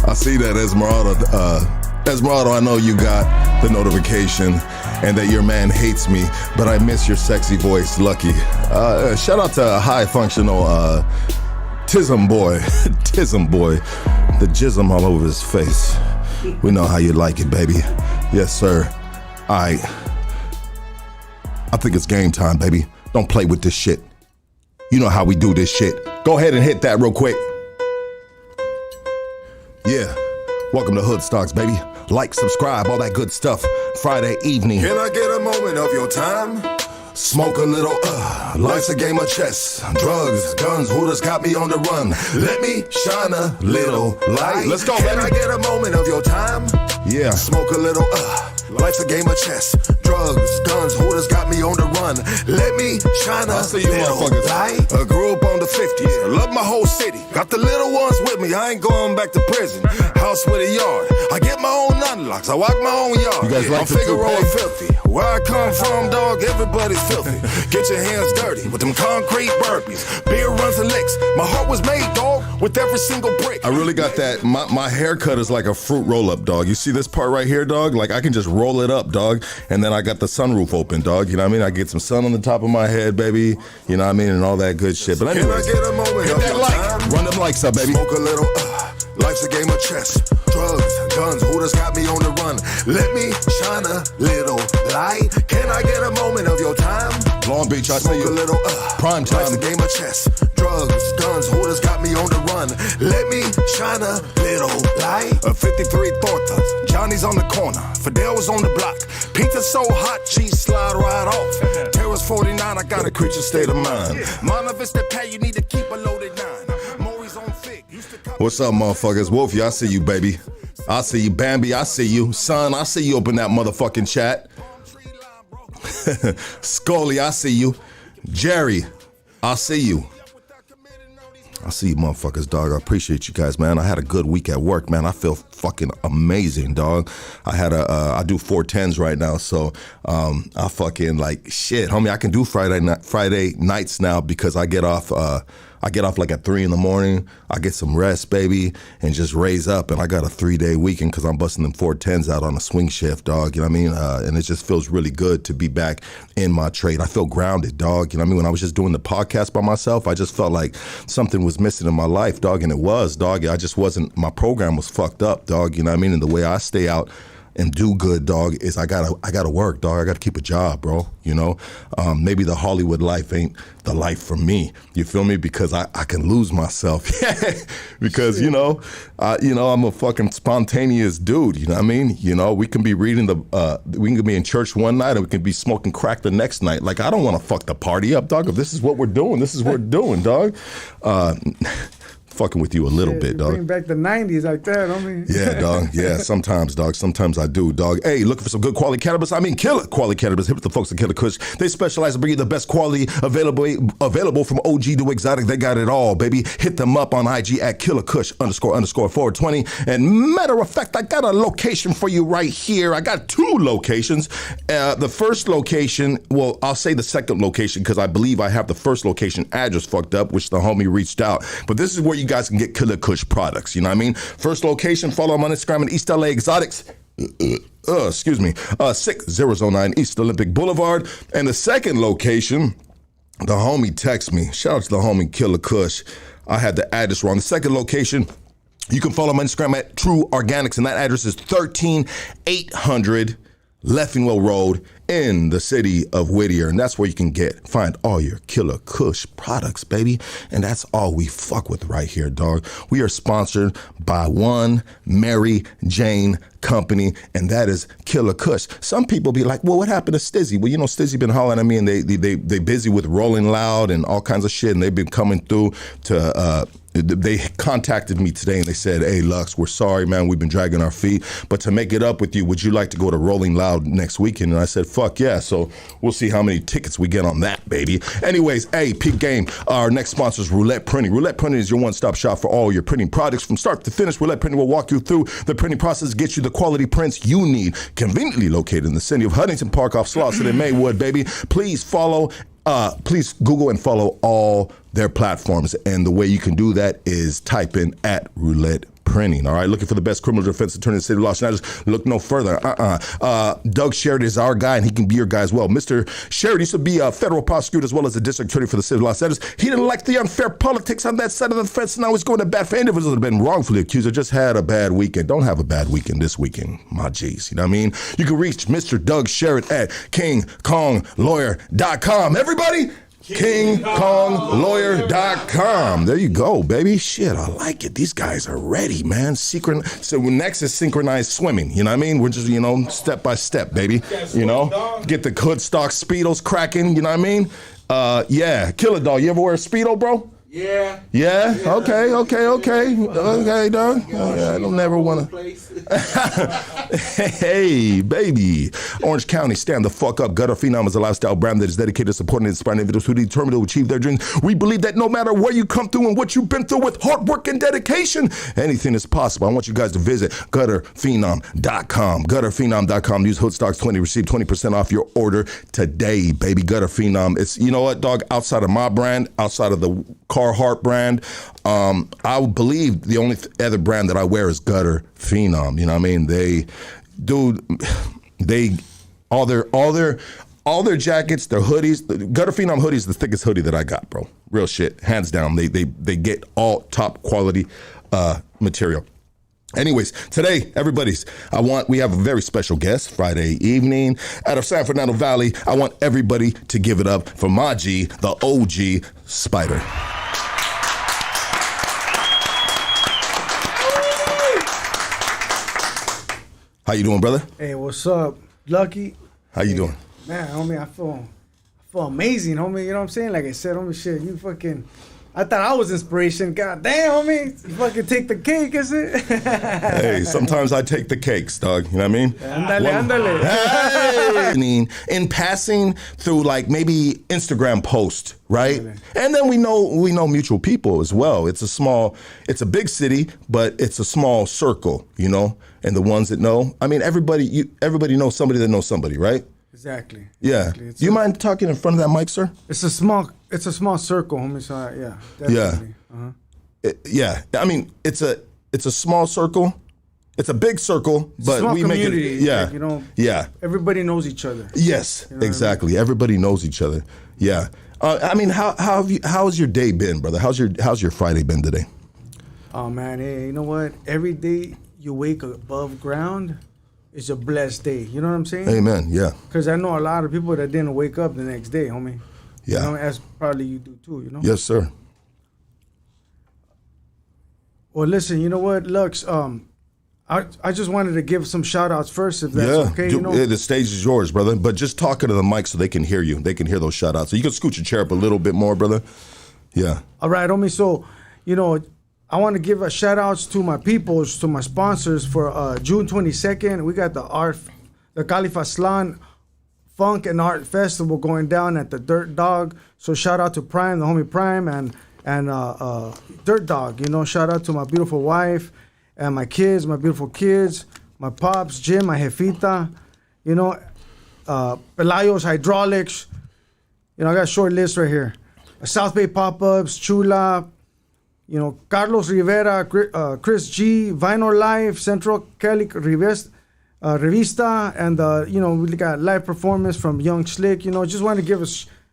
I see that, Esmeralda. Esmeralda, I know you got the notification and that your man hates me, but I miss your sexy voice, Lucky. Shout out to high functional Tism Boy. Tism Boy. The jism all over his face. We know how you like it, baby. Yes, sir. I think it's game time, baby. Don't play with this shit. You know how we do this shit. Go ahead and hit that real quick. Yeah. Welcome to Hood Stocks, baby. Like, subscribe, all that good stuff. Friday evening. Can I get a moment of your time? Smoke a little, life's a game of chess. Drugs, guns, hooters got me on the run. Let me shine a little light. Let's go, Can baby. I get a moment of your time? Yeah. Smoke a little, life's a game of chess. Drugs, guns, hooters got me on the run. Let me shine a see you little motherfuckers. light. I grew up on the 50s. I love my whole city. Got the little ones with me. I ain't going back to prison. House with a yard. I get my own unlocks. I walk my own yard. You guys like I'm the Figaro toupee? and filthy. Where I come from, dog, everybody's filthy. Get your hands dirty with them concrete burpees. Beer runs and licks. My heart was made, dog, with every single brick. I really got that. My haircut is like a fruit roll-up, dog. You see this part right here, dog? Like, I can just roll it up, dog. And then I got the sunroof open, dog. You know what I mean? I get some sun on the top of my head, baby. You know what I mean? And all that good shit. But anyways, Can I get a moment hit of that your like. time? Run them likes up, baby. Smoke a little, life's a game of chess. Drugs, guns, hooters got me on the run. Let me shine a little light. Can I get a moment of your time? Long Beach, I see Smoke you. a little, Prime time. life's a game of chess. Drugs, guns, hooters got me on the run. Let me shine a little light. A 53 Thortas, Johnny's on the corner. Fidel was on the block. Pizza so hot, cheese slide right off. Terrace 49, I got a creature state of mind. Mana Vista Pay, you need to keep a loaded 9. Maury's on Fig. What's up, motherfuckers? Wolfie, I see you, baby. I see you. Bambi, I see you. Son, I see you up in that motherfucking chat. Scully, I see you. Jerry, I see you. I see you motherfuckers, dog. I appreciate you guys, man. I had a good week at work, man. I feel fucking amazing, dog. I do 410s right now, so I fucking like shit, homie. I can do Friday nights now because I get off like at 3 a.m. I get some rest, baby, and just raise up. And I got a 3-day weekend because I'm busting them 410s out on a swing shift, dog. You know what I mean? And it just feels really good to be back in my trade. I feel grounded, dog. You know what I mean? When I was just doing the podcast by myself, I just felt like something was missing in my life, dog. And it was, dog. I just wasn't, my program was fucked up, dog. You know what I mean? And the way I stay out and do good, dog, is I gotta work, dog. I gotta keep a job, bro. You know, maybe the Hollywood life ain't the life for me. You feel me? Because I can lose myself. Because you know, I'm a fucking spontaneous dude. You know what I mean? You know, we can be reading we can be in church one night and we can be smoking crack the next night. Like, I don't want to fuck the party up, dog. If this is what we're doing, this is what we're doing, dog. Fucking with you a little bit, dog. Bring back the 90s like that, homie. Yeah, dog. Yeah, sometimes, dog. Sometimes I do, dog. Hey, looking for some good quality cannabis? I mean, killer quality cannabis. Hit with the folks at Killa Kush. They specialize in bringing the best quality available from OG to exotic. They got it all, baby. Hit them up on IG at Killa Kush __420. And matter of fact, I got a location for you right here. I got 2 locations. The first location, well, I'll say the second location because I believe I have the first location address fucked up, which the homie reached out. But this is where you guys can get Killa Kush products, you know what I mean? First location, follow them on Instagram at East LA Exotics. 6009 East Olympic Boulevard. And the second location, the homie texted me. Shout out to the homie Killa Kush. I had the address wrong. The second location, you can follow him on Instagram at True Organics, and that address is 13800 Leffingwell Road in the city of Whittier. And that's where you can find all your Killa Kush products, baby. And that's all we fuck with right here, dog. We are sponsored by one Mary Jane company, and that is Killa Kush. Some people be like, well, what happened to Stizzy? Well, you know, Stizzy been hollering at me, and they busy with Rolling Loud and all kinds of shit, and they've been coming through to they contacted me today and they said, hey, Lux, we're sorry, man. We've been dragging our feet. But to make it up with you, would you like to go to Rolling Loud next weekend? And I said, fuck yeah. So we'll see how many tickets we get on that, baby. Anyways, hey, peak game. Our next sponsor is Roulette Printing. Roulette Printing is your one-stop shop for all your printing products. From start to finish, Roulette Printing will walk you through the printing process, get you the quality prints you need. Conveniently located in the city of Huntington Park off Slauson and Maywood, baby. Please please Google and follow all their platforms. And the way you can do that is type in at Roulette Printing. All right, looking for the best criminal defense attorney in the city of Los Angeles? Look no further. Doug Sherrod is our guy, and he can be your guy as well. Mr. Sherrod used to be a federal prosecutor as well as a district attorney for the city of Los Angeles. He didn't like the unfair politics on that side of the fence, and now he's going to bat for individuals that have been wrongfully accused or just had a bad weekend. Don't have a bad weekend this weekend, my G's. You know what I mean? You can reach Mr. Doug Sherrod at KingKongLawyer.com. Everybody, KingKongLawyer.com. There you go, baby. Shit, I like it. These guys are ready, man. So next is synchronized swimming. You know what I mean? We're just, step by step, baby. Get the hood stock Speedos cracking. You know what I mean? Yeah. Killer Dog, you ever wear a Speedo, bro? Yeah. Yeah? Okay, dog. I don't never want to. Hey, baby. Orange County, stand the fuck up. Gutter Phenom is a lifestyle brand that is dedicated to supporting and inspiring individuals who are determined to achieve their dreams. We believe that no matter where you come through and what you've been through with hard work and dedication, anything is possible. I want you guys to visit gutterphenom.com. Gutterphenom.com. Use Hoodstocks20. Receive 20% off your order today, baby. Gutter Phenom. It's, you know what, dog? Outside of my brand, outside of the Carhartt brand, I believe the only other brand that I wear is Gutter Phenom. You know what I mean? All their jackets, their hoodies, the Gutter Phenom hoodie is the thickest hoodie that I got, bro. Real shit, hands down. They get all top quality material. Anyways, today, we have a very special guest, Friday evening, out of San Fernando Valley. I want everybody to give it up for my G, the OG Spider. How you doing, brother? Hey, what's up, Lucky? How you doing? Man, homie, I feel amazing, homie. You know what I'm saying? Like I said, homie, shit, I thought I was inspiration. God damn, homie. You fucking take the cake, is it? Hey, sometimes I take the cakes, dog. You know what I mean? Andale. Hey! In passing through like maybe Instagram post, right? And then we know mutual people as well. It's a big city, but it's a small circle, And the ones that know, I mean, everybody knows somebody that knows somebody, right? Exactly. Yeah. Do you mind talking in front of that mic, sir? It's a small circle, homie. So yeah, definitely. Yeah. I mean, it's a small circle. It's a big circle, but we make it. Yeah. Like, yeah. Everybody knows each other. Yes, exactly. I mean? Everybody knows each other. Yeah. I mean, how's your day been, brother? How's your Friday been today? Oh man, hey, you know what? Every day you wake above ground, it's a blessed day. You know what I'm saying? Amen. Yeah. Because I know a lot of people that didn't wake up the next day, homie. Yeah. You know, as probably you do too, you know? Yes, sir. Well, listen, you know what, Lux? I just wanted to give some shout outs first, if that's okay. You know? The stage is yours, brother. But just talk into the mic so they can hear you. They can hear those shout outs. So you can scoot your chair up a little bit more, brother. Yeah. All right, homie. So, you know, I want to give a shout outs to my peoples, to my sponsors for June 22nd. We got the Khalifa Aslan Funk and Art Festival going down at the Dirt Dog. So shout out to Prime, the homie Prime, and Dirt Dog. You know, shout out to my beautiful wife and my kids, my beautiful kids, my pops, Jim, my jefita. You know, Pelayo's Hydraulics. You know, I got a short list right here. South Bay Pop-Ups, Chula, you know, Carlos Rivera, Chris G, Vinyl Life, Central Cali Revista, and, you know, we got live performance from Young Slick. You know, just want to give a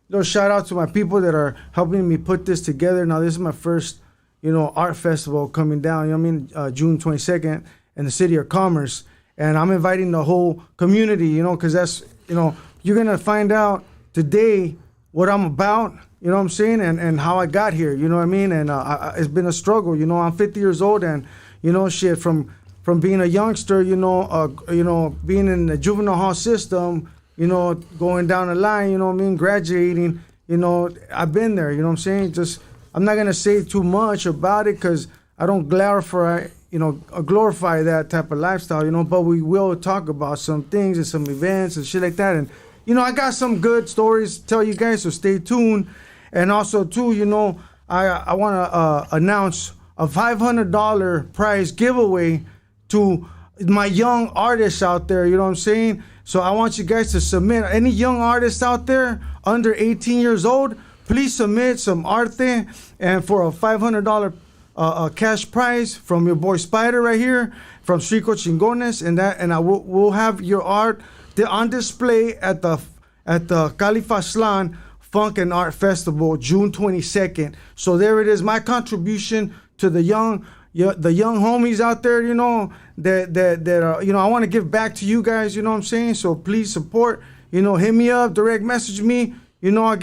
little shout out to my people that are helping me put this together. Now, this is my first, you know, art festival coming down, you know what I mean, June 22nd in the City of Commerce. And I'm inviting the whole community, you know, because that's, you know, you're going to find out today what I'm about. You know what I'm saying? And how I got here, you know what I mean? And it's been a struggle, you know. I'm 50 years old and, you know, shit, from being a youngster, you know, being in the juvenile hall system, you know, going down the line, you know what I mean, graduating, you know, I've been there, you know what I'm saying? Just, I'm not going to say too much about it because I don't glorify that type of lifestyle, you know, but we will talk about some things and some events and shit like that. And, you know, I got some good stories to tell you guys, so stay tuned. And also, too, you know, I want to announce a $500 prize giveaway to my young artists out there, you know what I'm saying? So I want you guys to submit. Any young artists out there under 18 years old, please submit some arte, and for a $500 cash prize from your boy Spider right here, from Chico Chingones, and we'll have your art on display at the Khalifa Aslan Funk and Art Festival, June 22nd. So there it is, my contribution to the young homies out there, you know, that are, you know, I want to give back to you guys, you know what I'm saying? So please support, you know, hit me up, direct message me, you know, I'm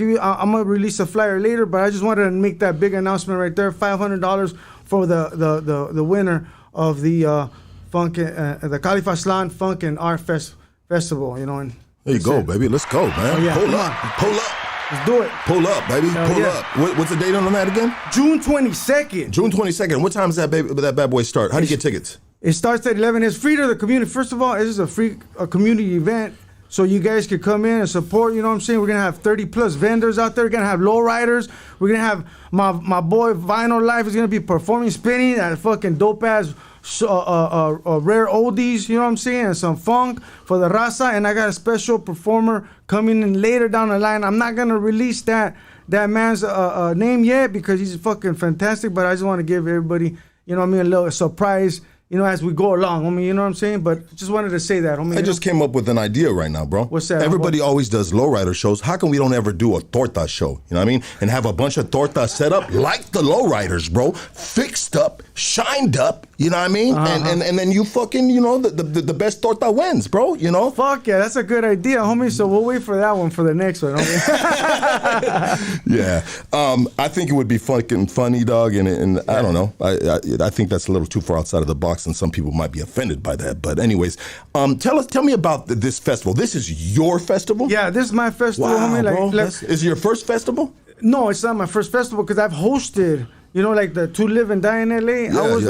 gonna release a flyer later, but I just wanted to make that big announcement right there, $500 for the winner of the the Khalifa Aslan Funk and Art Festival, you know. And there you go, baby. Let's go, man. Oh, yeah. Pull up. Let's do it. Pull up, baby. Pull up. What's the date on that again? June 22nd. June 22nd. What time does that bad boy start? How do you get tickets? It starts at 11. It's free to the community. First of all, this is a free community event, so you guys can come in and support. You know what I'm saying? We're gonna have 30 plus vendors out there. We're gonna have lowriders. We're gonna have my boy Vinyl Life is gonna be performing, spinning that fucking dope ass rare oldies, you know what I'm saying, and some funk for the raza. And I got a special performer coming in later down the line. I'm not gonna release that man's name yet because he's fucking fantastic, but I just want to give everybody, you know what I mean, a little surprise, you know, as we go along. I mean, you know what I'm saying? But just wanted to say that, homie. I just came up with an idea right now, bro. What's that? Everybody always does lowrider shows. How come we don't ever do a torta show? You know what I mean? And have a bunch of tortas set up like the lowriders, bro. Fixed up, shined up, you know what I mean? And then you fucking, you know, the best torta wins, bro, you know? Fuck yeah, that's a good idea, homie. So we'll wait for that one for the next one, homie. Yeah. I think it would be fucking funny, dog, and I don't know. I think that's a little too far outside of the box, and some people might be offended by that. But anyways, tell me about this festival. This is your festival? Yeah, this is my festival, wow, homie. Bro, is it your first festival? No, it's not my first festival because I've hosted, you know, like the To Live and Die in LA. Yeah, I was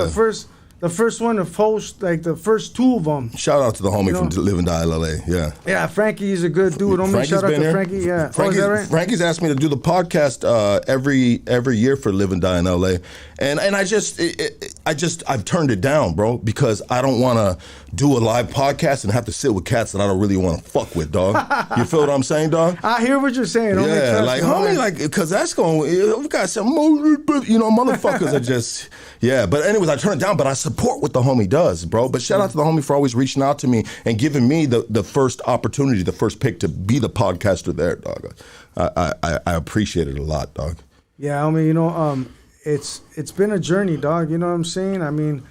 the first one to host, like the first two of them. Shout out to the homie from To Live and Die LA. Yeah. Yeah, Frankie is a good dude. Frankie's shout out to Frankie. Yeah. Is that right? Frankie's asked me to do the podcast every year for Live and Die in LA, and I've turned it down, bro, because I don't want to do a live podcast and have to sit with cats that I don't really want to fuck with, dog. You feel what I'm saying, dog? I hear what you're saying. Yeah, like homie, like, because that's going. We got some, you know, motherfuckers are just. Yeah, but anyways, I turned it down, but I support what the homie does, bro. But shout out to the homie for always reaching out to me and giving me the first opportunity, the first pick to be the podcaster there, dog. I appreciate it a lot, dog. Yeah, I mean, you know, it's been a journey, dog. You know what I'm saying? I mean,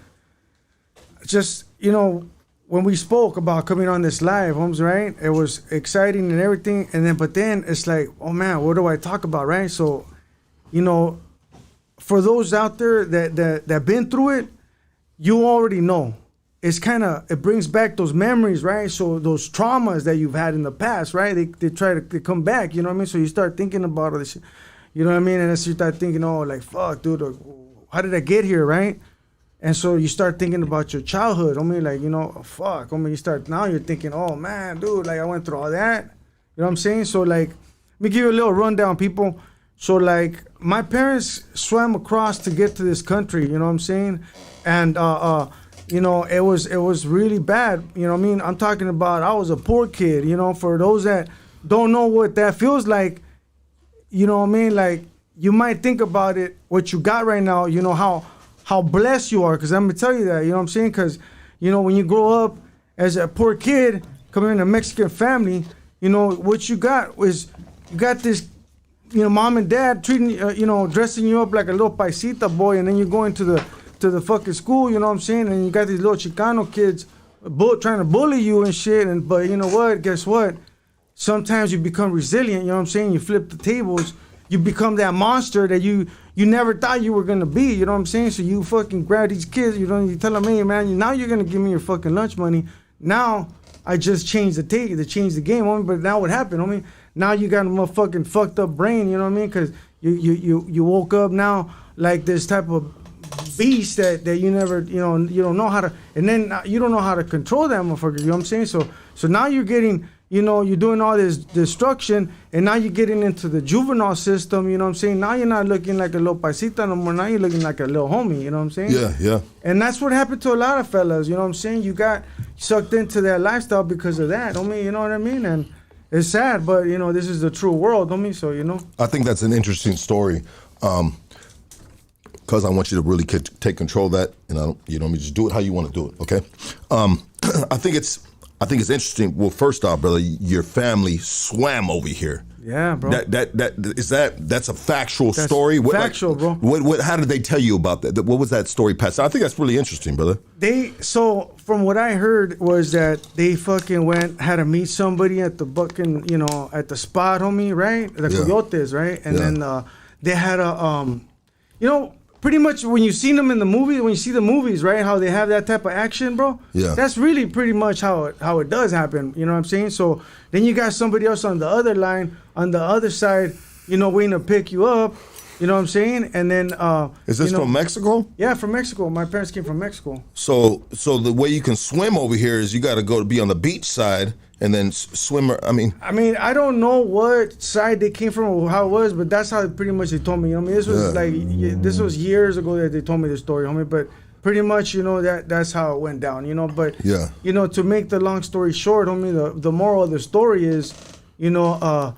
just, you know, when we spoke about coming on this live, homes, right? It was exciting and everything, but then it's like, oh man, what do I talk about, right? So, you know, for those out there that been through it, you already know. It's it brings back those memories, right? So those traumas that you've had in the past, right? They come back, you know what I mean? So you start thinking about all this shit, you know what I mean? And then you start thinking, oh, like, fuck, dude, how did I get here, right? And so you start thinking about your childhood. I mean, like, you know, fuck. I mean, now you're thinking, oh, man, dude, like, I went through all that. You know what I'm saying? So, like, let me give you a little rundown, people. So, like, my parents swam across to get to this country, you know what I'm saying? And, you know, it was really bad. You know what I mean? I'm talking about I was a poor kid, you know, for those that don't know what that feels like, you know what I mean? Like, you might think about it, what you got right now, you know, how blessed you are, because I'm going to tell you that, you know what I'm saying? Because, you know, when you grow up as a poor kid, coming in a Mexican family, you know, what you got is, you got this, you know, mom and dad treating, you know, dressing you up like a little paisita boy, and then you go into the fucking school, you know what I'm saying? And you got these little Chicano kids trying to bully you and shit, but you know what? Guess what? Sometimes you become resilient, you know what I'm saying? You flip the tables, you become that monster that you never thought you were gonna be, you know what I'm saying? So you fucking grab these kids, you know, you tell them, hey man, now you're gonna give me your fucking lunch money. Now I just changed the game, homie. But now what happened, homie? Now you got a motherfucking fucked up brain, you know what I mean? Because you woke up now like this type of beast that you never, you know, you don't know how to, and then you don't know how to control that motherfucker, you know what I'm saying? So now you're getting, you know, you're doing all this destruction, and now you're getting into the juvenile system, you know what I'm saying? Now you're not looking like a little paisita no more, now you're looking like a little homie, you know what I'm saying? Yeah. And that's what happened to a lot of fellas, you know what I'm saying? You got sucked into that lifestyle because of that, homie, you know what I mean? And it's sad, but, you know, this is the true world, homie, so, you know. I think that's an interesting story, because I want you to really take control of that, and you know, just do it how you want to do it, okay? I think it's interesting. Well, first off, brother, your family swam over here. Yeah, bro. That's a factual story. Factual, bro. What? How did they tell you about that? What was that story, Pat? I think that's really interesting, brother. So from what I heard was that they fucking had to meet somebody at the fucking, you know, at the spot, homie, right? The Coyotes, right? And then they had you know, pretty much when you see them in the movie, when you see the movies, right, how they have that type of action, bro. Yeah. That's really pretty much how it does happen. You know what I'm saying? So then you got somebody else on the other line, on the other side, you know, waiting to pick you up. You know what I'm saying? And then is this from Mexico? Yeah, from Mexico. My parents came from Mexico. So the way you can swim over here is you got to go to be on the beach side and then swim. I mean, I don't know what side they came from or how it was, but that's how pretty much they told me. You know what I mean, this was years ago that they told me this story, homie. But pretty much, you know, that's how it went down. You know, but you know, to make the long story short, homie, the moral of the story is, you know,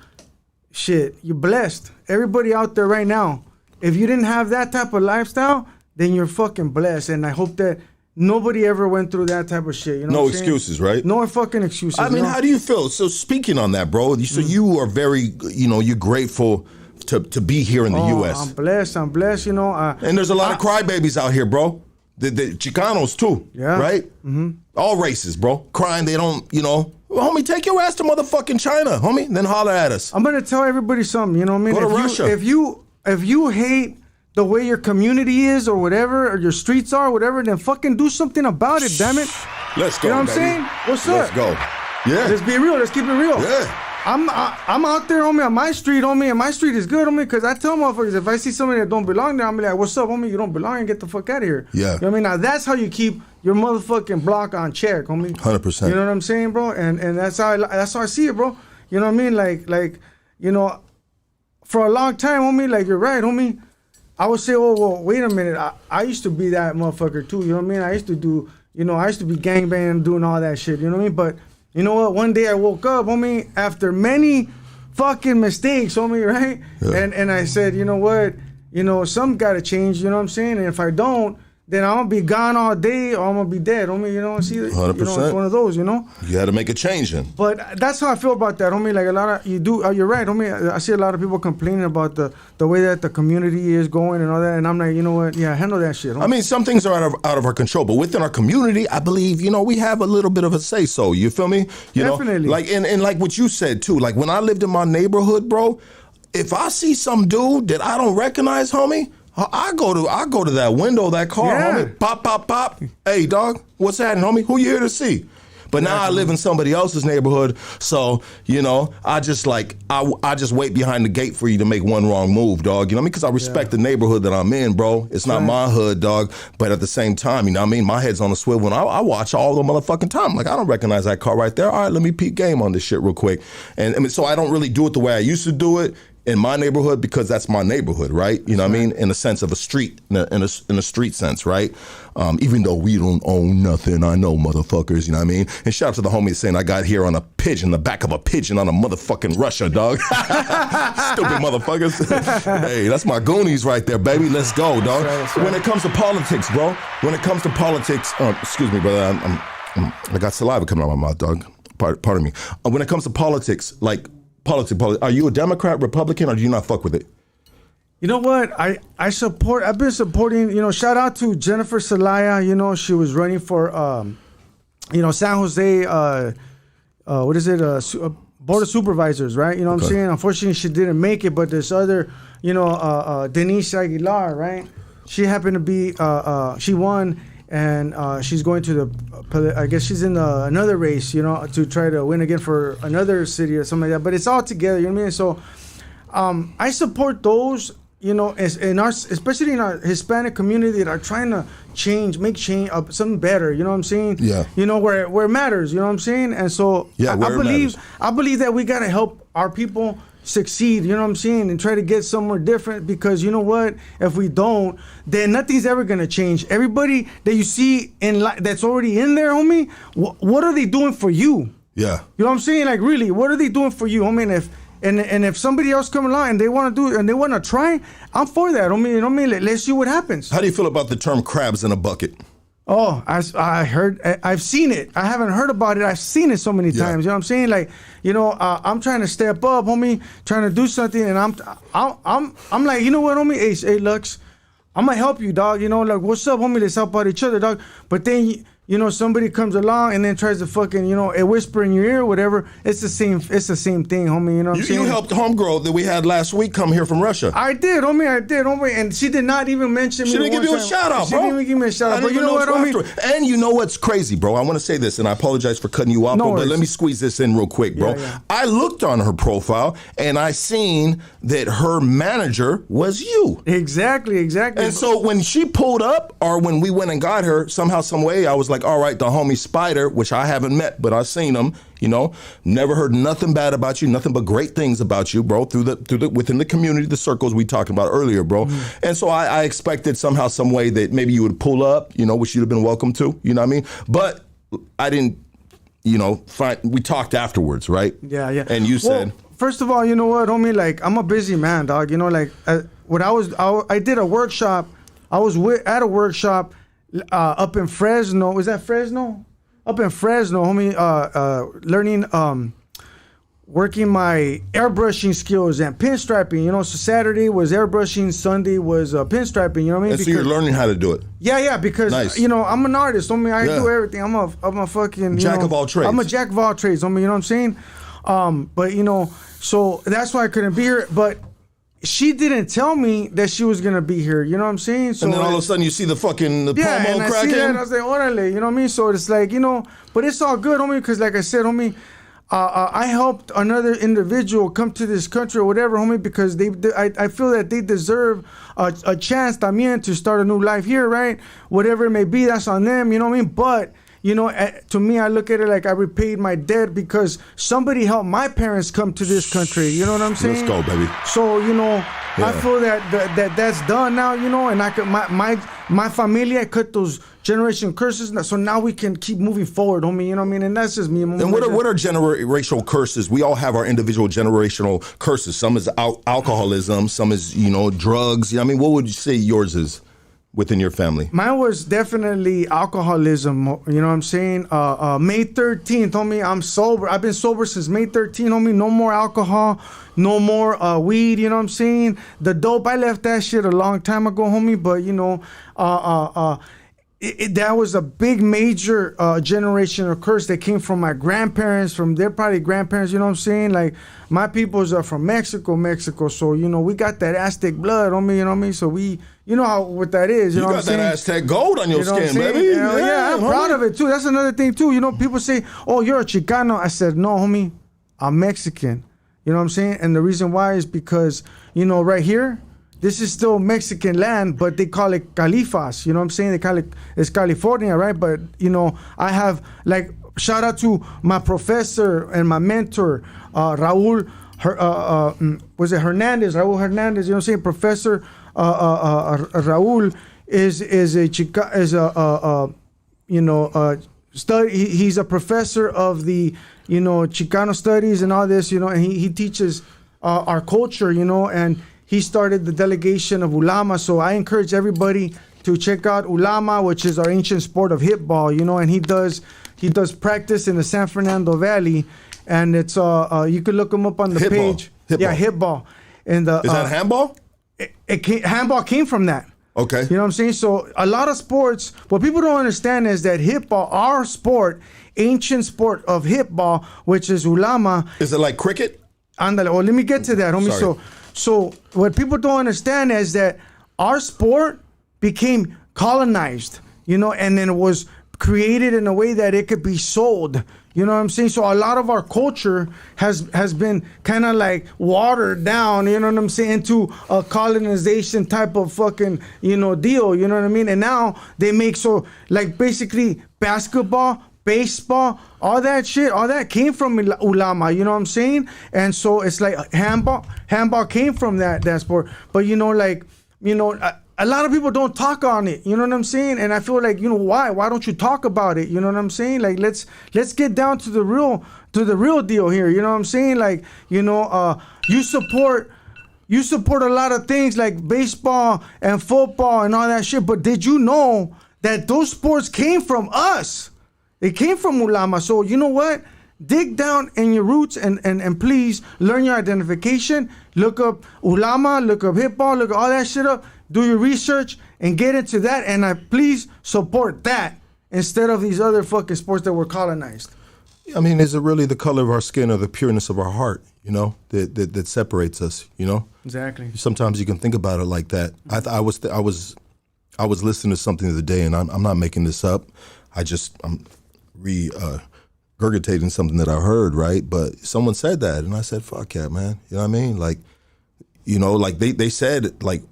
shit, you're blessed. Everybody out there right now, if you didn't have that type of lifestyle, then you're fucking blessed. And I hope that nobody ever went through that type of shit. You know, no excuses, right? No fucking excuses. I mean, how do you feel? So speaking on that, bro, so you are very, you know, you're grateful to be here in the U.S. I'm blessed, you know. And there's a lot of crybabies out here, bro. The Chicanos too, right? Mm-hmm. All races, bro. Crying, they don't, you know. Well, homie, take your ass to motherfucking China, homie. Then holler at us. I'm gonna tell everybody something. You know what I mean? Go to Russia. If you hate the way your community is or whatever, or your streets are, or whatever, then fucking do something about it. Damn it. Let's go. You know what I'm baby. saying? What's up? Let's go. Yeah. Let's be real. Let's keep it real. Yeah. I'm out there, homie, on my street, homie, and my street is good, homie, because I tell motherfuckers, if I see somebody that don't belong there, I'm like, what's up, homie? You don't belong, and get the fuck out of here. Yeah. You know what I mean? Now, that's how you keep your motherfucking block on check, homie. 100%. You know what I'm saying, bro? And that's how I see it, bro. You know what I mean? Like, you know, for a long time, homie, like, you're right, homie. I would say, oh, well, wait a minute. I used to be that motherfucker, too. You know what I mean? I used to be gangbanging, doing all that shit. You know what I mean? But you know what? One day I woke up, homie, after many fucking mistakes, homie, right? Yeah. And I said, you know what? You know, something got to change, you know what I'm saying? And if I don't, then I'm gonna be gone all day or I'm gonna be dead, homie. You know, see, 100%. You know, it's one of those, you know. You had to make a change then. But that's how I feel about that, homie. Like a lot of you're right, homie. I see a lot of people complaining about the way that the community is going and all that, and I'm like, you know what? Yeah, handle that shit. Homie. I mean, some things are out of our control, but within our community, I believe, you know, we have a little bit of a say so. You feel me? You Definitely. know, like and like what you said too. Like when I lived in my neighborhood, bro, if I see some dude that I don't recognize, homie, I go to that window, that car, homie. Pop, pop, pop. Hey, dog, what's happening, homie? Who you here to see? But now I live in somebody else's neighborhood, so you know I just wait behind the gate for you to make one wrong move, dog. You know what I mean? Because I respect the neighborhood that I'm in, bro. It's not my hood, dog. But at the same time, you know what I mean? My head's on a swivel, and I watch all the motherfucking time. Like I don't recognize that car right there. All right, let me peek game on this shit real quick. And I mean, so I don't really do it the way I used to do it in my neighborhood because that's my neighborhood, right? You know what I mean? In a sense of a street, in a street sense, right? Even though we don't own nothing, I know motherfuckers, you know what I mean? And shout out to the homies saying I got here on a pigeon, the back of a pigeon on a motherfucking Russia, dog. Stupid motherfuckers. Hey, that's my Goonies right there, baby. Let's go, dog. That's right. When it comes to politics, bro, excuse me, brother, I got saliva coming out of my mouth, dog. Pardon me. When it comes to politics, like, Politics. Are you a Democrat, Republican, or do you not fuck with it? You know what? I've been supporting, you know, shout out to Jennifer Celaya. You know, she was running for, you know, San Jose, Board of Supervisors, right? You know what I'm saying? Unfortunately, she didn't make it, but this other, you know, Denise Aguilar, right? She happened to be, she won. And she's going to I guess she's in another race, you know, to try to win again for another city or something like that. But it's all together, you know what I mean? So I support those, you know, especially in our Hispanic community that are trying to make change, something better, you know what I'm saying? Yeah. You know, where it matters, you know what I'm saying? And so I believe that we got to help our people succeed, you know what I'm saying, and try to get somewhere different, because you know what, if we don't, then nothing's ever gonna change. Everybody that you see that's already in there, homie, what are they doing for you? Yeah, you know what I'm saying? Like, really, what are they doing for you, homie? And if somebody else come along and they want to do it and they want to try, I'm for that, homie. You know what I mean? Let's see what happens. How do you feel about the term crabs in a bucket? Oh, I heard, I've seen it. I haven't heard about it. I've seen it so many times. You know what I'm saying? Like, you know, I'm trying to step up, homie, trying to do something, and I'm like, you know what, homie? Hey, Lux, I'm gonna help you, dog. You know, like, what's up, homie? Let's help out each other, dog. But then, you know, somebody comes along and then tries to fucking, you know, whisper in your ear or whatever. It's the same thing, homie. You know what I'm saying? You helped the homegirl that we had last week come here from Russia. I did, homie. And she did not even mention me. She didn't give you a shout out, bro. She didn't even give me a shout out. But you know what, homie? And you know what's crazy, bro? I want to say this, and I apologize for cutting you off, but let me squeeze this in real quick, bro. Yeah. I looked on her profile, and I seen that her manager was you. Exactly. And so when she pulled up, or when we went and got her, somehow, some way, I was like, all right, the homie Spider, which I haven't met, but I've seen him, you know, never heard nothing bad about you, nothing but great things about you, bro, within the community, the circles we talked about earlier, bro. And so I expected somehow, some way that maybe you would pull up, you know, which you'd have been welcome to, you know what I mean? But I didn't, you know, we talked afterwards, right? Yeah. And you said, first of all, you know what, homie, like, I'm a busy man, dog. You know, like, I did a workshop. I was at a workshop up in Fresno. Was that Fresno? Up in Fresno, homie, learning, working my airbrushing skills and pinstriping. You know, so Saturday was airbrushing, Sunday was pinstriping. You know what I mean? And so you're learning how to do it. Yeah, because you know, I'm an artist. Homie, I do everything. I'm a fucking jack of all trades. I'm a jack of all trades. Homie, you know what I'm saying? But you know, so that's why I couldn't be here. But she didn't tell me that she was gonna be here. You know what I'm saying? So, and then all of a sudden you see the promo cracking. I see that, I was like, orale, you know what I mean? So it's like, you know, but it's all good, homie, because like I said, homie, I helped another individual come to this country or whatever, homie, because I feel that they deserve a chance también to start a new life here, right? Whatever it may be, that's on them, you know what I mean? But you know, to me, I look at it like I repaid my debt because somebody helped my parents come to this country. You know what I'm saying? Let's go, baby. So, you know, I feel that's done now, you know, and I could, my familia cut those generational curses. So now we can keep moving forward, homie. You know what I mean? And that's just me. And what are generational curses? We all have our individual generational curses. Some is alcoholism. Some is, you know, drugs. You know what I mean? What would you say yours is? within your family? Mine was definitely alcoholism. You know what I'm saying? May 13th, homie, I'm sober. I've been sober since May 13th, homie. No more alcohol, no more weed. You know what I'm saying? The dope, I left that shit a long time ago, homie. But you know, that was a big major generational curse that came from my grandparents, from their probably grandparents. You know what I'm saying? Like my peoples are from Mexico. So you know we got that Aztec blood on me. You know what I mean? So we, you know how what that is. You know what I'm saying? You got that Aztec gold on your skin, baby. Yeah, I'm proud of it too. That's another thing too. You know, people say, "Oh, you're a Chicano." I said, "No, homie, I'm Mexican." You know what I'm saying? And the reason why is because you know right here. This is still Mexican land, but they call it Califas. You know what I'm saying? They call it's California, right? But, you know, I have, like, shout out to my professor and my mentor, Raul, was it Hernandez? Raul Hernandez, you know what I'm saying? Professor Raul he's a professor of the, you know, Chicano studies and all this, you know, and he teaches our culture, you know, and he started the delegation of Ulama. So I encourage everybody to check out Ulama, which is our ancient sport of hip ball, you know, and he does practice in the San Fernando Valley, and it's you could look him up on the hip page. Ball. Hip ball. And is that handball? Handball came from that. Okay. You know what I'm saying? So a lot of sports, what people don't understand is that hip ball, our sport, ancient sport of hip ball, which is Ulama. Is it like cricket? Andale. Well, let me get to that, homie. Sorry. So what people don't understand is that our sport became colonized, you know, and then it was created in a way that it could be sold. You know what I'm saying? So a lot of our culture has been kind of like watered down, you know what I'm saying, into a colonization type of fucking, you know, deal, you know what I mean? And now they make so like basically basketball, baseball, all that shit, all that came from Ulama, you know what I'm saying? And so it's like handball came from that sport. But you know, like, you know, a lot of people don't talk on it, you know what I'm saying? And I feel like, you know, why don't you talk about it? You know what I'm saying? Like, let's get down to the real deal here, you know what I'm saying? Like, you know, you support a lot of things like baseball and football and all that shit, but did you know that those sports came from us? It came from Ulama. So you know what? Dig down in your roots and please learn your identification. Look up Ulama, look up hip hop, look all that shit up. Do your research and get into that. And I please support that instead of these other fucking sports that were colonized. I mean, is it really the color of our skin or the pureness of our heart, you know, that separates us, you know? Exactly. Sometimes you can think about it like that. I was listening to something the other day, and I'm not making this up. I'm regurgitating something that I heard, right? But someone said that, and I said, fuck that, man. You know what I mean? Like, you know, like they said, like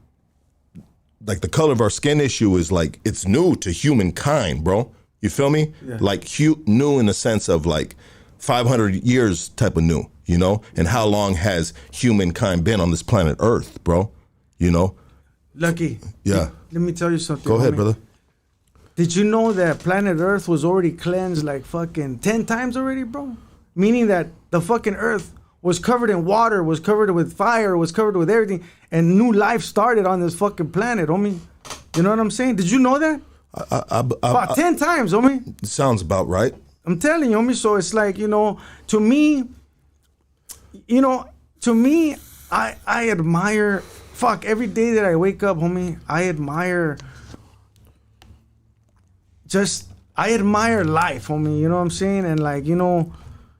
the color of our skin issue is like, it's new to humankind, bro. You feel me? Yeah. Like new in the sense of like 500 years type of new, you know? And how long has humankind been on this planet Earth, bro? You know? Lucky. Yeah. Let me tell you something. Go ahead, brother. Did you know that planet Earth was already cleansed like fucking 10 times already, bro? Meaning that the fucking Earth was covered in water, was covered with fire, was covered with everything, and new life started on this fucking planet, homie. You know what I'm saying? Did you know that? About 10 times, homie. Sounds about right. I'm telling you, homie. So it's like, you know, to me, I admire, every day that I wake up, homie, I admire life, homie, you know what I'm saying? And like, you know,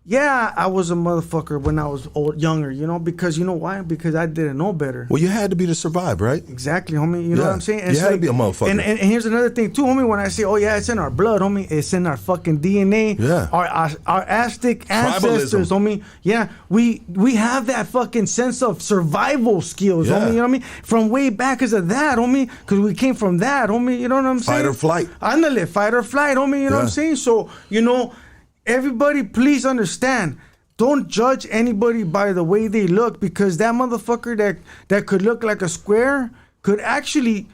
yeah, I was a motherfucker when I was younger, you know, because you know why? Because I didn't know better. Well, you had to be to survive, right? Exactly, homie. You know what I'm saying? And you had to be a motherfucker. And here's another thing too, homie. When I say, oh yeah, it's in our blood, homie, it's in our fucking DNA. Yeah. Our Aztec ancestors, homie. Yeah, we have that fucking sense of survival skills, homie. You know what I mean? From way back as of that, homie, because we came from that, homie. You know what I'm saying? Fight or flight. Ándale, fight or flight, homie. You know what I'm saying? So, you know, everybody, please understand. Don't judge anybody by the way they look, because that motherfucker that could look like a square could actually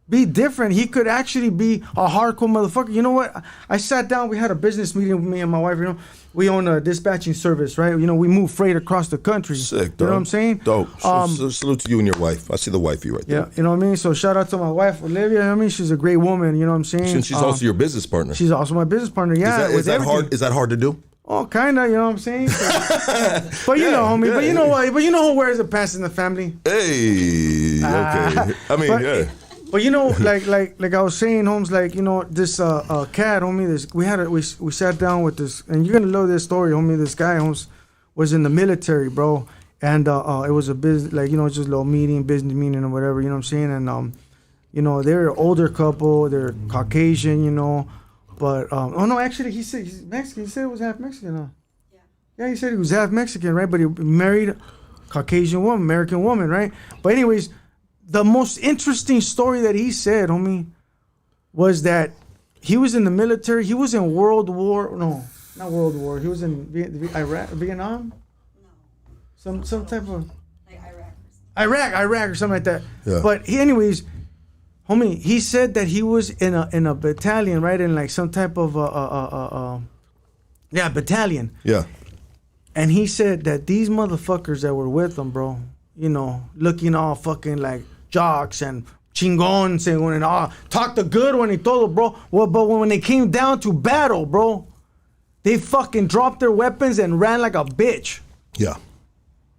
be different. He could actually be a hardcore motherfucker. You know what? I sat down. We had a business meeting with me and my wife. You know, we own a dispatching service, right? You know, we move freight across the country. Sick, dog. You know what I'm saying? Dope. Salute to you and your wife. I see the wifey right there. Yeah, you know what I mean? So shout out to my wife, Olivia. You know what I mean? She's a great woman. You know what I'm saying? She's also your business partner. She's also my business partner. Yeah. Is that hard? Is that hard to do? Oh, kind of, you know what I'm saying? But you know, homie, but you know what? But you know who wears the pants in the family? Hey, okay. I mean, yeah. But you know, like I was saying, Holmes, like, you know, this cat, homie, we sat down with this, and you're gonna love this story, homie. This guy, Holmes, was in the military, bro, and it was a business, like, you know, just a little business meeting or whatever, you know what I'm saying? And you know, they're an older couple, they're Caucasian, you know, but oh no, actually, he said he's Mexican. He said he was half Mexican, huh? Yeah, he said he was half Mexican, right? But he married a Caucasian woman, American woman, right? But anyways, the most interesting story that he said, homie, was that he was in the military. He was in He was in Iraq, Vietnam? No. Some type of... Like Iraq or something like that. Yeah. But anyways, homie, he said that he was in a battalion, right? In like some type of battalion. Yeah. And he said that these motherfuckers that were with him, bro, you know, looking all fucking like jocks and chingons and all, talk the good when he told, bro. Well, but when they came down to battle, bro, they fucking dropped their weapons and ran like a bitch. Yeah.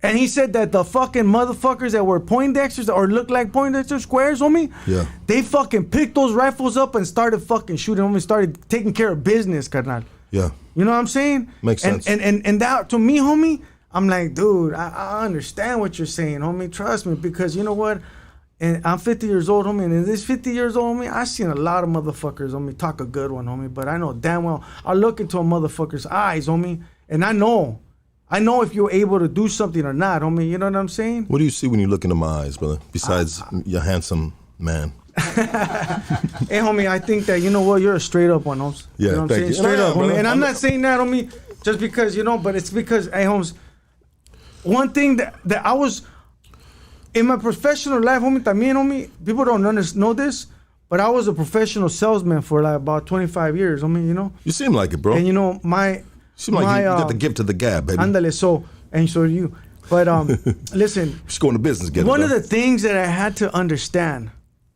And he said that the fucking motherfuckers that were Poindexters or looked like Poindexter squares, homie, yeah, they fucking picked those rifles up and started fucking shooting, homie, started taking care of business, carnal. Yeah. You know what I'm saying? Makes sense. And that, to me, homie, I'm like, dude, I understand what you're saying, homie. Trust me, because you know what? And I'm 50 years old, homie, and in this 50 years old, homie, I've seen a lot of motherfuckers, homie, talk a good one, homie, but I know damn well, I look into a motherfucker's eyes, homie, and I know if you're able to do something or not, homie, you know what I'm saying? What do you see when you look into my eyes, brother, besides your handsome man? Hey, homie, I think that, you know what, you're a straight up one, Holmes. Yeah, you know what I'm thank saying? you. Straight up, brother. homie. And I'm not saying that, homie, just because, you know, but it's because, hey, Holmes, one thing that I was, in my professional life, homie, también, homie, people don't know this, but I was a professional salesman for like about 25 years, homie, you know? You seem like it, bro. And, you know, you seem like you got the gift of the gab, baby. Andale, so do you. But, listen. Just go into business together. One of the things that I had to understand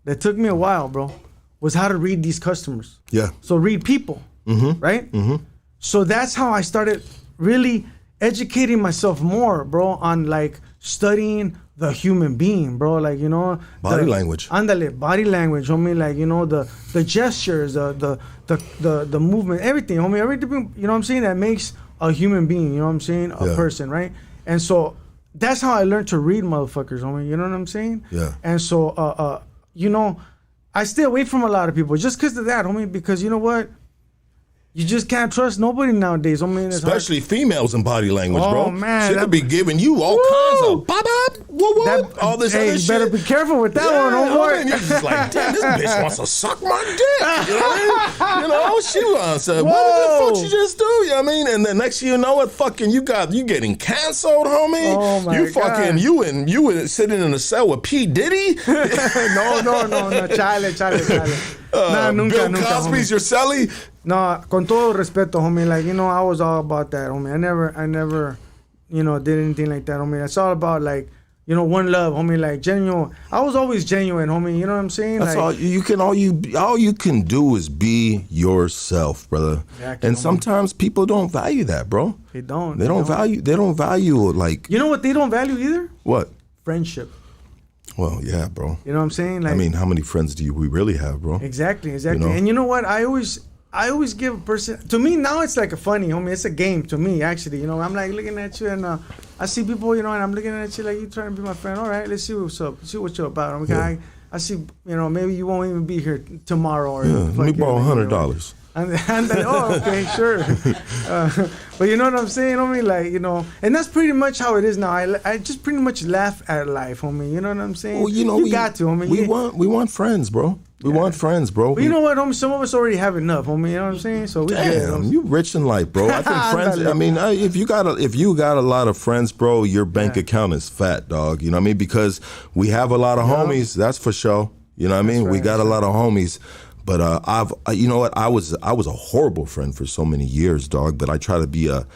that took me a while, bro, was how to read these customers. Yeah. So read people, right? Mm-hmm. So that's how I started really educating myself more, bro, on like studying the human being, bro. Like, you know, body language. Andale, body language, homie. Like, you know, the gestures, the movement, everything, homie. Everything, you know what I'm saying? That makes a human being, you know what I'm saying? A person, right? And so that's how I learned to read motherfuckers, homie. You know what I'm saying? Yeah. And so, you know, I stay away from a lot of people just because of that, homie. Because you know what? You just can't trust nobody nowadays. I mean, especially females in body language, bro. Oh, man. She could be giving you all kinds of bop, all this other shit. You better be careful with that one, homeboy. And you're just like, damn, this bitch wants to suck my dick. You know what I mean? You know, she wants to, what the fuck you just do? You know what I mean? And then next thing you know it, fucking, you getting canceled, homie. Oh, my you fucking, God. you were sitting in a cell with P. Diddy. No, chale. Bill Cosby's your celly. No, con todo respeto, homie. Like, you know, I was all about that, homie. I never, you know, did anything like that, homie. It's all about, like, you know, one love, homie. Like, genuine. I was always genuine, homie. You know what I'm saying? That's like, all you can do is be yourself, brother. Exactly, and homie. Sometimes people don't value that, bro. They don't. They don't value like. You know what they don't value either? What? Friendship. Well, yeah, bro. You know what I'm saying? Like, I mean, how many friends do we really have, bro? Exactly. You know? And you know what? I always give a person, to me now it's like a funny, homie. It's a game to me, actually. You know, I'm like looking at you and I see people, you know, and I'm looking at you like you trying to be my friend. All right, let's see what's up. See what you're about. Okay, yeah. I see, you know, maybe you won't even be here tomorrow. Or let me borrow $100. And then, oh, okay, sure. But you know what I'm saying, homie? Like, you know, and that's pretty much how it is now. I just pretty much laugh at life, homie. You know what I'm saying? Well, you know, we got to, homie. We want friends, bro. We want friends, bro. But you know what, homie? Some of us already have enough, homie. You know what I'm saying? So we damn, you rich in life, bro. I think friends. I mean, if you got a lot of friends, bro, your bank account is fat, dog. You know what I mean? Because we have a lot of homies. That's for sure. You know what I mean? right, We got that's a lot of homies. But you know what? I was a horrible friend for so many years, dog. But I try to be a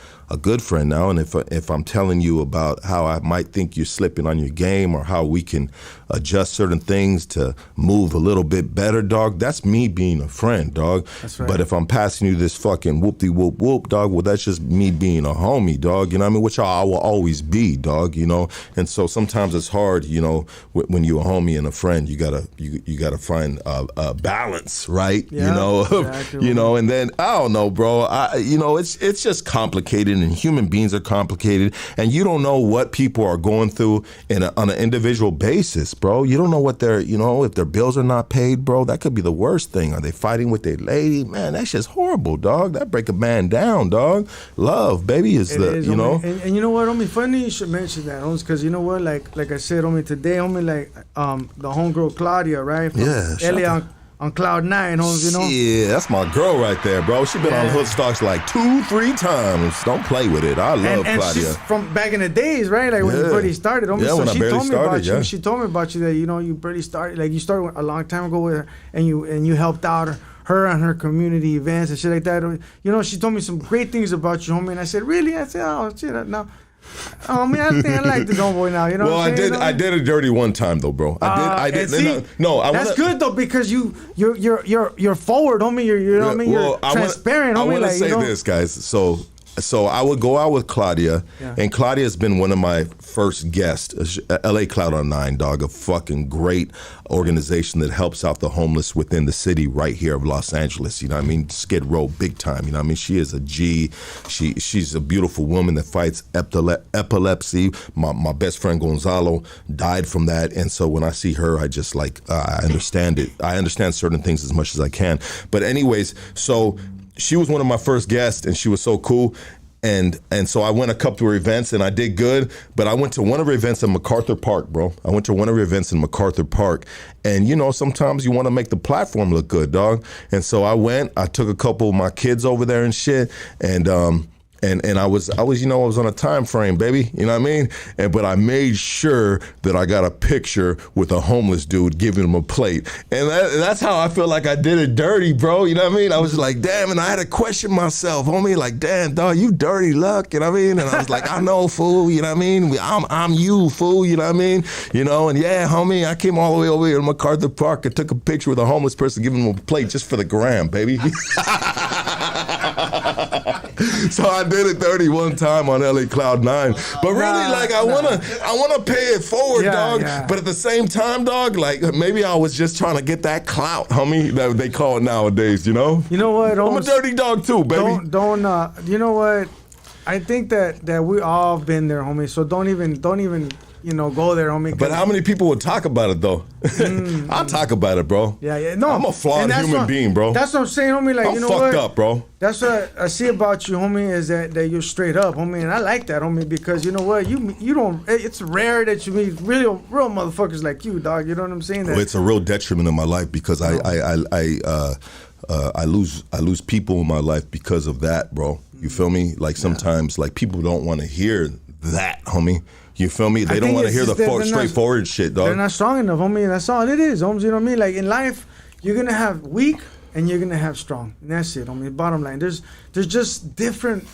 good friend now. And if I'm telling you about how I might think you're slipping on your game or how we can adjust certain things to move a little bit better, dog, that's me being a friend, dog. That's right. But if I'm passing you this fucking whoop-de-whoop-whoop, dog, well, that's just me being a homie, dog. You know what I mean? Which I will always be, dog, you know? And so sometimes it's hard, you know, when you're a homie and a friend, you gotta find a balance, right? Yeah, you know, exactly. You know, and then, I don't know, bro. You know, it's just complicated, and human beings are complicated, and you don't know what people are going through on an individual basis, bro. You don't know what if their bills are not paid, bro. That could be the worst thing. Are they fighting with their lady? Man, that's just horrible, dog. That break a man down, dog. Love, baby, is you know. And you know what, homie? Funny you should mention that, homies, because you know what, like I said, homie, today, homie, like the homegirl Claudia, right? From Yeah. on Cloud 9, homies, you know? Yeah, that's my girl right there, bro. She been on Hoodstocks like 2-3 times. Don't play with it. I love and Claudia. she's from back in the days, right? Like when you barely started. Homie. Yeah, So when I she barely told me started, about you. yeah. She told me about you that, you know, you barely started. Like you started a long time ago with her, and you helped out her on her community events and shit like that. You know, she told me some great things about you, homie. And I said, really? I said, oh, shit, no. Oh man, I think I like the homeboy now. You know. Well, what I'm saying, I did it dirty one time though, bro. I did. See, No, that's good though because you're forward, homie. You know what I mean. You're transparent, homie. I want to like, say this, guys. So I would go out with Claudia, and Claudia's been one of my first guests. LA Cloud on 9, dog, a fucking great organization that helps out the homeless within the city right here of Los Angeles. You know what I mean? Skid Row, big time. You know what I mean? She is a G. She's a beautiful woman that fights epilepsy. My best friend Gonzalo died from that, and so when I see her, I just like I understand it. I understand certain things as much as I can. But anyways, so she was one of my first guests, and she was so cool. And so I went a couple of her events, and I did good. But I went to one of her events in MacArthur Park, bro. I went to one of her events in MacArthur Park. And, you know, sometimes you want to make the platform look good, dog. And so I took a couple of my kids over there and shit. And I was on a time frame, baby. You know what I mean? But I made sure that I got a picture with a homeless dude giving him a plate. And that's how I feel like I did it dirty, bro. You know what I mean? I was like, damn, and I had to question myself, homie, like, damn, dog, you dirty luck, you know what I mean? And I was like, I know, fool, you know what I mean? I'm you, fool, you know what I mean? You know, and yeah, homie, I came all the way over here to MacArthur Park and took a picture with a homeless person giving him a plate just for the gram, baby. So I did it 31 time on LA Cloud 9. But really, I wanna pay it forward, dog. Yeah. But at the same time, dog, like maybe I was just trying to get that clout, homie, that they call it nowadays, you know? You know what? I'm a dirty dog too, baby. You know what? I think that we all been there, homie. So don't even go there, homie. But how many people would talk about it though? I'll talk about it, bro. Yeah. No, I'm a flawed human being, bro. That's what I'm saying, homie. Like, I'm fucked up, bro. That's what I see about you, homie, is that you're straight up, homie, and I like that, homie, because you know what, you don't. It's rare that you meet real motherfuckers like you, dog. You know what I'm saying? Well, it's a real detriment in my life because I lose people in my life because of that, bro. You feel me? Like sometimes, like people don't want to hear that, homie. You feel me? They don't want to hear the straightforward shit, dog. They're not strong enough, homie. That's all it is, homies. You know what I mean? Like in life, you're gonna have weak and you're gonna have strong, and that's it, homie. Bottom line, there's just different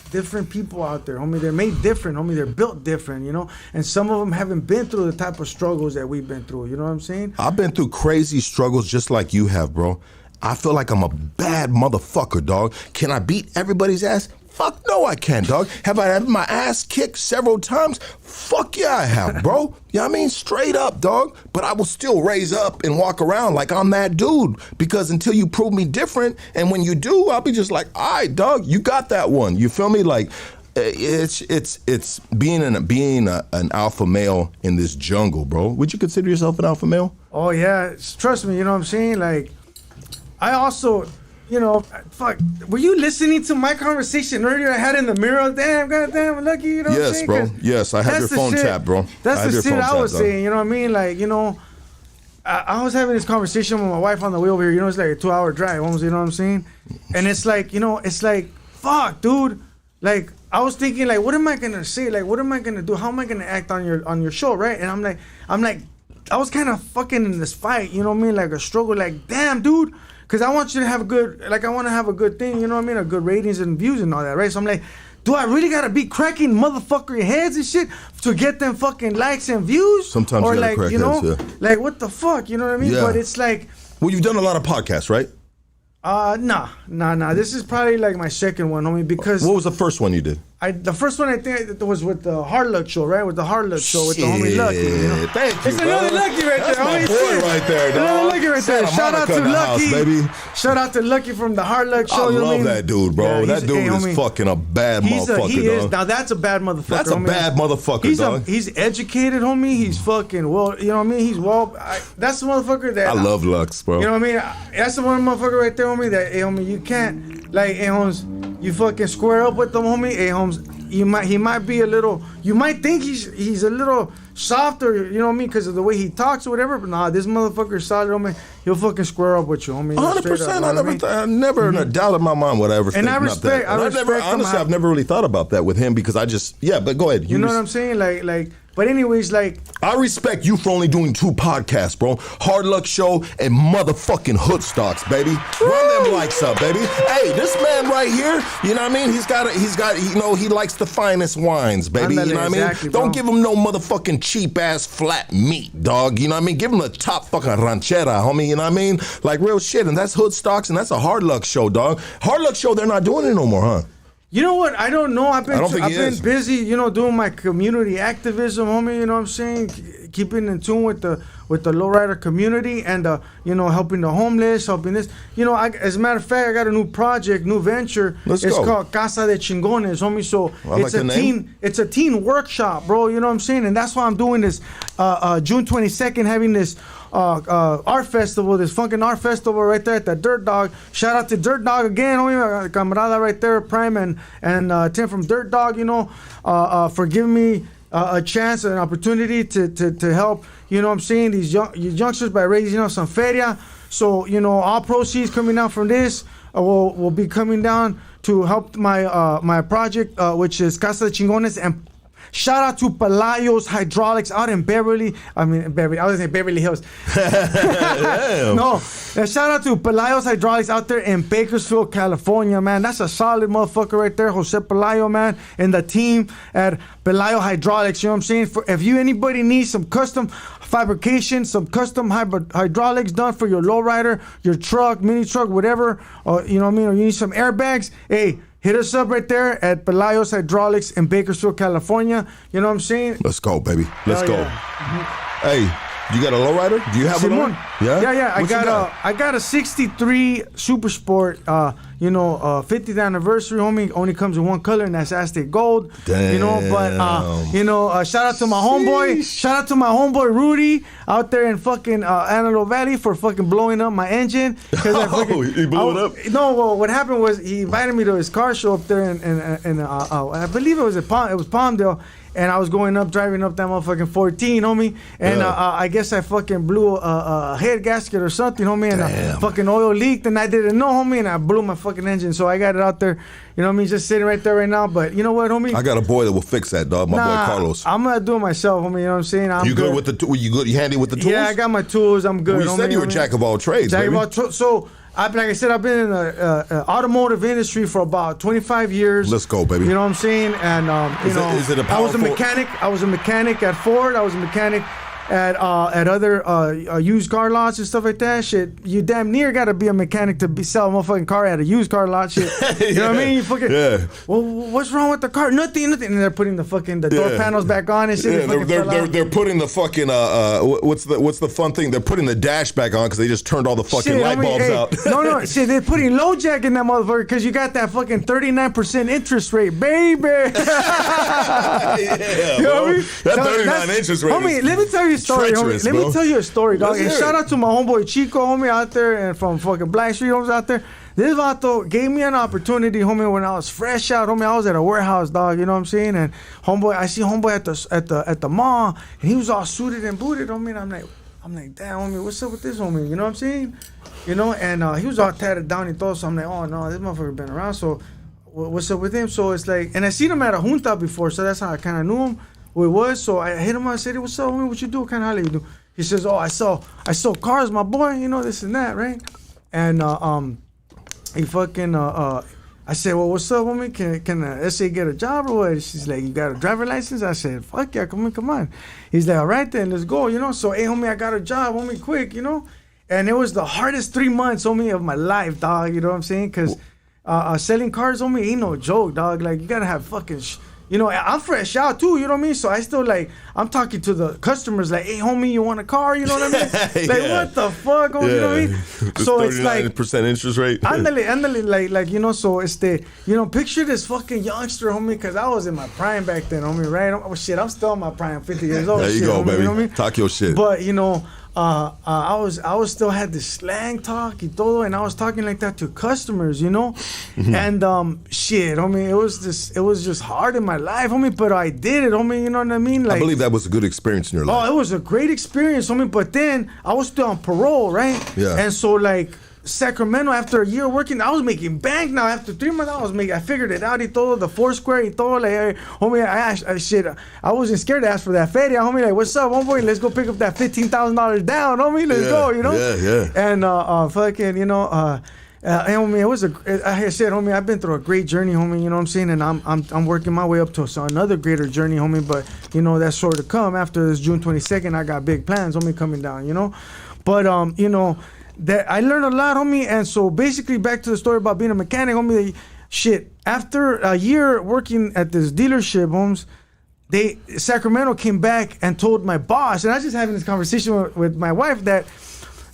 people out there, homie. They're made different, homie. They're built different, you know. And some of them haven't been through the type of struggles that we've been through. You know what I'm saying? I've been through crazy struggles just like you have, bro. I feel like I'm a bad motherfucker, dog. Can I beat everybody's ass? Fuck no, I can't, dog. Have I had my ass kicked several times? Fuck yeah, I have, bro. You know what I mean? Straight up, dog. But I will still raise up and walk around like I'm that dude. Because until you prove me different, and when you do, I'll be just like, all right, dog, you got that one. You feel me? Like, it's being an alpha male in this jungle, bro. Would you consider yourself an alpha male? Oh yeah, trust me. You know what I'm saying? Like, I also. You know, fuck. Were you listening to my conversation earlier I had in the mirror? Damn, goddamn, lucky. You know what I'm saying? Yes, bro. Yes, I have your phone tapped, bro. That's the shit I was saying. You know what I mean? Like, you know, I was having this conversation with my wife on the way over here. You know, it's like a 2-hour drive. Almost, you know what I'm saying? And it's like, you know, it's like, fuck, dude. Like, I was thinking, like, what am I gonna say? Like, what am I gonna do? How am I gonna act on your show, right? And I'm like, was kind of fucking in this fight, you know what I mean? Like a struggle, like, damn, dude. Because I want you to have a good, like, I want to have a good thing, you know what I mean? A good ratings and views and all that, right? So I'm like, do I really gotta be cracking motherfucker heads and shit to get them fucking likes and views? Sometimes or you gotta like, crack you know, heads, yeah. like what the fuck, you know what I mean? Yeah. But it's like, Well, you've done a lot of podcasts, right? nah. This is probably like my second one, homie, because What was the first one you did? the first one I think was with the Hard Luck Show, right? With the Hard Luck Show with the homie Lucky. You know? Thank you, It's another brother. Lucky right That's there, my homie. boy right there, dog. Another Lucky right there. Santa Shout out Monica to in the house, Lucky, baby. Shout out to Lucky from the Hard Luck Show. I you know what love mean? that dude, bro. Yeah, that dude hey, is homie. fucking a bad motherfucker, He is. dog. Now that's a bad motherfucker. That's a homie. bad motherfucker, dog. He's educated, homie. He's fucking well. You know what I mean? He's well. That's the motherfucker that I love Lux, bro. You know what I mean? That's the one motherfucker right there, homie. That, hey, homie, you can't, like, hey, Holmes, you fucking square up with them, homie. Hey, Holmes, he might be a little, you might think he's a little softer, you know what I mean, because of the way he talks or whatever. But nah, this motherfucker's solid, homie. He'll fucking square up with you, homie. 100%. I never in a doubt in my mind would I ever think I about respect- that. I And respect him. Honestly, I've never really thought about that with him because I just, yeah, but go ahead. You know what I'm saying? Like, but anyways, like, I respect you for only doing 2 podcasts, bro. Hard Luck Show and motherfucking Hood Stocks, baby. Run them likes up, baby. Hey, this man right here, you know what I mean? He's got, you know, he likes the finest wines, baby. Andale, You know what I mean? exactly, bro. Don't give him no motherfucking cheap ass flat meat, dog. You know what I mean? Give him the top fucking ranchera, homie. You know what I mean? Like real shit. And that's Hood Stocks and that's a Hard Luck Show, dog. Hard Luck Show, they're not doing it no more, huh? you know what? I don't know. I've don't think he been is. busy, you know, doing my community activism, homie. You know what I'm saying? Keeping in tune with the lowrider community and you know, helping the homeless, helping this. You know, as a matter of fact, I got a new project, new venture. Let's it's go. called Casa de Chingones, homie. So I like the name. it's a teen workshop, bro. You know what I'm saying? And that's why I'm doing this June 22nd, having this art festival, this funkin' art festival right there at the Dirt Dog. Shout out to Dirt Dog again, homie, camarada right there, Prime and Tim from Dirt Dog, you know, for giving me a chance, an opportunity to help, you know what I'm saying, these youngsters by raising, you know, some feria. So, you know, all proceeds coming down from this will be coming down to help my my project, which is Casa de Chingones. And shout out to Pelayo's Hydraulics out in Beverly. I was gonna say Beverly Hills. No, shout out to Pelayo's Hydraulics out there in Bakersfield, California, man. That's a solid motherfucker right there, Jose Pelayo, man, and the team at Pelayo Hydraulics. You know what I'm saying? If anybody needs some custom fabrication, some custom hydraulics done for your lowrider, your truck, mini truck, whatever, or you know what I mean, or you need some airbags, hey, hit us up right there at Pelayo's Hydraulics in Bakersfield, California. You know what I'm saying? Let's go, baby. Let's Hell go. yeah. Hey, you got a lowrider? Do you have Simon. one? Yeah? Yeah. What you I got a 63 Super Sport, 50th anniversary, homie. Only comes in one color, and that's Aztec Gold. Damn. You know, but shout out to my homeboy. Shout out to my homeboy Rudy out there in fucking Antelope Valley for fucking blowing up my engine. Oh, he blew it up? No, well, what happened was he invited me to his car show up there, and I believe it was Palmdale. And I was driving up that motherfucking 14, homie. And I guess I fucking blew a head gasket or something, homie. And fucking oil leaked, and I didn't know, homie. And I blew my fucking engine. So I got it out there, you know what I mean, just sitting right there right now. But you know what, homie? I got a boy that will fix that, dog. My boy Carlos. I'm gonna do it myself, homie. You know what I'm saying? You good with the tools? You handy with the tools? Yeah, I got my tools. I'm good. Well, you said you were jack of all trades, baby. So, like I said, I've been in the automotive industry for about 25 years. Let's go, baby. You know what I'm saying? And is it a I was a powerful- mechanic. I was a mechanic at Ford. I was a mechanic at other used car lots and stuff like that. Shit, you damn near got to be a mechanic to sell a motherfucking car at a used car lot. Shit, you know what I mean? You fucking Well, what's wrong with the car? Nothing. And they're putting the door panels back on and shit. Yeah, they're putting the fucking what's the fun thing? They're putting the dash back on because they just turned all the fucking light bulbs out. No, shit, they're putting low jack in that motherfucker because you got that fucking 39% interest rate, baby. Yeah, You know bro. what I mean? That 39 interest rate Homie, is let me tell you a story, homie. treacherous, Let bro. me tell you a story, dog. Let's And hear shout it. out to my homeboy Chico, homie, out there, and from fucking Black Street homes out there. This vato gave me an opportunity, homie, when I was fresh out, homie. I was at a warehouse, dog. You know what I'm saying? And homeboy, I see homeboy at the mall, and he was all suited and booted, homie. And I'm like, damn, homie, what's up with this, homie? You know what I'm saying? You know, and he was all tatted down and todo. So I'm like, oh no, this motherfucker been around. So what's up with him? So it's like, and I seen him at a junta before, so that's how I kind of knew him. Who it was. So I hit him up and said, "What's up, homie? What you do? What kind of holla you do?" He says, oh, I sell cars, my boy, you know, this and that, right? And he fucking I said, well, what's up, homie? Can SA get a job or what? She's like, you got a driver license? I said, fuck yeah, come on. He's like, all right then, let's go, you know? So, hey, homie, I got a job, homie, quick, you know? And it was the hardest 3 months, homie, of my life, dog, you know what I'm saying? Because selling cars, homie, ain't no joke, dog. Like, you got to have fucking... You know, I'm fresh out too, you know what I mean? So I still like, I'm talking to the customers like, hey, homie, you want a car? You know what I mean? Like, what the fuck? You know what I mean? So it's like 39% interest rate. Ándale, like, you know, so it's the, you know, picture this fucking youngster, homie, because I was in my prime back then, homie, right? Oh, shit, I'm still in my prime, 50 years old. There you go, homie, baby. You know what I mean? Talk your shit. But, you know, I was still had this slang talk y todo, and I was talking like that to customers, you know, and shit, homie, it was just hard in my life, homie, but I did it, homie, you know what I mean? Like, I believe that was a good experience in your life. Oh, it was a great experience, homie, but then I was still on parole, right? Yeah. And so like Sacramento, after a year working, I was making bank now. After 3 months, I figured it out. Y todo, the Foursquare, y todo. Like, hey, homie, I wasn't scared to ask for that feria, homie. Like, what's up, homeboy? Let's go pick up that $15,000 down, homie. Let's go, you know? Yeah. And fucking, you know, homie, it was like I said, homie, I've been through a great journey, homie. You know what I'm saying? And I'm working my way up to another greater journey, homie. But you know that's sort of come after this June 22nd. I got big plans, homie, coming down. You know, but you know. That I learned a lot, homie, and so basically back to the story about being a mechanic, homie. Shit, after a year working at this dealership, homes, Sacramento came back and told my boss, and I was just having this conversation with my wife that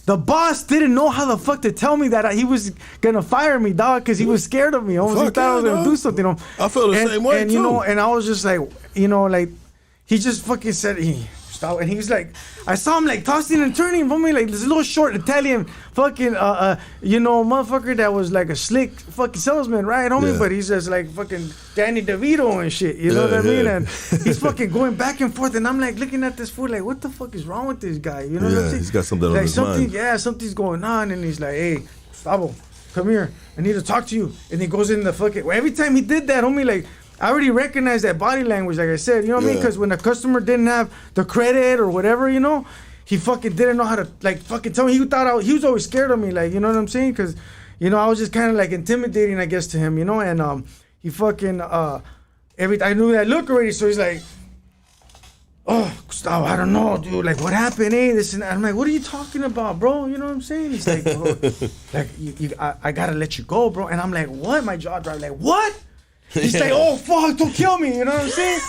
the boss didn't know how the fuck to tell me that he was gonna fire me, dog, because he was scared of me. Almost he thought I was gonna do something. You know? I feel the same way and too. You know, and I was just like, you know, like he just fucking said stop, and he was like, I saw him like tossing and turning for me like this little short Italian fucking you know, motherfucker that was like a slick fucking salesman, right, homie? Yeah. But he's just like fucking Danny DeVito and shit, you know what I mean? And he's fucking going back and forth, and I'm like looking at this fool like, what the fuck is wrong with this guy? You know what I'm saying? He's got something like on his mind. Yeah, something's going on, and he's like, hey, Gustavo, come here, I need to talk to you. And he goes in the fucking, every time he did that, homie, like, I already recognized that body language, like I said, you know what I mean? Because when the customer didn't have the credit or whatever, you know, he fucking didn't know how to, like, fucking tell me. He was always scared of me, like, you know what I'm saying? Because, you know, I was just kind of, like, intimidating, I guess, to him, you know? And he fucking, I knew that look already, so he's like, oh, Gustavo, I don't know, dude. Like, what happened, this and that. I'm like, what are you talking about, bro? You know what I'm saying? He's like, bro, like, I got to let you go, bro. And I'm like, what? My jaw dropped, like, what? He's like, oh, fuck, don't kill me, you know what I'm saying?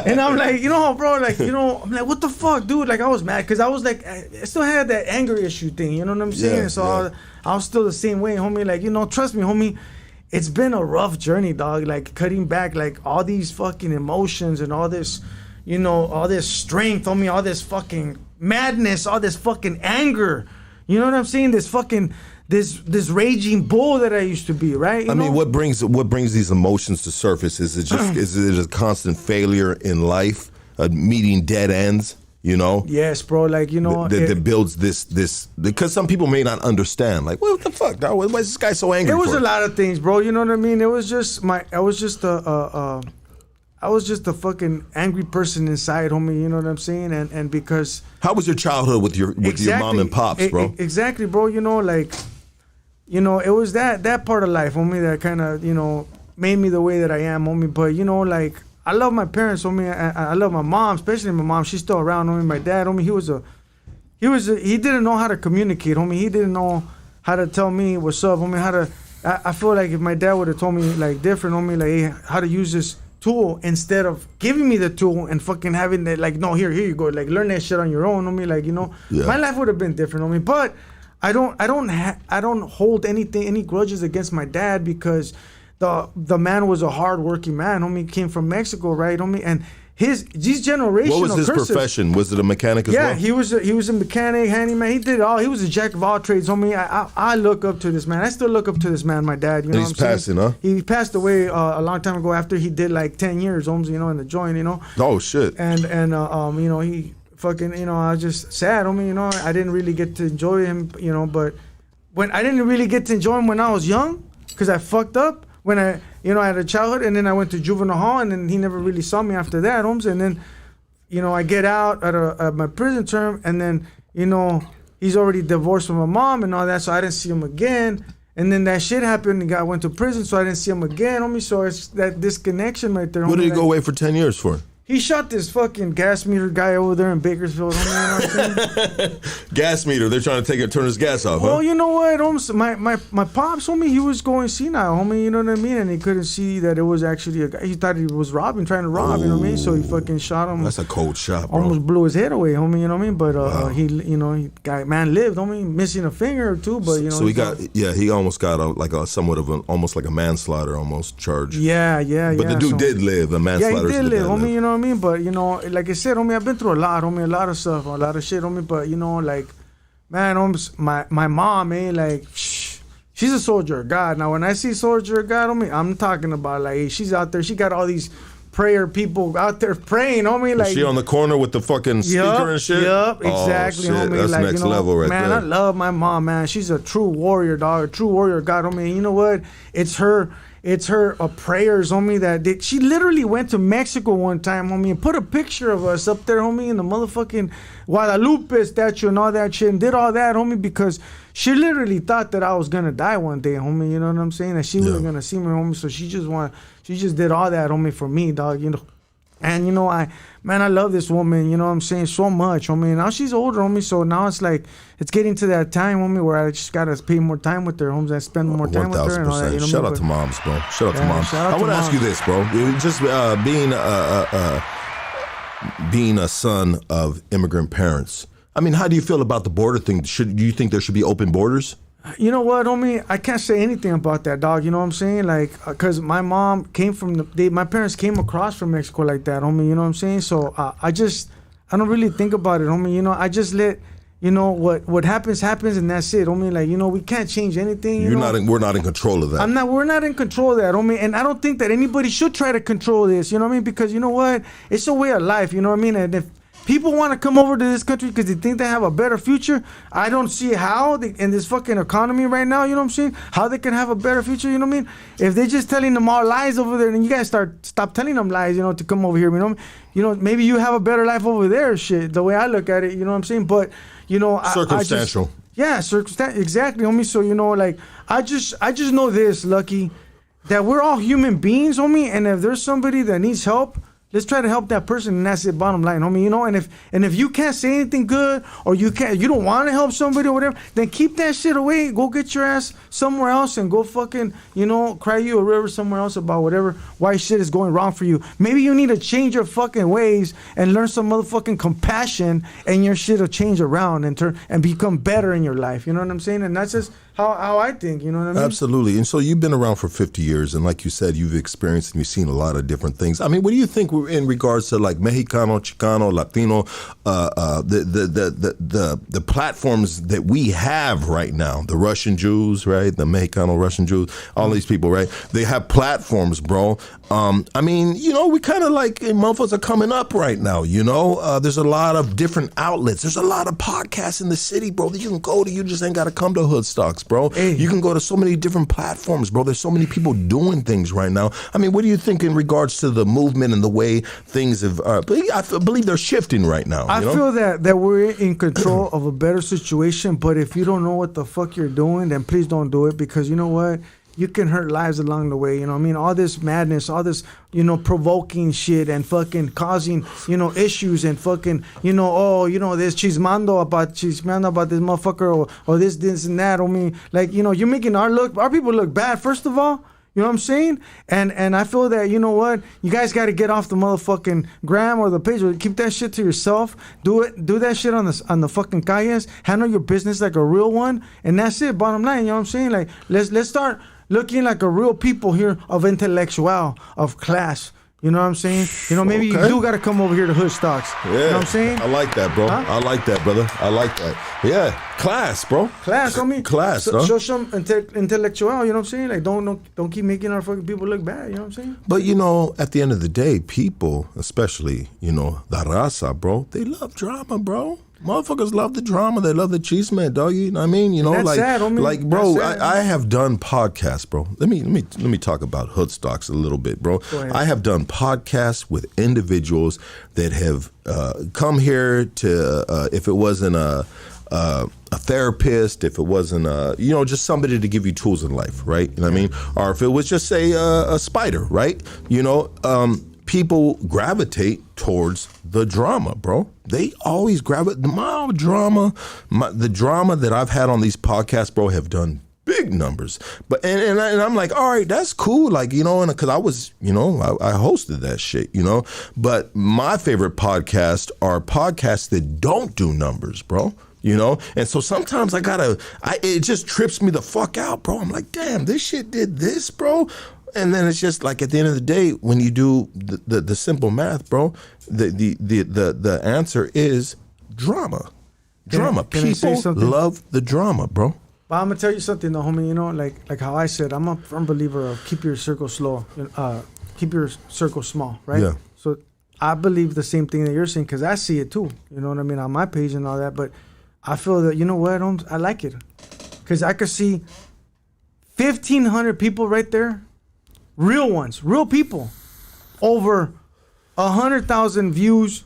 And I'm like, you know, bro, like, you know, I'm like, what the fuck, dude? Like, I was mad because I was like, I still had that anger issue thing, you know what I'm saying? So I was still the same way, homie. Like, you know, trust me, homie, it's been a rough journey, dog. Like, cutting back, like, all these fucking emotions and all this, you know, all this strength, homie, all this fucking madness, all this fucking anger. You know what I'm saying? This fucking... This raging bull that I used to be, right? I mean, what brings these emotions to surface? Is it just is it a constant failure in life, meeting dead ends? You know? Yes, bro. Like, you know, that builds this because some people may not understand. Like, what the fuck? Dog? Why is this guy so angry? It was a lot of things, bro. You know what I mean? It was just I was just a fucking angry person inside, homie. You know what I'm saying? And because how was your childhood with your mom and pops, bro? Exactly, bro. You know, like. You know, it was that part of life, homie, that kind of, you know, made me the way that I am, homie. But, you know, like, I love my parents, homie. I love my mom, especially my mom. She's still around, homie. My dad, homie, he didn't know how to communicate, homie. He didn't know how to tell me what's up, homie. I feel like if my dad would have told me, like, different, homie, like, hey, how to use this tool instead of giving me the tool and fucking having that, like, no, here you go. Like, learn that shit on your own, homie. Like, you know, my life would have been different, homie. But... I don't hold any grudges against my dad because the man was a hardworking man, homie. Came from Mexico, right, homie? And these generational what was his curses, profession? Was it a mechanic as well? Yeah, he was a mechanic, handyman. He did it all. He was a jack of all trades, homie. I look up to this man. I still look up to this man, my dad. You know, he's passing, huh? He passed away a long time ago after he did like 10 years, homes, you know, in the joint, you know. Oh shit. And you know, he. Fucking, you know, I was just sad, homie, you know, I didn't really get to enjoy him, you know, but when I didn't really get to enjoy him when I was young, because I fucked up when I had a childhood, and then I went to juvenile hall, and then he never really saw me after that, homes, and then, I get out at my prison term, and then, he's already divorced from my mom and all that, so I didn't see him again. And then that shit happened, and I went to prison, so I didn't see him again, homie. So it's that disconnection right there, homie. What did he go away for 10 years for? He shot this fucking gas meter guy over there in Bakersfield, homie, you know what I'm saying? Gas meter, they're trying to turn his gas off, Well, huh? you know what, homies, my pops, homie, he was going senile, homie, you know what I mean? And he couldn't see that it was actually a guy. He thought he was trying to rob, you know what I mean? So he fucking shot him. That's a cold shot, bro. Almost blew his head away, homie, you know what I mean? But he lived, homie, missing a finger or two, but, So he almost got somewhat of almost like a manslaughter almost charge. Yeah. But the dude did live, a manslaughter. Yeah, he did live, homie, you know what I mean? But, like I said, homie, I've been through a lot of stuff, a lot of shit, homie. But, like, man, homies, my mom, like, she's a soldier of God. Now, when I see soldier of God, homie, I'm talking about, like, she's out there. She got all these prayer people out there praying, homie. Like, is she on the corner with the fucking speaker and shit? Yep, exactly, shit. homie. That's like, next level right man, there. I love my mom, man. She's a true warrior, dog. A true warrior of God, homie. And you know what? It's her prayers, homie, she literally went to Mexico one time, homie, and put a picture of us up there, homie, in the motherfucking Guadalupe statue and all that shit, and did all that, homie, because she literally thought that I was gonna die one day, homie, you know what I'm saying? That she wasn't gonna see me, homie, so she just did all that, homie, for me, dog, you know. And, I love this woman, you know what I'm saying, so much, homie. Now she's older, homie, so now it's like, it's getting to that time, homie, where I just got to spend more time with her, homies. I spend more time with her and all that, Shout out to moms, bro. Shout out to moms. I want to ask you this, bro. Just being a son of immigrant parents, I mean, how do you feel about the border thing? Do you think there should be open borders? You know what, homie? I can't say anything about that, dog. You know what I'm saying? Like, because my mom came from my parents came across from Mexico like that, homie. You know what I'm saying? So I don't really think about it, homie. I just let, what happens, and that's it, homie. Like, we can't change anything. We're not in control of that. We're not in control of that, homie. And I don't think that anybody should try to control this. You know what I mean? Because you know what? It's a way of life. You know what I mean? And if people want to come over to this country because they think they have a better future, I don't see how in this fucking economy right now, you know what I'm saying, how they can have a better future, you know what I mean? If they're just telling them all lies over there, then you guys stop telling them lies, to come over here, maybe you have a better life over there, shit, the way I look at it, you know what I'm saying? But, circumstantial. Exactly, homie. So, like, I just know this, Lucky, that we're all human beings, homie, and if there's somebody that needs help, let's try to help that person, and that's it, bottom line, homie. And if you can't say anything good, or you don't want to help somebody or whatever, then keep that shit away. Go get your ass somewhere else and go fucking, cry you a river somewhere else about why shit is going wrong for you. Maybe you need to change your fucking ways and learn some motherfucking compassion, and your shit will change around and become better in your life. You know what I'm saying? And that's just how I think, you know what I mean? Absolutely. And so you've been around for 50 years, and like you said, you've experienced and you've seen a lot of different things. I mean, what do you think in regards to like Mexicano, Chicano, Latino, the platforms that we have right now, the Russian Jews, right? The Mexicano, Russian Jews, all these people, right? They have platforms, bro. I mean, we kind of like, motherfuckers are coming up right now, There's a lot of different outlets. There's a lot of podcasts in the city, bro, that you can go to. You just ain't got to come to Hoodstocks, bro. Hey. You can go to so many different platforms, bro. There's so many people doing things right now. I mean, what do you think in regards to the movement and the way things have, I believe they're shifting right now. I feel that we're in control of a better situation, but if you don't know what the fuck you're doing, then please don't do it, because you know what? You can hurt lives along the way, all this madness, all this, provoking shit and fucking causing, issues and fucking, this chismando about this motherfucker or this and that. Like, you're making our people look bad, first of all. You know what I'm saying? And I feel that, you know what? You guys got to get off the motherfucking gram or the page. Keep that shit to yourself. Do that shit on the fucking calles. Handle your business like a real one. And that's it. Bottom line, you know what I'm saying? Like, let's start looking like a real people here of intellectual, of class. You know what I'm saying? Maybe you do got to come over here to Hoodstocks. Yeah. You know what I'm saying? I like that, bro. Huh? I like that, brother. I like that. Yeah. Class, bro. Class, Class, show some intellectual, you know what I'm saying? Like, don't keep making our fucking people look bad, you know what I'm saying? But, at the end of the day, people, especially, the raza, bro, they love drama, bro. Motherfuckers love the drama. They love the cheese man, dog. You know what I mean? You know, That's like, sad, homie. like, bro, That's sad. I have done podcasts, bro. Let me talk about Hoodstocks a little bit, bro. I have done podcasts with individuals that have come here to, if it wasn't a therapist, if it wasn't just somebody to give you tools in life, right? You know what I mean? Or if it was just say a spider, right? You know, people gravitate towards the drama, bro. They always gravitate. The drama that I've had on these podcasts, bro, have done big numbers. But and I'm like, all right, that's cool, like, you know, and because I was, you know, I hosted that shit, you know. But my favorite podcasts are podcasts that don't do numbers, bro. You know, and so sometimes it just trips me the fuck out, bro. I'm like, damn, this shit did this, bro. And then it's just like at the end of the day, when you do the simple math, bro, the answer is drama. Drama. People love the drama, bro. But I'm gonna tell you something, though, homie. You know, like how I said, I'm a firm believer of keep your circle keep your circle small, right? Yeah. So I believe the same thing that you're saying because I see it too. You know what I mean on my page and all that, but I feel that, you know what, Holmes, I like it. Because I could see 1,500 people right there, real ones, real people, over 100,000 views.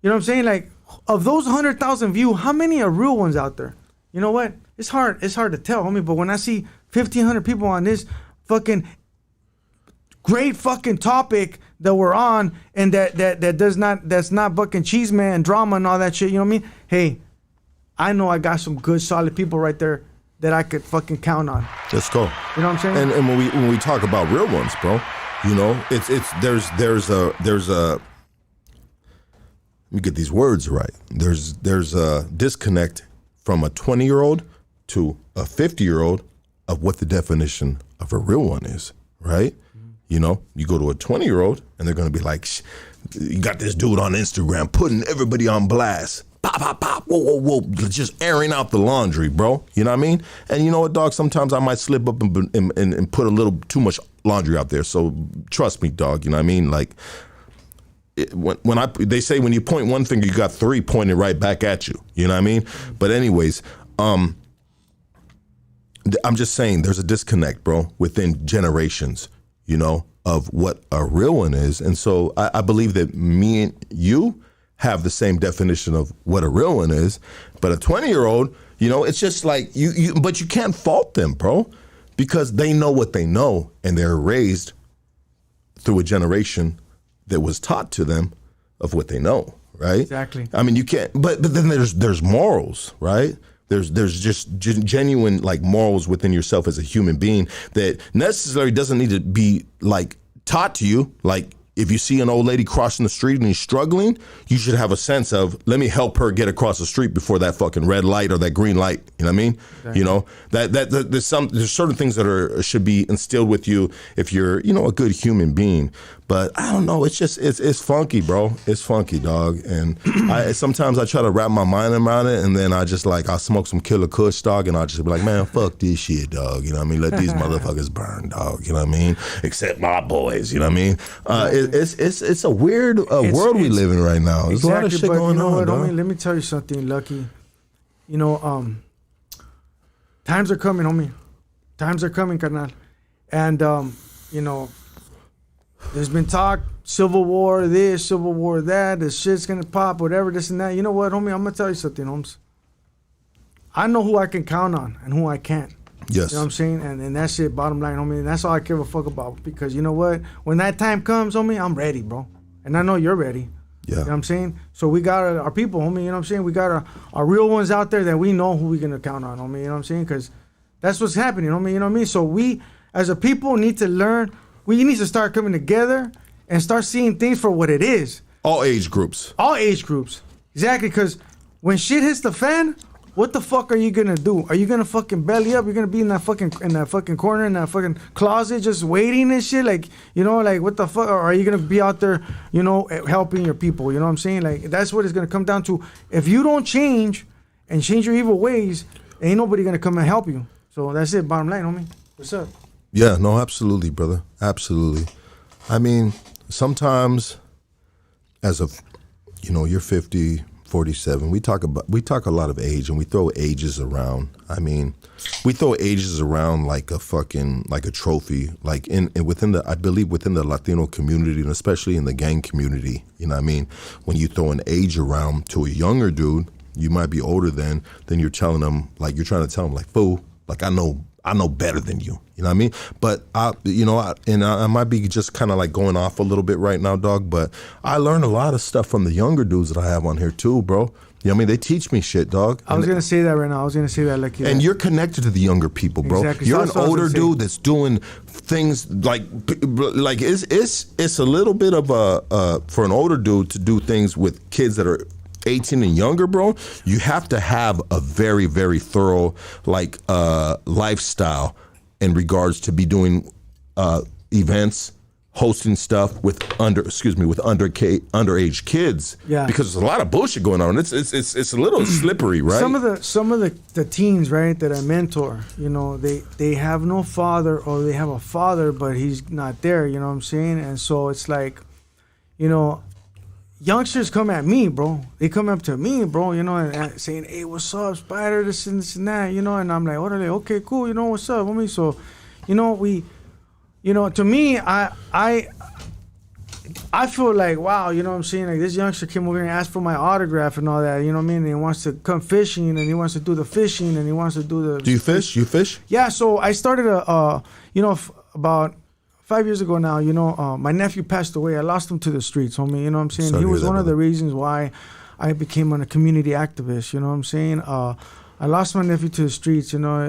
You know what I'm saying? Like, of those 100,000 views, how many are real ones out there? You know what? It's hard to tell, homie, but when I see 1,500 people on this fucking great fucking topic that we're on and that's not fucking cheese man drama and all that shit, you know what I mean? Hey, I know I got some good, solid people right there that I could fucking count on. Let's go. You know what I'm saying? And when we talk about real ones, bro, you know, there's a let me get these words right. There's a disconnect from a 20-year-old to a 50-year-old of what the definition of a real one is, right? Mm-hmm. You know, you go to a 20-year-old and they're gonna be like, you got this dude on Instagram putting everybody on blast. Pop, pop, pop, whoa, whoa, whoa, just airing out the laundry, bro. You know what I mean? And you know what, dog? Sometimes I might slip up and put a little too much laundry out there. So trust me, dog. You know what I mean? Like, they say when you point one finger, you got three pointed right back at you. You know what I mean? But anyways, I'm just saying there's a disconnect, bro, within generations, you know, of what a real one is. And so I believe that me and you have the same definition of what a real one is, but a 20-year-old, you know, it's just like but you can't fault them, bro, because they know what they know and they're raised through a generation that was taught to them of what they know, right? Exactly. I mean, you can't, but then there's morals, right? There's just genuine like morals within yourself as a human being that necessarily doesn't need to be like taught to you, like. If you see an old lady crossing the street and she's struggling, you should have a sense of, let me help her get across the street before that fucking red light or that green light. You know what I mean? Exactly. You know, that there's certain things that should be instilled with you if you're, you know, a good human being. But I don't know. It's just it's funky, bro. It's funky, dog. And sometimes I try to wrap my mind around it, and then I'll smoke some Killa Kush, dog, and I'll just be like, man, fuck this shit, dog. You know what I mean? Let these motherfuckers burn, dog. You know what I mean? Except my boys. You know what I mean? It's a weird world we live in right now. There's a lot of shit going on, dog. Homie, let me tell you something, Lucky. You know, times are coming, homie. Times are coming, carnal. And you know. There's been talk, Civil War this, Civil War that, this shit's gonna pop, whatever, this and that. You know what, homie? I'm gonna tell you something, Holmes. I know who I can count on and who I can't. Yes. You know what I'm saying? And that's it, bottom line, homie. And that's all I give a fuck about. Because you know what? When that time comes, homie, I'm ready, bro. And I know you're ready. Yeah. You know what I'm saying? So we got our people, homie, you know what I'm saying? We got our real ones out there that we know who we're gonna count on, homie, you know what I'm saying? Because that's what's happening, homie, you know what I mean? So we, as a people, need to learn. We need to start coming together and start seeing things for what it is. All age groups. All age groups. Exactly, because when shit hits the fan, what the fuck are you gonna do? Are you gonna fucking belly up? You're gonna be in that fucking corner, in that fucking closet, just waiting and shit? Like, you know, like what the fuck? Or are you gonna be out there, you know, helping your people? You know what I'm saying? Like, that's what it's gonna come down to. If you don't change and change your evil ways, ain't nobody gonna come and help you. So that's it, bottom line, homie. What's up? Yeah, no, absolutely, brother. Absolutely. I mean, sometimes as a, you know, you're 50, 47. We talk a lot of age, and we throw ages around. I mean, we throw ages around like a trophy, like within the Latino community, and especially in the gang community. You know what I mean? When you throw an age around to a younger dude, you might be older then you're telling them, like, you're trying to tell them, like, fool, like, I know better than you. You know what I mean? But I might be just kind of like going off a little bit right now, dog. But I learned a lot of stuff from the younger dudes that I have on here too, bro. You know what I mean? They teach me shit, dog. I was gonna say that right now. I was gonna say that like. And you're connected to the younger people, bro. Exactly. You're an older dude that's doing things like it's a little bit of a for an older dude to do things with kids that are 18 and younger, bro. You have to have a very, very thorough lifestyle in regards to be doing events, hosting stuff with underage kids. Yeah. Because there's a lot of bullshit going on. It's a little slippery, right? Some of the teens, right, that I mentor, you know, they have no father, or they have a father but he's not there, you know what I'm saying? And so it's like, you know, youngsters come at me, bro. They come up to me, bro, you know, and saying, "Hey, what's up, Spider? This and that," you know. And I'm like, "Orale, okay, cool, you know, what's up, homie?" So, you know, to me, I feel like, wow, you know what I'm saying? Like, this youngster came over here and asked for my autograph and all that, you know what I mean? And he wants to come fishing, and he wants to do the fishing, and he wants to do the... Do you fish? You fish? Yeah, so I started about 5 years ago now, you know, my nephew passed away. I lost him to the streets, homie, you know what I'm saying? Sorry He was to hear one that, of the brother. reasons why I became a community activist, you know what I'm saying? I lost my nephew to the streets, you know.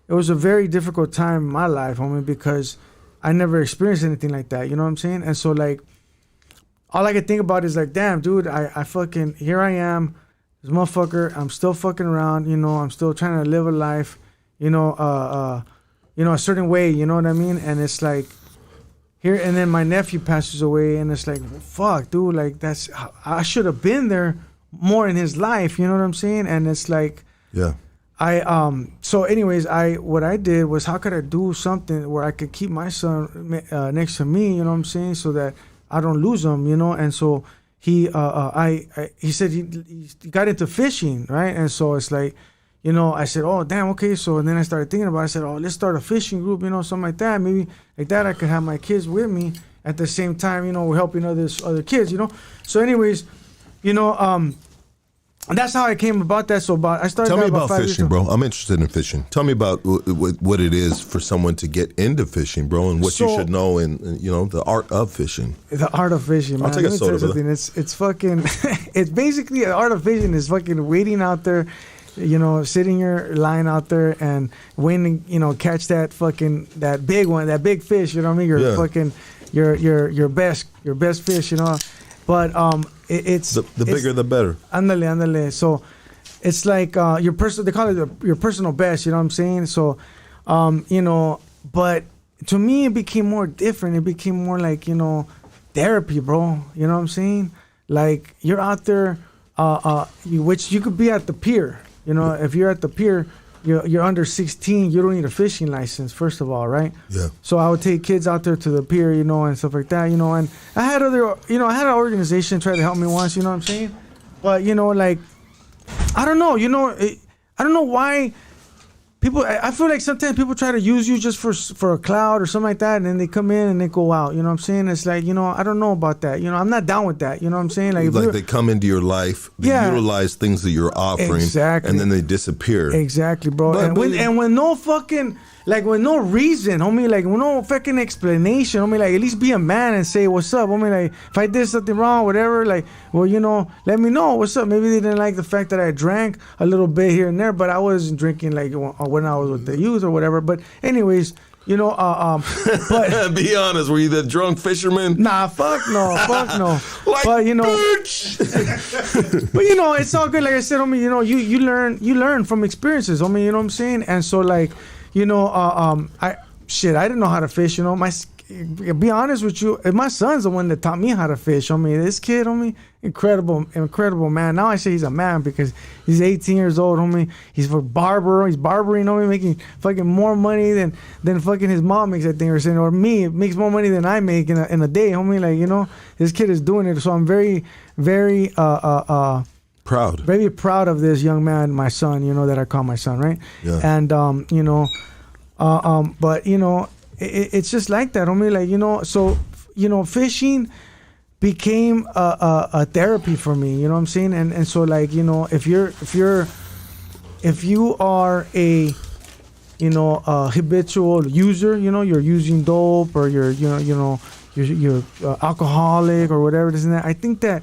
It was a very difficult time in my life, homie, because I never experienced anything like that, you know what I'm saying? And so, like, all I could think about is, like, damn, dude, I fucking, here I am, this motherfucker, I'm still fucking around, you know, I'm still trying to live a life, you know, a certain way, you know what I mean? And it's like, here, and then my nephew passes away, and it's like, fuck, dude, like, I should have been there more in his life, you know what I'm saying? And it's like, yeah. So anyways, what I did was, how could I do something where I could keep my son next to me, you know what I'm saying, so that I don't lose him, you know? And so he said he got into fishing, right? And so it's like, you know, I said, oh, damn, okay. So and then I started thinking about it. I said, oh, let's start a fishing group, you know, something like that. Maybe like that I could have my kids with me at the same time, you know, we're helping other kids, you know. So anyways, you know, that's how I came about that. So I started. Tell me about about fishing, bro. I'm interested in fishing. Tell me about what it is for someone to get into fishing, bro, and what you should know, and you know, the art of fishing. The art of fishing, man. I'll take a soda, brother. It's fucking. It's basically, the art of fishing is fucking waiting out there, you know, sitting your line out there and waiting, you know, catch that big one, that big fish. You know what I mean? Your best fish, you know. But it's the bigger the better. Ándale. So it's like your person. They call it your personal best. You know what I'm saying? So, you know, but to me it became more different. It became more like, you know, therapy, bro. You know what I'm saying? Like, you're out there, which you could be at the pier. You know, if you're at the pier, you're under 16, you don't need a fishing license, first of all, right? Yeah. So I would take kids out there to the pier, you know, and stuff like that, you know, and I had an organization try to help me once, you know what I'm saying? But, you know, like, I don't know, you know, I don't know why people, I feel like sometimes people try to use you just for a cloud or something like that, and then they come in and they go out, you know what I'm saying? It's like, you know, I don't know about that. You know, I'm not down with that, you know what I'm saying? Like they come into your life, they utilize things that you're offering, exactly, and then they disappear. Exactly, bro. With no fucking, like, with no reason, homie, like, with no fucking explanation, homie, like, at least be a man and say, what's up, homie, like, if I did something wrong, whatever, like, well, you know, let me know, what's up. Maybe they didn't like the fact that I drank a little bit here and there, but I wasn't drinking, like, when I was with the youth or whatever. But anyways, you know, but be honest, were you the drunk fisherman? Nah, fuck no. Like, but you know, bitch. but you know, it's all good. Like I said, homie, you know, you learn from experiences, homie, you know what I'm saying? And so, like, you know, I didn't know how to fish, you know. be honest with you, my son's the one that taught me how to fish. Homie, this kid, homie, incredible man. Now I say he's a man because he's 18 years old, homie. He's barbering, homie, making fucking more money than fucking his mom makes, I think, or me makes more money than I make in a day, homie. Like, you know, this kid is doing it. So I'm very, very proud. Very proud of this young man, my son, you know, that I call my son, right? Yeah. And you know, but you know, it's just like that, homie. Like, you know, so, you know, fishing became a therapy for me, you know what I'm saying? And so, like, you know, if you are a, you know, habitual user, you know, you're using dope, or you're alcoholic or whatever it is, and that, I think that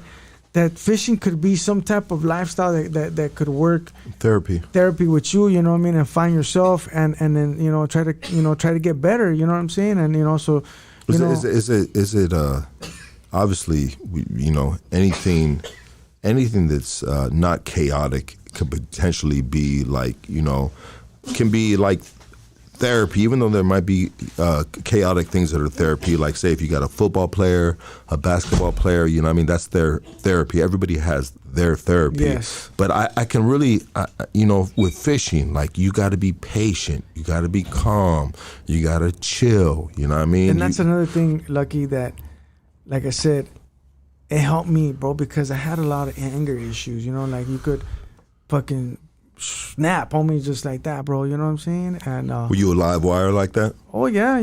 fishing could be some type of lifestyle that could work therapy with you, you know what I mean, and find yourself and then, you know, try to get better, you know what I'm saying? And, you know, so is it obviously, you know, anything that's not chaotic could potentially be like, you know, can be like therapy, even though there might be chaotic things that are therapy. Like, say, if you got a football player, a basketball player, you know what I mean, that's their therapy. Everybody has their therapy. Yes. But I can really, you know, with fishing, like, you got to be patient. You got to be calm. You got to chill. You know what I mean? And that's another thing, Lucky, that, like I said, it helped me, bro, because I had a lot of anger issues, you know, like, you could fucking snap, homie, just like that, bro. You know what I'm saying? And were you a live wire like that? Oh yeah.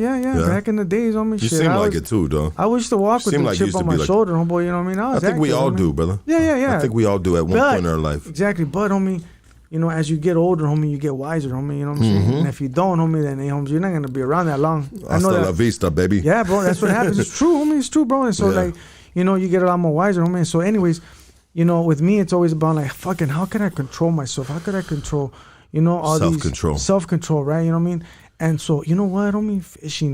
Back in the days, homie. You seem like it too, though. I used to walk with the chip on my shoulder, homeboy. You know what I mean? I think we all do, brother. Yeah. I think we all do at one point in our life. Exactly, but homie, you know, as you get older, homie, you get wiser, homie. You know what I'm saying? And if you don't, homie, then hey, homie, you're not gonna be around that long. I know Hasta la vista, baby. Yeah, bro. That's what happens. It's true, homie. It's true, bro. And so, like, you know, you get a lot more wiser, homie. And so, anyways, you know, with me, it's always about like, fucking, how can I control myself? How could I control? You know, all self-control, right? You know what I mean? And so, you know what, fishing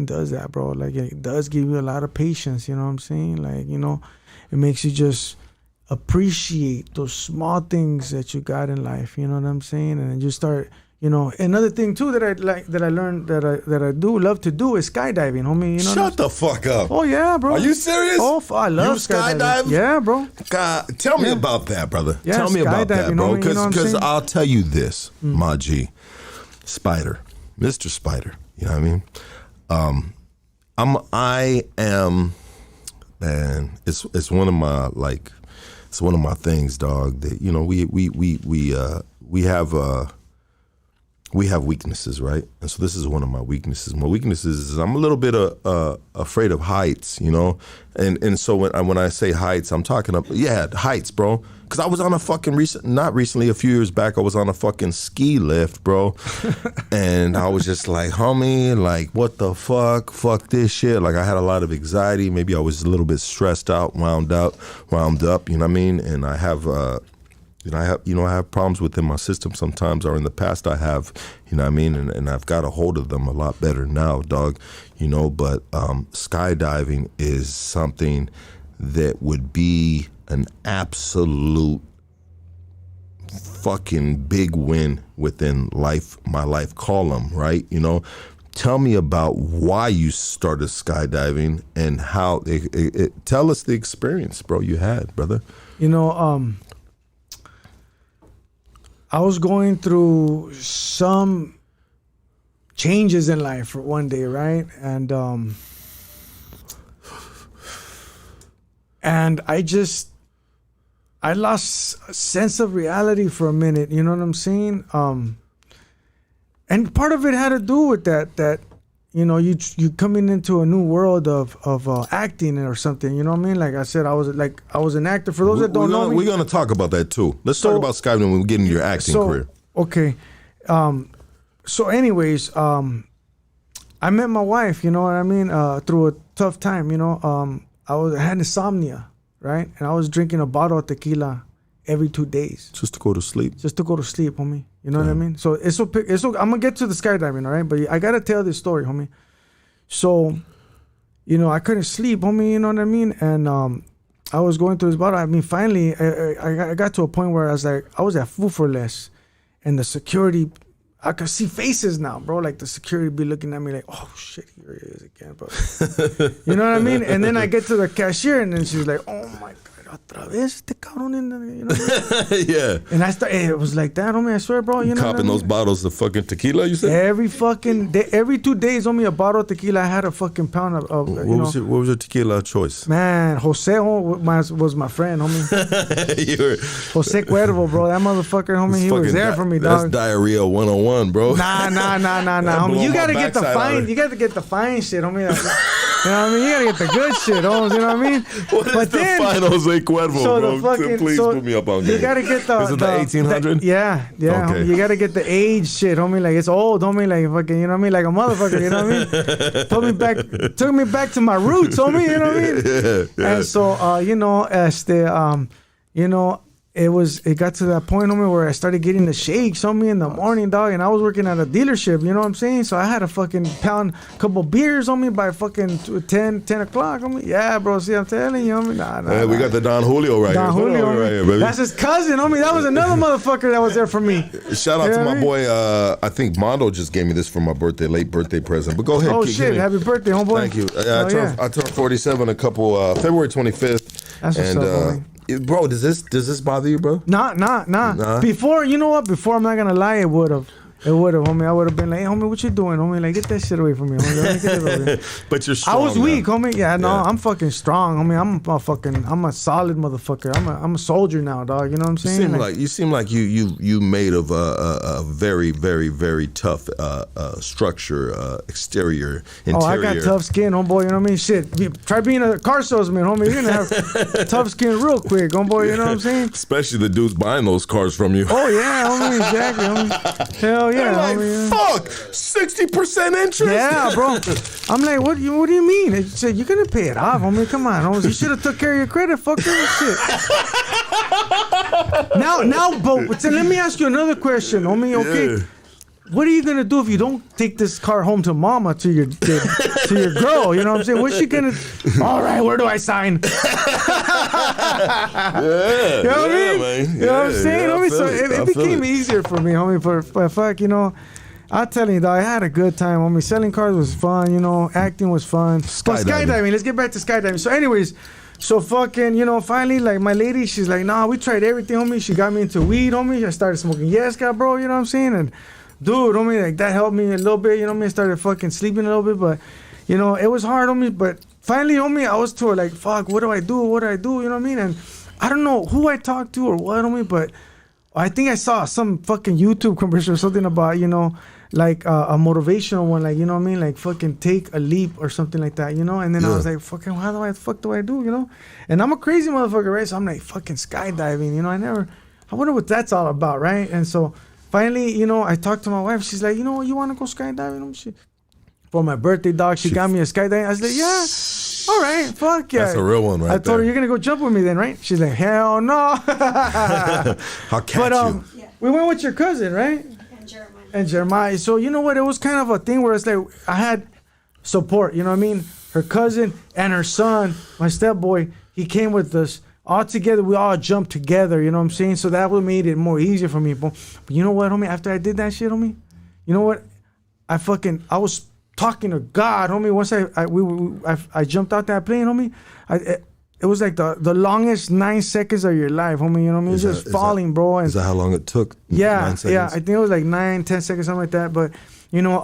does that, bro. Like, it does give you a lot of patience, you know what I'm saying? Like, you know, it makes you just appreciate those small things that you got in life, you know what I'm saying? And then you start, you know, another thing too that I learned that I do love to do is skydiving, homie. You know, shut the fuck up. Oh yeah, bro. Are you serious? Oh, I love skydiving. Yeah, bro. God, tell me about that, brother. Yeah, tell me about that, bro. Because I'll tell you this, my G, Spider, Mr. Spider. You know what I mean? I am, man. It's one of my, like, it's one of my things, dog. That, you know, we have weaknesses, right? And so this is one of my weaknesses. My weaknesses is I'm a little bit afraid of heights, you know? And so when I say heights, I'm talking about, heights, bro. Because I was on a fucking a few years back, I was on a fucking ski lift, bro. And I was just like, homie, like, what the fuck? Fuck this shit. Like, I had a lot of anxiety. Maybe I was a little bit stressed out, wound up, you know what I mean? And I have... I have problems within my system sometimes, or in the past I have, you know what I mean? And I've got a hold of them a lot better now, dog, you know, but skydiving is something that would be an absolute fucking big win within my life column, right? You know, tell me about why you started skydiving and how, tell us the experience, bro, you had, brother. You know, I was going through some changes in life for one day, right? And I lost a sense of reality for a minute, you know what I'm saying? And part of it had to do with that you know, you coming into a new world of acting or something, you know what I mean? Like I said, I was an actor. For those that don't know me, we're gonna talk about that too. Let's talk about skydiving when we get into your acting career. Okay. So anyways, I met my wife, you know what I mean, through a tough time, you know. I had insomnia, right? And I was drinking a bottle of tequila every 2 days. Just to go to sleep, homie. You know what I mean? So it's so I'm gonna get to the skydiving, all right? But I gotta tell this story, homie. So, you know, I couldn't sleep, homie. You know what I mean? And I was going through this bottle. I mean, finally, I got to a point where I was at food for less, and the security, I could see faces now, bro. Like the security be looking at me like, oh shit, here he is again, bro. You know what I mean? And then I get to the cashier and then she's like, oh my God, otra vez este cabrón in there, you know what I mean? Yeah. And it was like that, homie, I swear, bro. You know Copping those bottles of fucking tequila, you said? Every fucking day, every 2 days, homie, a bottle of tequila. I had a fucking pound of what was your tequila choice? Man, Jose was my friend, homie. Jose Cuervo, bro. That motherfucker, homie, he was there for me, dog. That's diarrhea 101, bro. Nah, homie. You gotta get the fine. You gotta get the fine shit, homie. You know what I mean? You gotta get the good shit, homies. You know what I mean? What is the fine Jose Cuervo, bro? Please put me up on game. You gotta get the... Is it the 1800? Yeah. Okay. Homie. You gotta get the age shit, homie. Like, it's old, homie. Like, fucking, you know what I mean? Like a motherfucker, you know what I mean? Took me back to my roots, homie. You know what I mean? Yeah. And so, you know, it got to that point, homie, where I started getting the shakes, homie, in the morning, dog, and I was working at a dealership, you know what I'm saying? So I had to fucking pound a couple beers, homie, by fucking 10 o'clock, homie. Yeah, bro, see, I'm telling you, homie. Nah, we got the Don Julio right here. Right here, baby. That's his cousin, homie. That was another motherfucker that was there for me. Shout out to my boy, I think Mondo just gave me this for my birthday, late birthday present. But go ahead. Oh, shit. Happy birthday, homeboy. Thank you. I turned 47 February 25th. That's what's up, homie. Bro, does this bother you, bro? Nah. Before, you know what? Before, I'm not gonna lie, it would have. It would have, homie. I would have been like, hey, homie, what you doing, homie? Like, get that shit away from me, homie. But you're strong. I was weak, homie. Yeah, no, I'm fucking strong, homie. I'm a solid motherfucker. I'm a soldier now, dog. You know what I'm saying? You seem like you made of a very, very, very tough structure, exterior, interior. Oh, I got tough skin, homeboy. You know what I mean? Shit. Try being a car salesman, homie. You're gonna have tough skin real quick, homeboy. You know what I'm saying? Especially the dudes buying those cars from you. Oh yeah, homie. Exactly, homie. Hell yeah, like, homie. Fuck, 60% interest. Yeah, bro. I'm like, what do you mean? They said you're gonna pay it off, homie. Come on, homie. You should have took care of your credit, fucker. Shit. now, but let me ask you another question, homie. Okay. Yeah. What are you gonna do if you don't take this car home to mama, to your girl? You know what I'm saying? What's she gonna? All right, where do I sign? You know what I mean? Man. You know what I'm saying, homie? So it became easier for me, homie. For fuck, you know. I'll tell you, dog, I had a good time, homie. Selling cars was fun, you know. Acting was fun. Skydiving. Let's get back to skydiving. So, anyways. So fucking, you know, finally, like, my lady, she's like, nah, we tried everything, homie. She got me into weed, homie. I started smoking Yeska, bro, you know what I'm saying? And, dude, homie, like, that helped me a little bit, you know what I mean? I started fucking sleeping a little bit, but, you know, it was hard, homie. But finally, homie, I was to her, like, fuck, what do I do? What do I do? You know what I mean? And I don't know who I talked to or what, homie, but I think I saw some fucking YouTube commercial or something about, you know, like a motivational one, like, you know what I mean? Like, fucking take a leap or something like that, you know? And then I was like, fucking, what the fuck do I do, you know? And I'm a crazy motherfucker, right? So I'm like, fucking skydiving, you know? I wonder what that's all about, right? And so finally, you know, I talked to my wife. She's like, you know what, you want to go skydiving? For my birthday, dog, she got me a skydiving. I was like, yeah, all right, fuck yeah. That's a real one, right? I told her, you're going to go jump with me then, right? She's like, hell no. I'll catch you. We went with your cousin, right? And Jeremiah. So, you know what? It was kind of a thing where it's like I had support, you know what I mean? Her cousin and her son, my stepboy, he came with us. All together, we all jumped together, you know what I'm saying? So that would made it more easier for me. But you know what, homie? After I did that shit, homie, you know what? I was talking to God, homie. Once I jumped out that plane, homie, it was like the longest 9 seconds of your life, homie. You know what I mean? It's just falling, bro. And is that how long it took? Yeah, 9 seconds? Yeah. I think it was like 9, 10 seconds, something like that. But you know,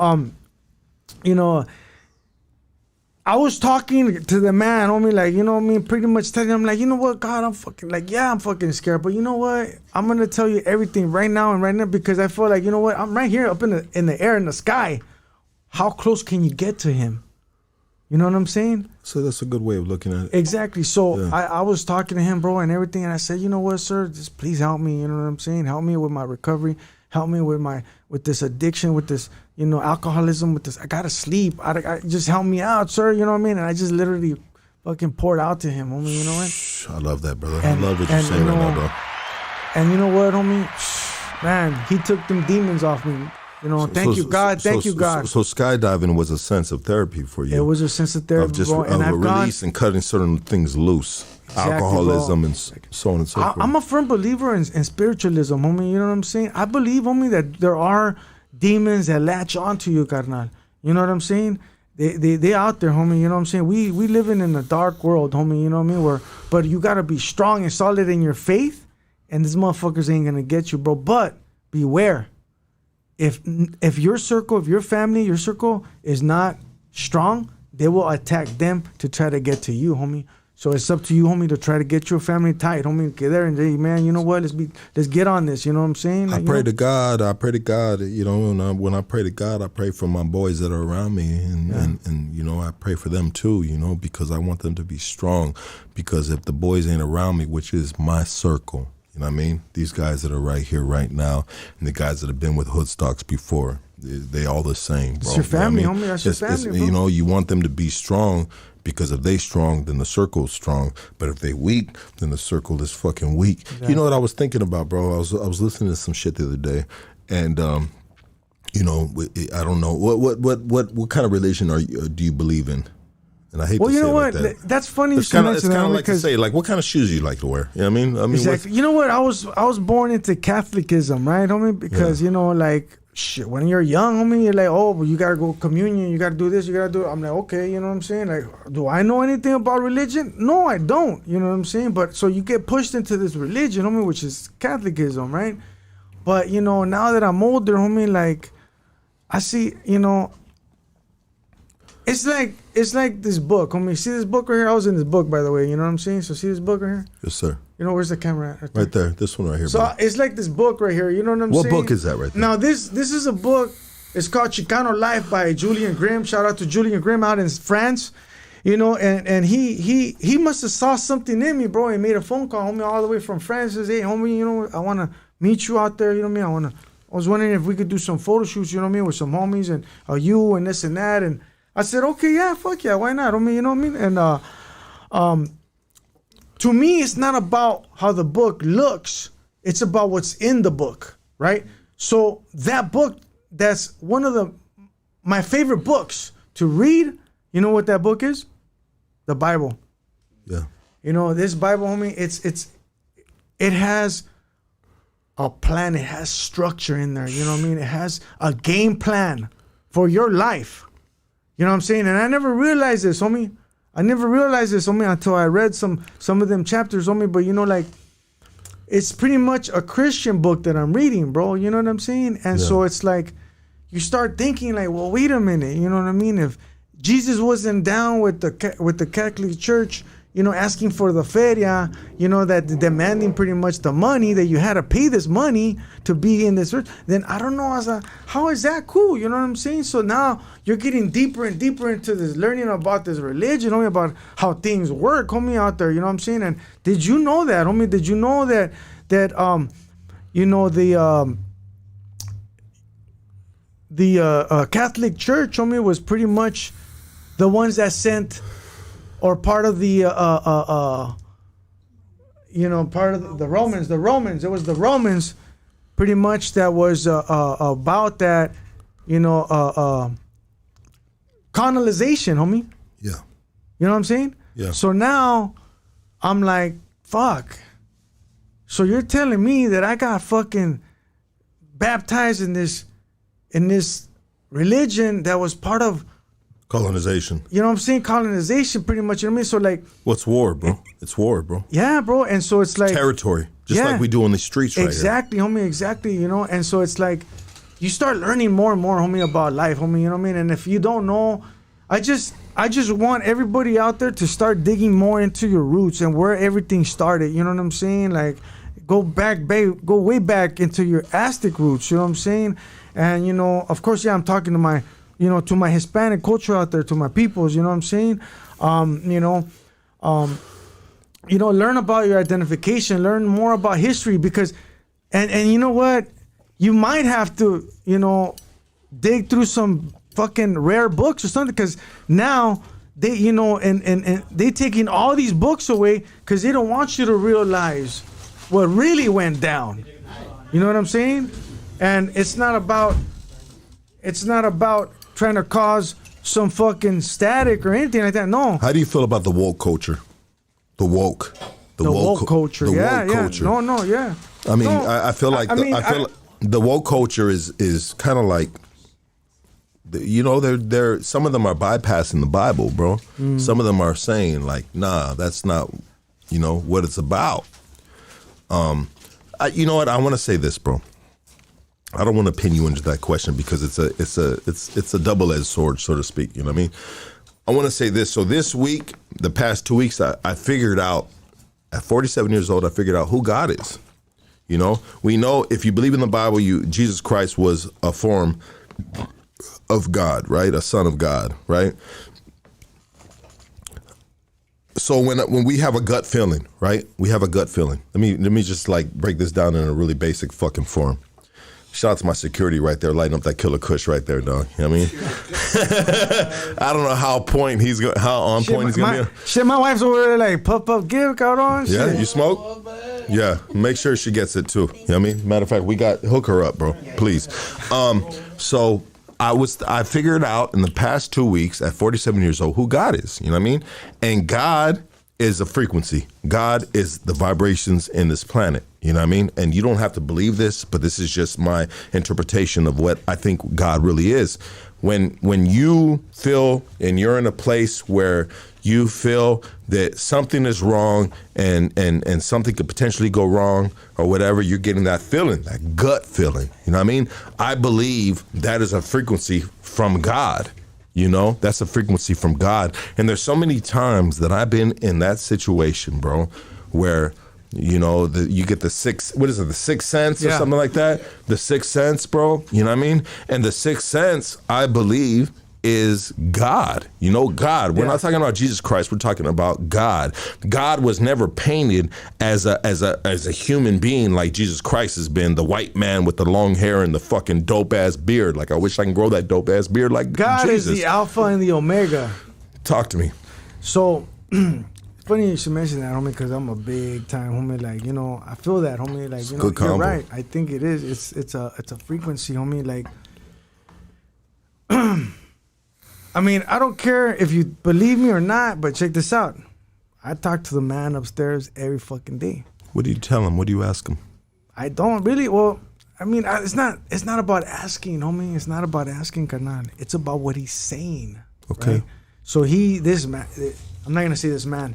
I was talking to the man, homie, like, you know what I mean? Pretty much telling him, like, you know what, God, I'm fucking scared. But you know what? I'm gonna tell you everything right now because I feel like, you know what? I'm right here up in the air in the sky. How close can you get to him? You know what I'm saying? So that's a good way of looking at it. Exactly. So yeah. I was talking to him, bro, and everything, and I said, you know what, sir, just please help me. You know what I'm saying? Help me with my recovery. Help me with this addiction, with this, you know, alcoholism, with this. I gotta sleep. I just help me out, sir. You know what I mean? And I just literally fucking poured out to him, homie. You know what? I love that, brother. I love what you're saying right now, bro. And you know what, homie? Man, he took them demons off me. You know, thank you, God. Thank you, God. So skydiving was a sense of therapy for you. It was a sense of therapy, of just bro. And a release and cutting certain things loose. Exactly, alcoholism, bro. And so on and so forth. I'm a firm believer in spiritualism, homie. You know what I'm saying? I believe, homie, that there are demons that latch onto you, carnal. You know what I'm saying? They out there, homie. You know what I'm saying? We living in a dark world, homie. You know what I mean? But you gotta be strong and solid in your faith, and these motherfuckers ain't gonna get you, bro. But beware. If your circle, if your family, your circle is not strong, they will attack them to try to get to you, homie. So it's up to you, homie, to try to get your family tight, homie. Get there and say, man, you know what? Let's get on this. You know what I'm saying? I pray to God. You know, when I pray to God, I pray for my boys that are around me, and you know, I pray for them too. You know, because I want them to be strong. Because if the boys ain't around me, which is my circle, you know what I mean? These guys that are right here, right now, and the guys that have been with Hoodstocks before, they all the same, bro. It's your family, you know what I mean? homie. That's your family, bro. You know, you want them to be strong. Because if they strong, then the circle's strong. But if they weak, then the circle is fucking weak. Exactly. You know what I was thinking about, bro? I was listening to some shit the other day, and you know, I don't know what kind of religion do you believe in? And I hate to say you know it what? like that. That's funny. It's kind of like to say, like, what kind of shoes you like to wear? You know what I mean? Exactly. You know what? I was born into Catholicism, right, homie? Because you know, like. Shit, when you're young, homie, you're like, oh, well, you gotta go communion, you gotta do this, you gotta do it. I'm like, okay, you know what I'm saying? Like, do I know anything about religion? No, I don't. You know what I'm saying? But so you get pushed into this religion, homie, which is Catholicism, right? But you know, now that I'm older, homie, like, I see, you know, it's like this book, homie. See this book right here? I was in this book, by the way. You know what I'm saying? So see this book right here? Yes, sir. You know, where's the camera at? Right there. This one right here. So bro. it's like this book right here. You know what I'm saying? What book is that right there? Now, this is a book. It's called Chicano Life by Julian Grimm. Shout out to Julian Grimm out in France. You know, and he must have saw something in me, bro. He made a phone call, homie, all the way from France. Says, hey, homie, you know, I want to meet you out there. You know what I mean? I was wondering if we could do some photo shoots, you know what I mean, with some homies and you and this and that. And I said, okay, yeah, fuck yeah, why not? I mean, you know what I mean? And to me, it's not about how the book looks. It's about what's in the book, right? So that book, that's one of my favorite books to read. You know what that book is? The Bible. Yeah. You know, this Bible, homie, it has a plan. It has structure in there. You know what I mean? It has a game plan for your life. You know what I'm saying? And I never realized this, homie. Until I read some of them chapters, homie. But you know, like, it's pretty much a Christian book that I'm reading, bro. You know what I'm saying? And so it's like, you start thinking like, well, wait a minute. You know what I mean? If Jesus wasn't down with the Catholic Church, you know, asking for the feria, you know, that demanding pretty much the money, that you had to pay this money to be in this church, then I don't know, how is that cool? You know what I'm saying? So now you're getting deeper and deeper into this, learning about this religion, homie, about how things work, homie, out there, you know what I'm saying? And did you know that, homie? Did you know that you know, the Catholic Church, homie, was pretty much the ones that sent, or part of the you know, part of the Romans. It was the Romans, pretty much, that was about that, you know, colonization, homie. Yeah. You know what I'm saying? Yeah. So now I'm like, fuck. So you're telling me that I got fucking baptized in this religion that was part of colonization. You know what I'm saying? Colonization, pretty much. You know what I mean? So like, what's war, bro? It's war, bro. Yeah, bro. And so it's like territory, just like we do on the streets, right exactly, here. Homie. Exactly. You know. And so it's like, you start learning more and more, homie, about life, homie. You know what I mean? And if you don't know, I just want everybody out there to start digging more into your roots and where everything started. You know what I'm saying? Like, go way back into your Aztec roots. You know what I'm saying? And you know, of course, yeah, I'm talking to my, you know, to my Hispanic culture out there, to my peoples, you know what I'm saying? You know, learn about your identification, learn more about history, because, and you know what? You might have to, you know, dig through some fucking rare books or something, because now they, you know, and they taking all these books away because they don't want you to realize what really went down. You know what I'm saying? And it's not about trying to cause some fucking static or anything like that. No. How do you feel about the woke culture? The woke culture. The Yeah, woke yeah. culture. No, yeah. I mean, no. I feel like the woke culture is kind of like, you know, they're some of them are bypassing the Bible, bro. Some of them are saying like, nah, that's not, you know, what it's about. You know what? I want to say this, bro. I don't want to pin you into that question because it's a double-edged sword, so to speak. You know what I mean? I want to say this. So this week, the past 2 weeks, I figured out, at 47 years old, I figured out who God is. You know, we know if you believe in the Bible, Jesus Christ was a form of God, right? A son of God, right? So when we have a gut feeling, right? We have a gut feeling. Let me just like break this down in a really basic fucking form. Shout out to my security right there, lighting up that Killa Kush right there, dog. You know what I mean? I don't know how on point he's gonna be. Shit, my wife's over there like, puff, give, on. Yeah, shit. you smoke? Yeah, make sure she gets it too. You know what I mean? Matter of fact, hook her up, bro, please. So I figured out in the past 2 weeks at 47 years old who God is, you know what I mean? And God is a frequency. God is the vibrations in this planet, you know what I mean? And you don't have to believe this, but this is just my interpretation of what I think God really is. When you feel and you're in a place where you feel that something is wrong and something could potentially go wrong or whatever, you're getting that feeling, that gut feeling. You know what I mean? I believe that is a frequency from God. You know, that's a frequency from God. And there's so many times that I've been in that situation, bro, where, you know, you get the sixth sense or something like that? The sixth sense, bro. You know what I mean? And the sixth sense, I believe, is God. You know, God. We're not talking about Jesus Christ. We're talking about God. God was never painted as a human being like Jesus Christ has been, the white man with the long hair and the fucking dope ass beard. Like, I wish I can grow that dope ass beard like God Jesus. is the Alpha and the Omega. Talk to me. So it's funny you should mention that, homie, because I'm a big time homie. Like, you know, I feel that, homie. Like, you know, you're right. I think it is. It's a frequency, homie. Like, I mean, I don't care if you believe me or not, but check this out. I talk to the man upstairs every fucking day. What do you tell him? What do you ask him? I don't really. Well, I mean, it's not about asking, homie. It's not about asking, carnal. It's about what he's saying. Okay. Right? So this man, I'm not gonna say this man,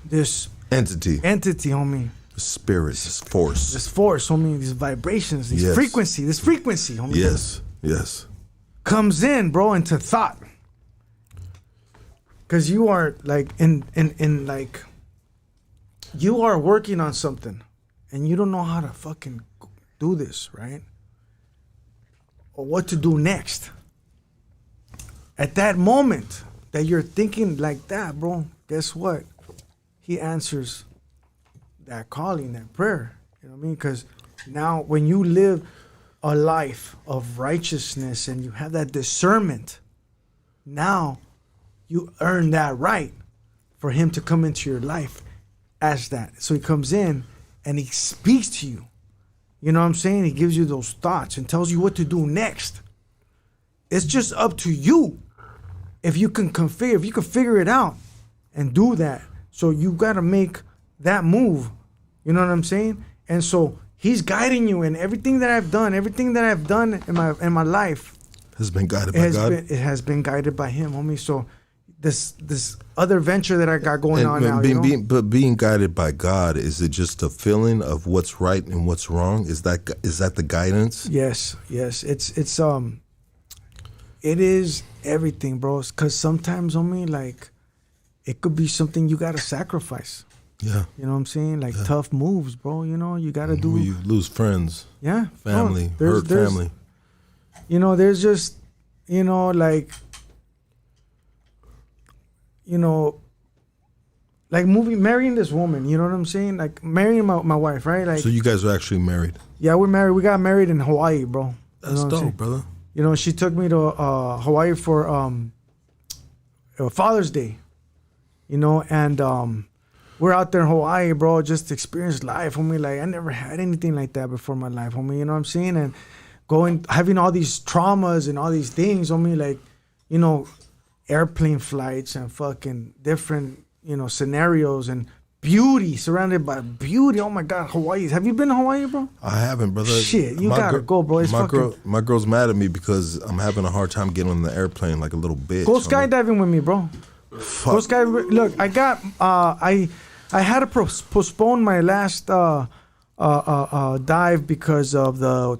this entity, homie. The spirit, this force, homie. These vibrations, this frequency, homie. Yes. Comes in, bro, into thought. Because you are like in like, you are working on something and you don't know how to fucking do this, right? Or what to do next. At that moment that you're thinking like that, bro, guess what? He answers that calling, that prayer. You know what I mean? Because now when you live a life of righteousness and you have that discernment, now you earn that right for him to come into your life as that. So he comes in and he speaks to you. You know what I'm saying? He gives you those thoughts and tells you what to do next. It's just up to you if you can figure it out and do that. So you got to make that move. You know what I'm saying? And so he's guiding you in everything that I've done in my life has been guided by God. It has been guided by him, homie. So this other venture that I got going on now. But being guided by God, is it just a feeling of what's right and what's wrong? Is that the guidance? Yes. It is everything, bro. Because sometimes, homie, like, it could be something you gotta sacrifice. Yeah. You know what I'm saying? Like tough moves, bro. You know, you gotta do. You lose friends. Yeah. Family. Hurt family. You know, there's just, you know, like, you know, like marrying this woman, you know what I'm saying? Like marrying my wife, right? Like, so you guys are actually married? Yeah, we're married. We got married in Hawaii, bro. That's dope, brother. You know, she took me to Hawaii for Father's Day, you know, and we're out there in Hawaii, bro, just experienced life, homie. Like, I never had anything like that before in my life, homie, you know what I'm saying? And having all these traumas and all these things, homie, like, you know, airplane flights and fucking different, you know, scenarios and beauty, surrounded by beauty. Oh my God, Hawaii. Have you been to Hawaii, bro? I haven't, brother. Shit, you gotta go, bro. It's my girl's mad at me because I'm having a hard time getting on the airplane like a little bitch. Go skydiving with me, bro. Fuck. Go skydiving. Look, I got I had to postpone my last dive because of the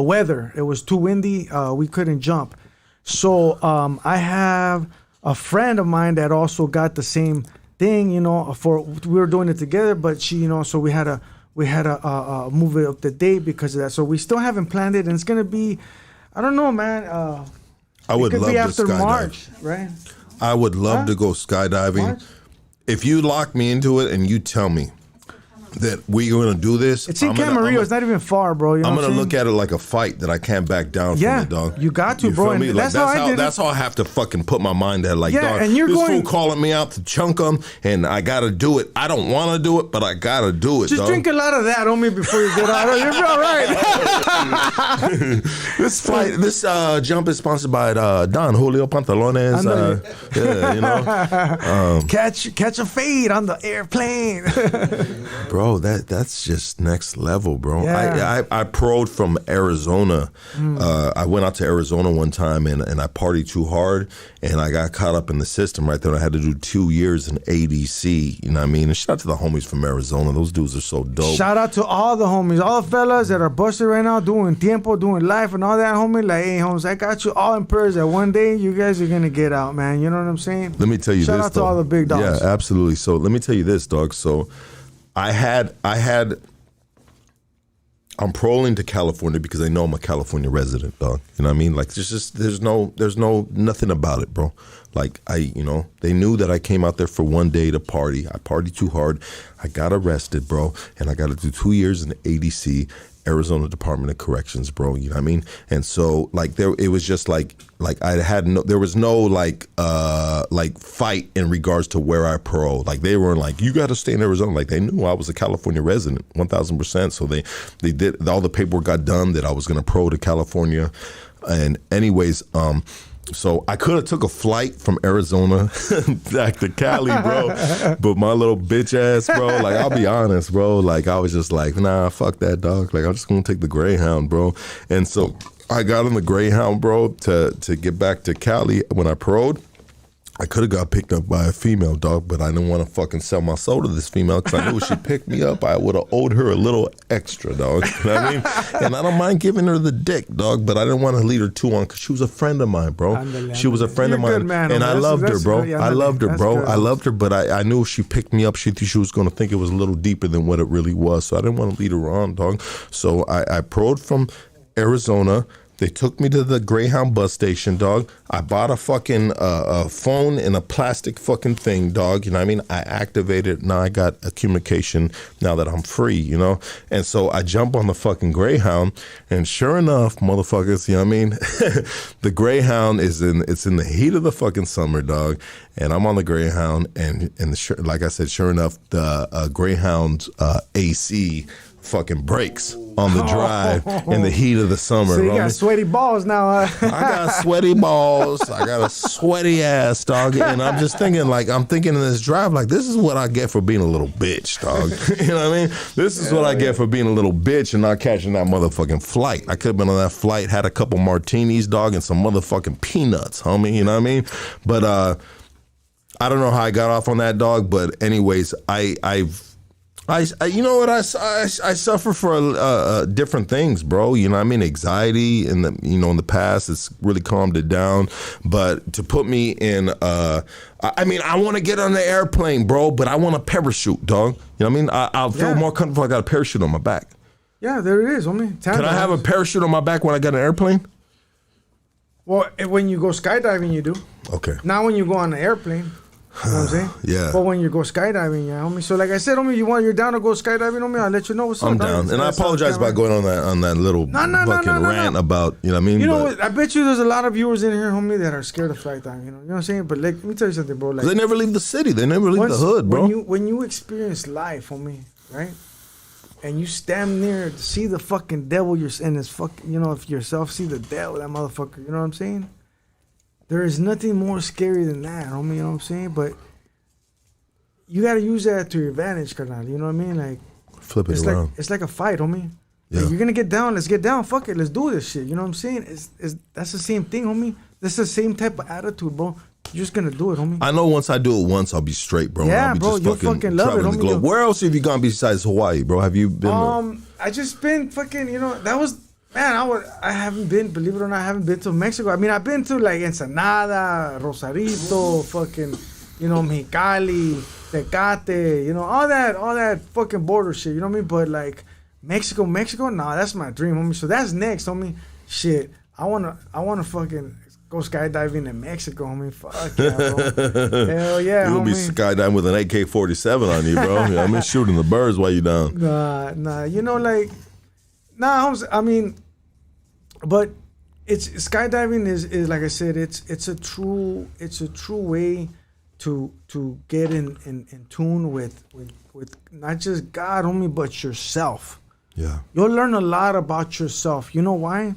weather. It was too windy. We couldn't jump. So I have a friend of mine that also got the same thing, we were doing it together, but she, so we had to move it up the date because of that. So we still haven't planned it, and it's gonna be, I don't know, man. I would love to after skydive. March, right? I would love to go skydiving. March? If you lock me into it and you tell me that we're gonna do this, it's in Camarillo. It's not even far, bro. You know I'm gonna look at it like a fight that I can't back down from it, dog. You got to, bro. Feel me? That's how I did it. That's how I have to fucking put my mind at. Like, dog, and you're this going, fool calling me out to chunk them, and I gotta do it. I don't want to do it, but I gotta do it. Just dog. drink a lot of that on me before you get out. You'll be all right. This jump is sponsored by Don Julio Pantalones. Catch a fade on the airplane, bro. That's just next level, bro. Yeah. I pro'd from Arizona. I went out to Arizona one time and I partied too hard and I got caught up in the system right there. I had to do 2 years in ADC. You know what I mean? And shout out to the homies from Arizona. Those dudes are so dope. Shout out to all the homies, all the fellas that are busted right now, doing tiempo, doing life, and all that, homie. Like, hey, homies, I got you all in prayers that one day you guys are gonna get out, man. You know what I'm saying? Let me tell you this. Shout out to all the big dogs. Yeah, absolutely. So let me tell you this, dog. So I'm paroling to California because I know I'm a California resident, dog. You know what I mean? Like, there's nothing about it, bro. Like, they knew that I came out there for one day to party. I partied too hard. I got arrested, bro, and I got to do 2 years in the ADC, Arizona Department of Corrections, bro. You know what I mean? And so, like, it was just like there was no fight in regards to where I paroled. Like, they weren't like, you got to stay in Arizona. Like, they knew I was a California resident, 1,000%. So they did, all the paperwork got done that I was going to parole to California. And anyways, so I could have took a flight from Arizona back to Cali, bro. But my little bitch ass, bro, like, I'll be honest, bro. Like, I was just like, nah, fuck that, dog. Like, I'm just going to take the Greyhound, bro. And so I got on the Greyhound, bro, to get back to Cali. When I paroled, I could have got picked up by a female, dog, but I didn't want to fucking sell my soul to this female because I knew if she picked me up, I would have owed her a little extra, dog. You know what I mean? And I don't mind giving her the dick, dog, but I didn't want to lead her too on because she was a friend of mine, bro. She was a friend of mine. Man, and I loved her, bro. I loved her, bro. Good. I loved her, but I knew if she picked me up, she was going to think it was a little deeper than what it really was. So I didn't want to lead her on, dog. So I paroled from Arizona. They took me to the Greyhound bus station, dog. I bought a fucking phone in a plastic fucking thing, dog. You know what I mean? I activated it. Now I got a communication now that I'm free, you know? And so I jump on the fucking Greyhound, and sure enough, motherfuckers, you know what I mean? The Greyhound it's in the heat of the fucking summer, dog. And I'm on the Greyhound, and like I said, sure enough, the Greyhound's AC fucking breaks on the drive in the heat of the summer. So you got sweaty balls now. I got sweaty balls. I got a sweaty ass, dog. And I'm just thinking, I'm thinking in this drive, like, this is what I get for being a little bitch, dog. You know what I mean? This is what I get for being a little bitch and not catching that motherfucking flight. I could have been on that flight, had a couple martinis, dog, and some motherfucking peanuts, homie. You know what I mean? But I don't know how I got off on that, dog. But anyways, I you know what, I suffer for different things, bro. You know what I mean? Anxiety in the past, it's really calmed it down. But to put me in, I want to get on the airplane, bro, but I want a parachute, dog. You know what I mean? I'll feel more comfortable if I got a parachute on my back. Yeah, there it is, homie. Can I have a parachute on my back when I got an airplane? Well, when you go skydiving, you do. Okay. Not when you go on the airplane. You know what I'm saying? Yeah. But when you go skydiving, yeah, homie. So like I said, homie, you're down to go skydiving, homie, I'll let you know what's up. I'm down. And I apologize by going on that little fucking rant about, you know what I mean? You know what? I bet you there's a lot of viewers in here, homie, that are scared of flight time, you know what I'm saying? But like, let me tell you something, bro. Like, they never leave the city. They never leave the hood, bro. When you experience life, homie, right? And you stand there to see the fucking devil, and it's fucking, if yourself see the devil, that motherfucker, you know what I'm saying? There is nothing more scary than that, homie, you know what I'm saying? But you gotta use that to your advantage, carnal. You know what I mean? Like, Flip it it's around. like it's like a fight, homie. Yeah. Like, you're gonna get down. Let's get down. Fuck it. Let's do this shit. You know what I'm saying? That's the same thing, homie. That's the same type of attitude, bro. You're just gonna do it, homie. I know once I do it once, I'll be straight, bro. Yeah, I'll be bro, just you'll fucking love it, traveling the homie. globe. Where else have you gone besides Hawaii, bro? Have you been? I just been fucking. You know, that was. Man, I haven't been, believe it or not, I haven't been to Mexico. I mean, I've been to like Ensenada, Rosarito, fucking, you know, Mexicali, Tecate, you know, all that fucking border shit, you know what I mean? But like, Mexico, nah, that's my dream, homie. So that's next, homie. Shit, I wanna fucking go skydiving in Mexico, homie. Fuck yeah, bro. Hell yeah, You'll homie. be skydiving with an AK-47 on you, bro. I mean, shooting the birds while you down. Nah, you know, like, I mean, but it's skydiving is like I said, it's a true way to get in tune with not just God, homie, but yourself. Yeah. You'll learn a lot about yourself. You know why?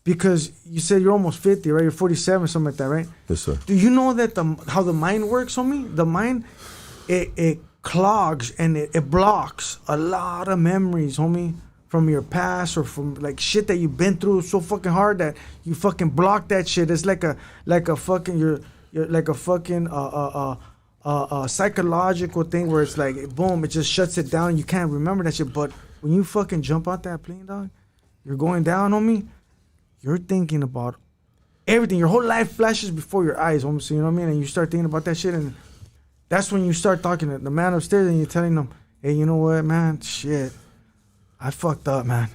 Because you said you're almost 50, right? You're 47, something like that, right? Yes, sir. Do you know that how the mind works, homie? The mind, it clogs and it blocks a lot of memories, homie, from your past or from like shit that you've been through so fucking hard that you fucking block that shit. It's like a fucking you're like a fucking psychological thing where it's like boom, it just shuts it down. You can't remember that shit. But when you fucking jump out that plane, dog, you're going down, homie. You're thinking about everything. Your whole life flashes before your eyes, homie. So you know what I mean? And you start thinking about that shit, and that's when you start talking to the man upstairs, and you're telling them, "Hey, you know what, man? Shit, I fucked up, man.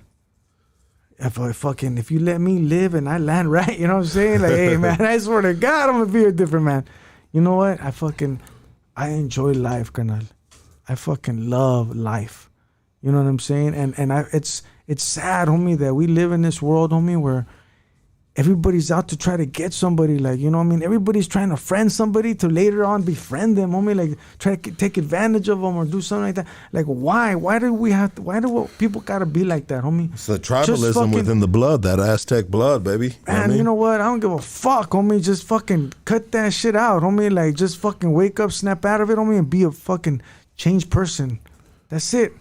If you let me live and I land right, you know what I'm saying? Like, hey, man, I swear to God, I'm gonna be a different man. You know what? I enjoy life, carnal. I fucking love life. You know what I'm saying? And it's sad, homie, that we live in this world, homie, where everybody's out to try to get somebody, like, you know what I mean? Everybody's trying to friend somebody to later on befriend them, homie, like try to take advantage of them or do something like that. Like, why? Why do people gotta be like that, homie? It's the tribalism within the blood, that Aztec blood, baby. Man, you know what? I don't give a fuck, homie. Just fucking cut that shit out, homie. Like, just fucking wake up, snap out of it, homie, and be a fucking changed person. That's it.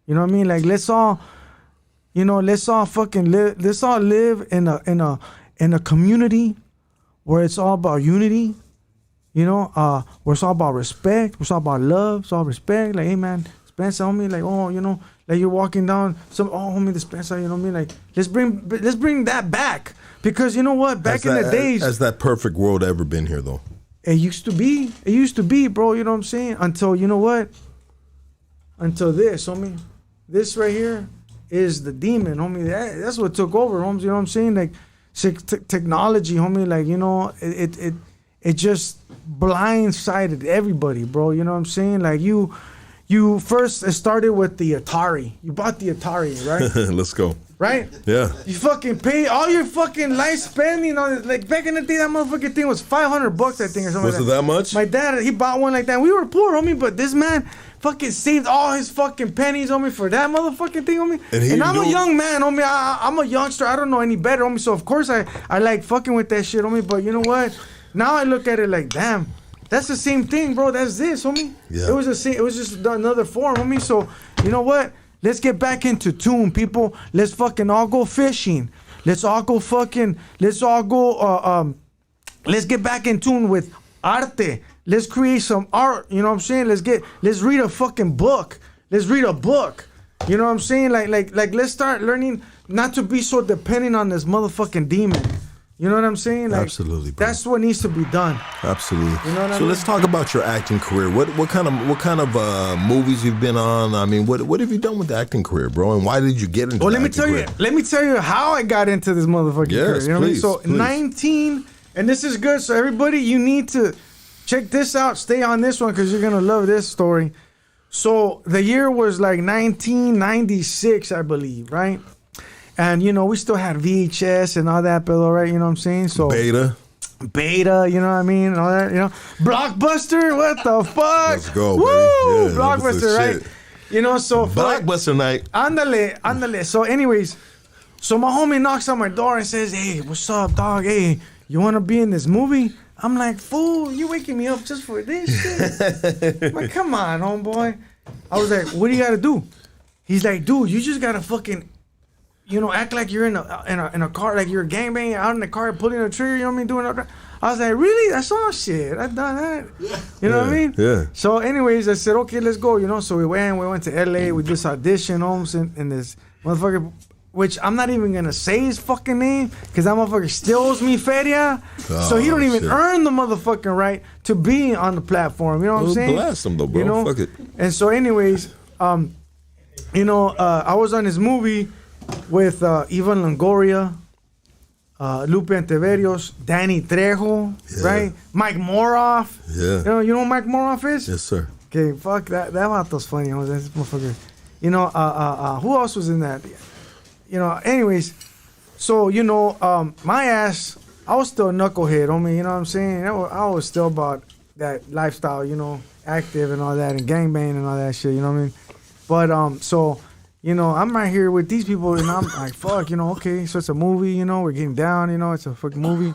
You know what I mean? Like, let's all fucking live. Let's all live in a community where it's all about unity. You know, where it's all about respect. Where it's all about love. It's all respect. Like, hey man, Spencer, homie. Like, oh, you know, like you're walking down homie, the Spencer. You know what I mean? Like, let's bring that back, because you know what? Back in the days, has that perfect world ever been here though? It used to be, bro. You know what I'm saying? Until, you know what? Until this, homie. This right here is the demon, homie. That's what took over, homies. You know what I'm saying? Like, technology, homie. Like, you know, it just blindsided everybody, bro. You know what I'm saying? Like, you first started with the Atari. You bought the Atari, right? Let's go. Right? Yeah. You fucking pay all your fucking life spending on it. Like, back in the day, that motherfucking thing was $500, I think, or something. Was it that much? My dad, he bought one like that. We were poor, homie, but this man fucking saved all his fucking pennies, homie, for that motherfucking thing, homie. And I'm a young man, homie. I'm a youngster. I don't know any better, homie. So, of course, I like fucking with that shit, homie. But you know what? Now I look at it like, damn, that's the same thing, bro. That's this, homie. Yeah. It was just another form, homie. So, you know what? Let's get back into tune, people. Let's fucking all go fishing. Let's all go, let's get back in tune with arte. Let's create some art, you know what I'm saying? Let's read a fucking book. Let's read a book. You know what I'm saying? Like let's start learning not to be so dependent on this motherfucking demon. You know what I'm saying? Like, absolutely, bro. That's what needs to be done. Absolutely. You know what I mean? Let's talk about your acting career. What kind of movies you've been on? I mean, what have you done with the acting career, bro? And why did you get into? Let me tell you how I got into this motherfucking career. You know please, what I mean? So 19, and this is good. So everybody, you need to check this out. Stay on this one because you're gonna love this story. So the year was like 1996, I believe, right? And, you know, we still had VHS and all that, but all right, you know what I'm saying? So Beta, you know what I mean? All that, you know. Blockbuster, what the fuck? Let's go, woo! baby. Yeah, Blockbuster, right? Shit. You know, so Blockbuster night. Ándale. So anyways, so my homie knocks on my door and says, hey, what's up, dog? Hey, you want to be in this movie? I'm like, fool, you waking me up just for this shit? I'm like, come on, homeboy. I was like, what do you got to do? He's like, dude, you just got to fucking, act like you're in a car, like you're gangbanging out in the car, pulling a trigger, you know what I mean, doing all. I was like, really? That's all shit. I've done that. You know what I mean? Yeah. So anyways, I said, okay, let's go, So we went to LA, we did this audition, in this motherfucker, which I'm not even going to say his fucking name, because that motherfucker still owes me feria. So he don't even earn the motherfucking right to be on the platform. You know what I'm saying? Blast him though, bro. Fuck it. And so anyways, I was on this movie with Ivan Longoria, Lupe Anteverios, Danny Trejo, right? Mike Moroff. Yeah. You know who Mike Moroff is? Yes, sir. Okay, fuck that. That vato's funny. This motherfucker. Who else was in that? Anyways, so, my ass, I was still a knucklehead, homie, you know what I'm saying? I was still about that lifestyle, active and all that, and gangbang and all that shit, you know what I mean? But, so, I'm right here with these people, and I'm like, fuck, okay, so it's a movie, we're getting down, it's a fucking movie.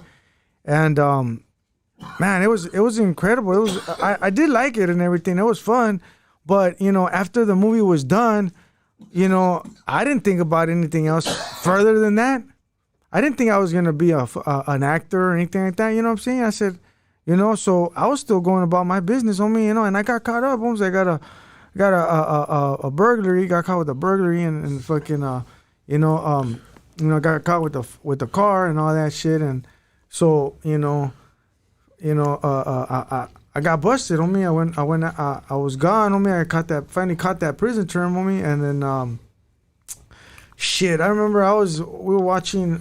And, man, it was incredible. I did like it and everything. It was fun. But, after the movie was done, I didn't think about anything else further than that. I didn't think I was going to be an actor or anything like that. You know what I'm saying? I said, so I was still going about my business on me, and I got caught up. Almost, I got a burglary, got caught with a burglary and fucking, got caught with the car and all that shit. And so, I got busted on me. I was gone on me. Finally caught that prison term on me, and then shit. I remember we were watching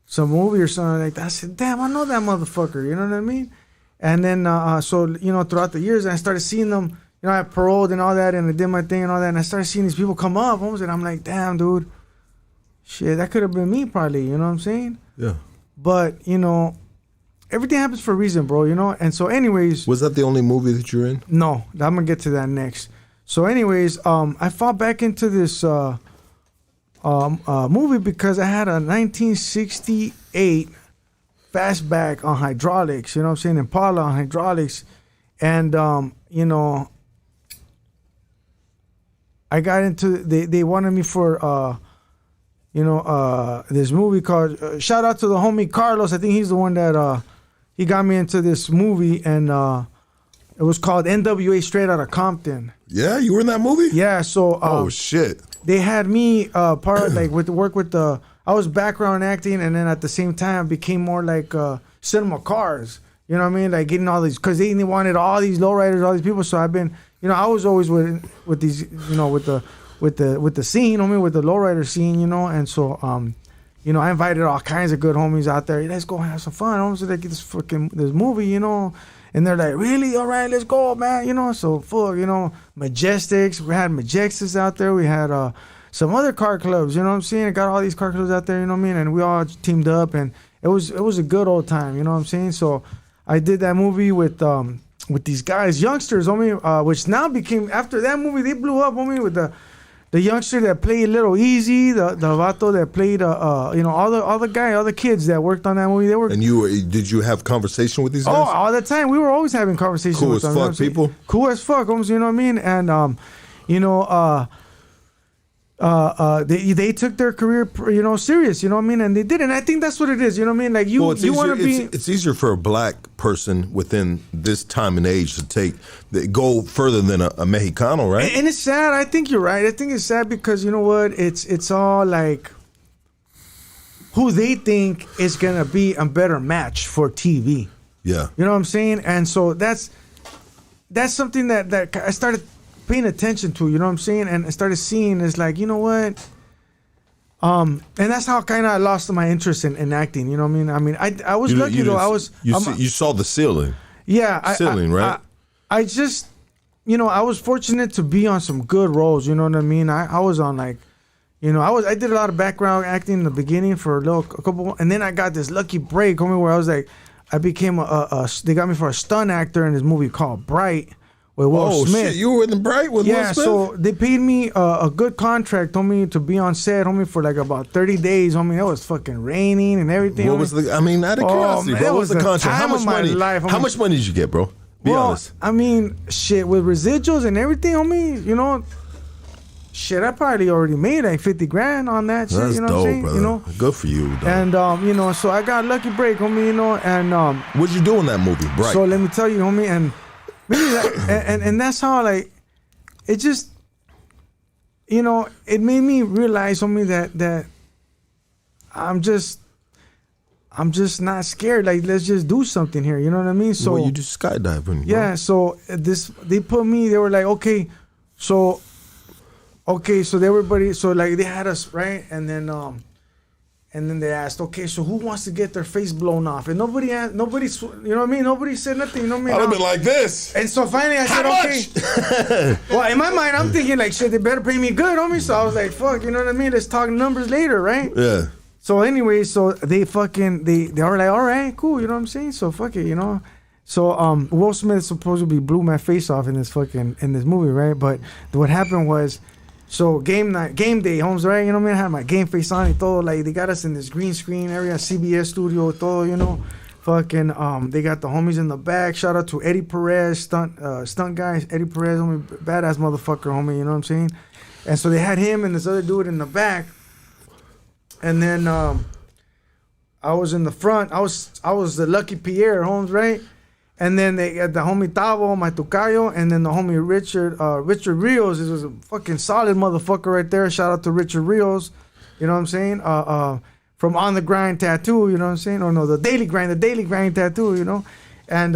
some movie or something like that. I said, damn, I know that motherfucker. You know what I mean? And then so throughout the years, I started seeing them. I paroled and all that, and I did my thing and all that, and I started seeing these people come up, and I'm like, damn, dude, shit, that could have been me probably. You know what I'm saying? Yeah. But everything happens for a reason, bro, And so anyways... Was that the only movie that you're in? No, I'm going to get to that next. So anyways, I fought back into this movie because I had a 1968 fastback on hydraulics, you know what I'm saying? Impala on hydraulics. And, I got into... They wanted me for... this movie called... shout out to the homie Carlos. I think he's the one that... he got me into this movie, and it was called NWA Straight Outta Compton. Yeah, you were in that movie? Yeah, so... oh, shit. They had me I was background acting, and then at the same time, became more like cinema cars. You know what I mean? Like getting all these... Because they wanted all these lowriders, all these people, so I've been... I was always with these, with the scene, with the lowrider scene, and so... I invited all kinds of good homies out there. Let's go have some fun. I was like, this movie, and they're like, really? All right, let's go, man. So full, Majestics. We had Majestics out there. We had some other car clubs. You know what I'm saying? I got all these car clubs out there. You know what I mean? And we all teamed up, and it was a good old time. You know what I'm saying? So I did that movie with these guys, youngsters, which now became, after that movie, they blew up, with the youngster that played Little Easy, the vato that played, all the kids that worked on that movie, they were. And did you have conversation with these guys? Oh, all the time. We were always having conversations with them. Cool as fuck people? Cool as fuck, you know what I mean? And, they took their career, serious, you know what I mean? And they did, and I think that's what it is, you know what I mean? Like you want to be. It's easier for a black person within this time and age to go further than a Mexicano, right? And it's sad. I think you're right. I think it's sad because you know what? It's all like who they think is gonna be a better match for TV. Yeah. You know what I'm saying? And so that's something that I started paying attention to, you know what I'm saying? And I started seeing is like, you know what? And that's how kind of I lost my interest in acting, you know what I mean? I was lucky though. You saw the ceiling. Yeah. Ceiling, right? I just, I was fortunate to be on some good roles, you know what I mean? I was on like, I did a lot of background acting in the beginning for a couple, and then I got this lucky break where I was like, I became they got me for a stunt actor in this movie called Bright, with Will Smith. Shit, you were in the break with Will Smith? So they paid me a good contract, homie, to be on set, homie, for like about 30 days, homie. It was fucking raining and everything. What was the? I mean, out of curiosity, man, bro. it What was the was the contract? How time much of my money? life, How homie. much money did you get, bro? Be honest. I mean, shit, with residuals and everything, homie, you know, shit, I probably already made like 50 grand on that shit. That's You know dope, what I'm saying? brother. You know, Good for you, dog. and you know, so I got lucky break, homie. You know, and What'd you do in that movie, Bright? so let me tell you, homie, and really and that's how, like, it just, you know, it made me realize, homie, that I'm just not scared. Like, let's just do something here. You know what I mean? So well, you just skydiving. yeah. So they put me. They were like, okay, so everybody. So like they had us right, and then they asked, okay, so who wants to get their face blown off? And nobody, you know what I mean? Nobody said nothing. You know what I mean? I'd have been like this. And so finally I said, okay. Well, in my mind, I'm thinking like, shit, they better pay me good, homie. So I was like, fuck, you know what I mean? Let's talk numbers later, right? Yeah. So anyway, so they were like, all right, cool, you know what I'm saying? So fuck it, you know. So Will Smith supposedly blew my face off in this movie, right? But what happened was, so game day, Holmes, right? You know what I mean? I had my game face on and todo, like they got us in this green screen area, CBS studio, todo, you know. Fucking they got the homies in the back. Shout out to Eddie Perez, stunt guy, Eddie Perez, homie, badass motherfucker, homie, you know what I'm saying? And so they had him and this other dude in the back. And then I was in the front. I was the lucky Pierre, Holmes, right? And then they got the homie Tavo, my Tocayo, and then the homie Richard Rios. This was a fucking solid motherfucker right there. Shout out to Richard Rios. You know what I'm saying? From On the Grind Tattoo, you know what I'm saying? Or no, the Daily Grind Tattoo, you know? And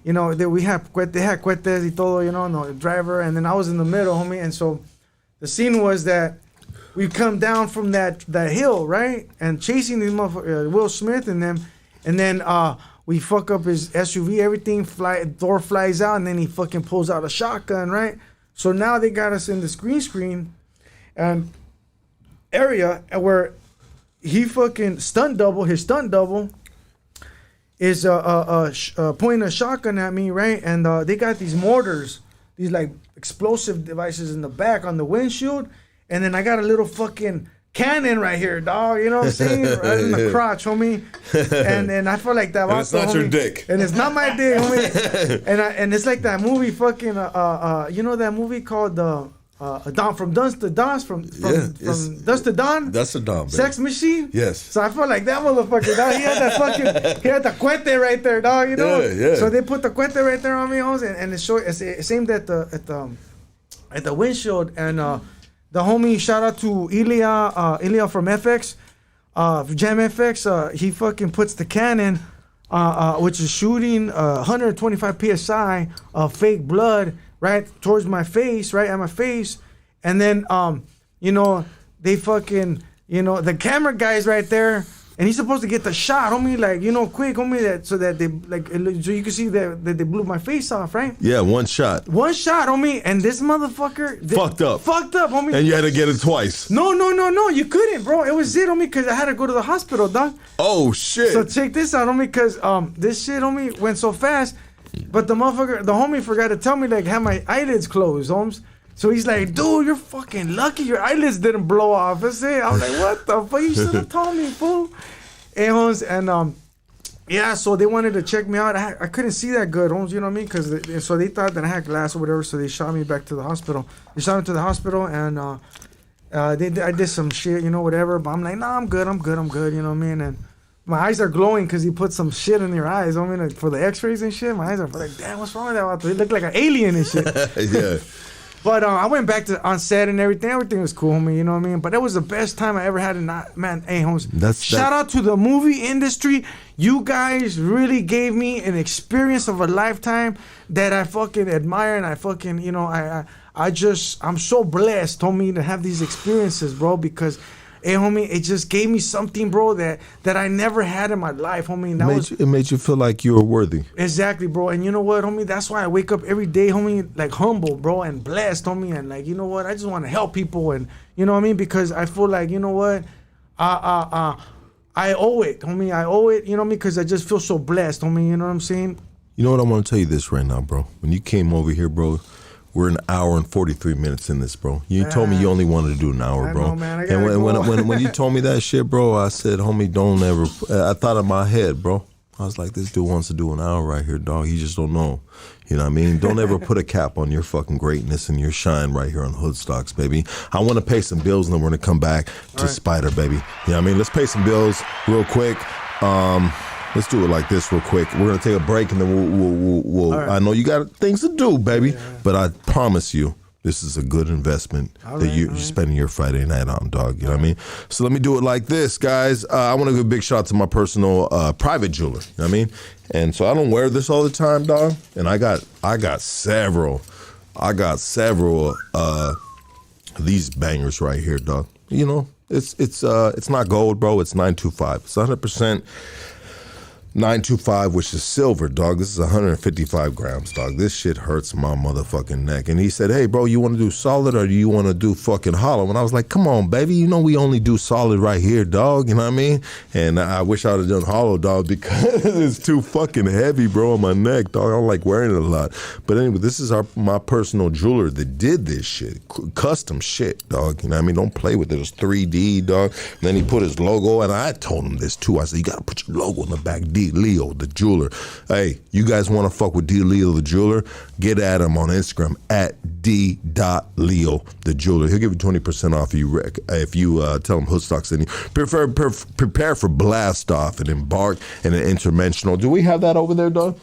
you know, they had Cuetes y todo, you know, no, the driver, and then I was in the middle, homie. And so the scene was that we come down from that hill, right? And chasing these motherfuckers, Will Smith and them, and then we fuck up his SUV, everything, door flies out, and then he fucking pulls out a shotgun, right? So now they got us in this green screen and area where he fucking his stunt double is pointing a shotgun at me, right? And they got these mortars, these like explosive devices in the back on the windshield, and then I got a little fucking cannon right here, dog. You know what I'm saying? Right in the crotch, homie. And I feel like that. And it's not homie. your dick. And it's not my dick, homie. And it's like that movie, fucking you know that movie called Dawn from Dusk to Dawn, from Dusk to Dawn. That's a Dawn, baby. Sex Machine. Yes. So I felt like that motherfucker, dog. He had the cuete right there, dog. You know. Yeah. So they put the cuete right there on me, homies, and it's aimed at the windshield and. The homie, shout out to Ilya from FX, Jam FX. He fucking puts the cannon, which is shooting 125 psi of fake blood right towards my face, right at my face, and then you know, they fucking, you know, the camera guy's right there. And he's supposed to get the shot, homie, like, you know, quick, homie, that so that they like so you can see that they blew my face off, right? Yeah, one shot, homie, and this motherfucker fucked up, homie. And you had to get it twice. No, you couldn't, bro. It was it, homie, because I had to go to the hospital, dog. Oh shit! So check this out, homie, because this shit, homie, went so fast, but the homie forgot to tell me like have my eyelids closed, homes. So he's like, dude, you're fucking lucky your eyelids didn't blow off. That's it. I was like, what the fuck? You should have told me, fool. And yeah, so they wanted to check me out. I couldn't see that good, Holmes, you know what I mean? Because so they thought that I had glass or whatever, so they shot me back to the hospital. They shot me to the hospital, and I did some shit, you know, whatever. But I'm like, nah, I'm good, you know what I mean? And my eyes are glowing because he put some shit in your eyes. I mean, like, for the x-rays and shit, my eyes are like, damn, what's wrong with that? They look like an alien and shit. Yeah. But I went back on set and everything. Everything was cool, homie. You know what I mean? But that was the best time I ever had. Man, hey, homies. Shout out to the movie industry. You guys really gave me an experience of a lifetime that I fucking admire, and I fucking, you know, I'm so blessed, homie, to have these experiences, bro. Because, hey, homie, it just gave me something, bro, that I never had in my life, homie. And it made you feel like you were worthy. Exactly, bro. And you know what, homie? That's why I wake up every day, homie, like humble, bro, and blessed, homie. And like, you know what? I just want to help people, and you know what I mean? Because I feel like, you know what? I owe it, homie. I owe it, you know what I mean? Because I just feel so blessed, homie. You know what I'm saying? You know what? I want to tell you this right now, bro. When you came over here, bro, we're an hour and 43 minutes in this, bro. You told me you only wanted to do an hour, bro. I know, man. I and gotta when you told me that shit, bro, I said, homie, don't ever. I thought in my head, bro. I was like, this dude wants to do an hour right here, dog. He just don't know. You know what I mean? Don't ever put a cap on your fucking greatness and your shine right here on Hood Stocks, baby. I want to pay some bills and then we're going to come back to Spider, baby. You know what I mean? Let's pay some bills real quick. Let's do it like this real quick. We're going to take a break and then we'll I know you got things to do, baby, but I promise you, this is a good investment that you're spending your Friday night on, dog. You know what I mean? So let me do it like this, guys. I want to give a big shout out to my personal private jeweler. You know what I mean? And so I don't wear this all the time, dog. And I got several these bangers right here, dog. You know, it's not gold, bro. It's 925. It's 100%. 925, which is silver, dog. This is 155 grams, dog. This shit hurts my motherfucking neck. And he said, hey, bro, you want to do solid or do you want to do fucking hollow? And I was like, come on, baby. You know we only do solid right here, dog. You know what I mean? And I wish I would have done hollow, dog, because it's too fucking heavy, bro, on my neck, dog. I don't like wearing it a lot. But anyway, this is my personal jeweler that did this shit. Custom shit, dog. You know what I mean? Don't play with it. It's 3D, dog. And then he put his logo, and I told him this, too. I said, you got to put your logo in the back, D. Leo, the jeweler. Hey, you guys want to fuck with D. Leo, the jeweler? Get at him on Instagram at D.Leo, the jeweler. He'll give you 20% off if you tell him Hood Stocks. And prepare for blast off and embark in an interdimensional. Do we have that over there, dog?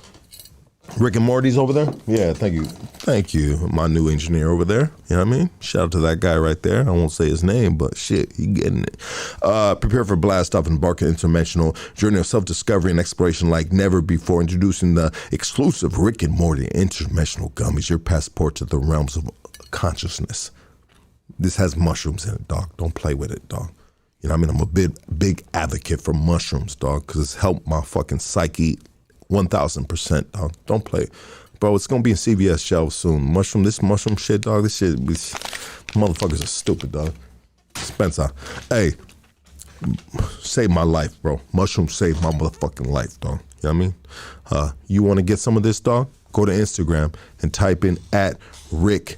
Rick and Morty's over there? Yeah, thank you. Thank you, my new engineer over there. You know what I mean? Shout out to that guy right there. I won't say his name, but shit, he getting it. Prepare for blast off and embark an interdimensional journey of self-discovery and exploration like never before. Introducing the exclusive Rick and Morty interdimensional gummies, your passport to the realms of consciousness. This has mushrooms in it, dog. Don't play with it, dog. You know what I mean? I'm a big advocate for mushrooms, dog, because it's helped my fucking psyche 1,000%, dog. Don't play. Bro, it's going to be in CVS shelves soon. This mushroom shit, dog, this shit, motherfuckers are stupid, dog. Spencer, hey, saved my life, bro. Mushrooms saved my motherfucking life, dog. You know what I mean? You want to get some of this, dog? Go to Instagram and type in at Rick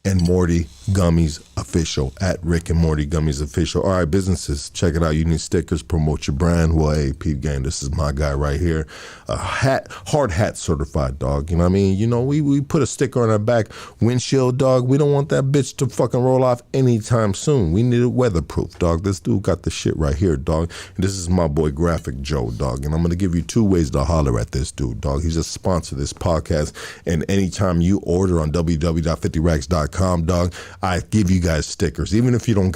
and Morty Gummies Official, at Rick and Morty Gummies Official. All right, businesses, check it out. You need stickers, promote your brand. Well, hey, Pete Gang, this is my guy right here. Hard hat certified, dog. You know what I mean? You know, we put a sticker on our back windshield, dog. We don't want that bitch to fucking roll off anytime soon. We need it weatherproof, dog. This dude got the shit right here, dog. And this is my boy Graphic Joe, dog. And I'm going to give you 2 ways to holler at this dude, dog. He's a sponsor of this podcast. And anytime you order on www.50racks.com, dog, I give you guys stickers, even if you don't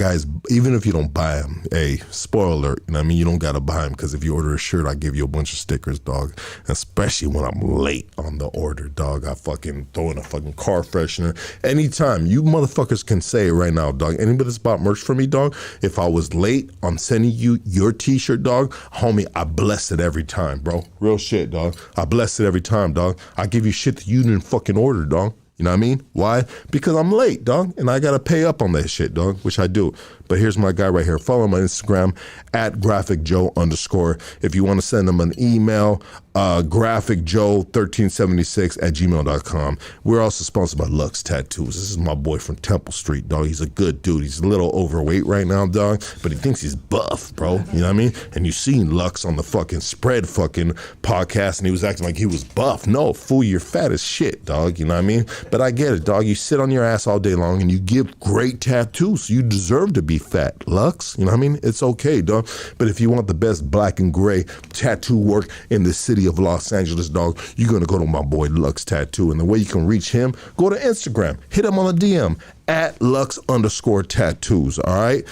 buy them. Hey, spoiler alert, you know what I mean? You don't gotta buy them, because if you order a shirt, I give you a bunch of stickers, dog. Especially when I'm late on the order, dog. I fucking throw in a fucking car freshener. Anytime, you motherfuckers can say it right now, dog. Anybody that's bought merch for me, dog, if I was late on sending you your t-shirt, dog, homie, I bless it every time, bro. Real shit, dog. I bless it every time, dog. I give you shit that you didn't fucking order, dog. You know what I mean? Why? Because I'm late, dog, and I got to pay up on that shit, dog, which I do. But here's my guy right here. Follow him on Instagram at GraphicJoe_. If you want to send him an email, GraphicJoe1376@gmail.com. We're also sponsored by Lux Tattoos. This is my boy from Temple Street, dog. He's a good dude. He's a little overweight right now, dog, but he thinks he's buff, bro. You know what I mean? And you seen Lux on the fucking Spread fucking podcast, and he was acting like he was buff. No, fool, you're fat as shit, dog. You know what I mean? But I get it, dog. You sit on your ass all day long, and you give great tattoos. You deserve to be fat, Lux. You know what I mean? It's okay, dog. But if you want the best black and gray tattoo work in the city of Los Angeles, dog, you're going to go to my boy Lux Tattoo. And the way you can reach him, go to Instagram. Hit him on a DM at Lux_tattoos, all right?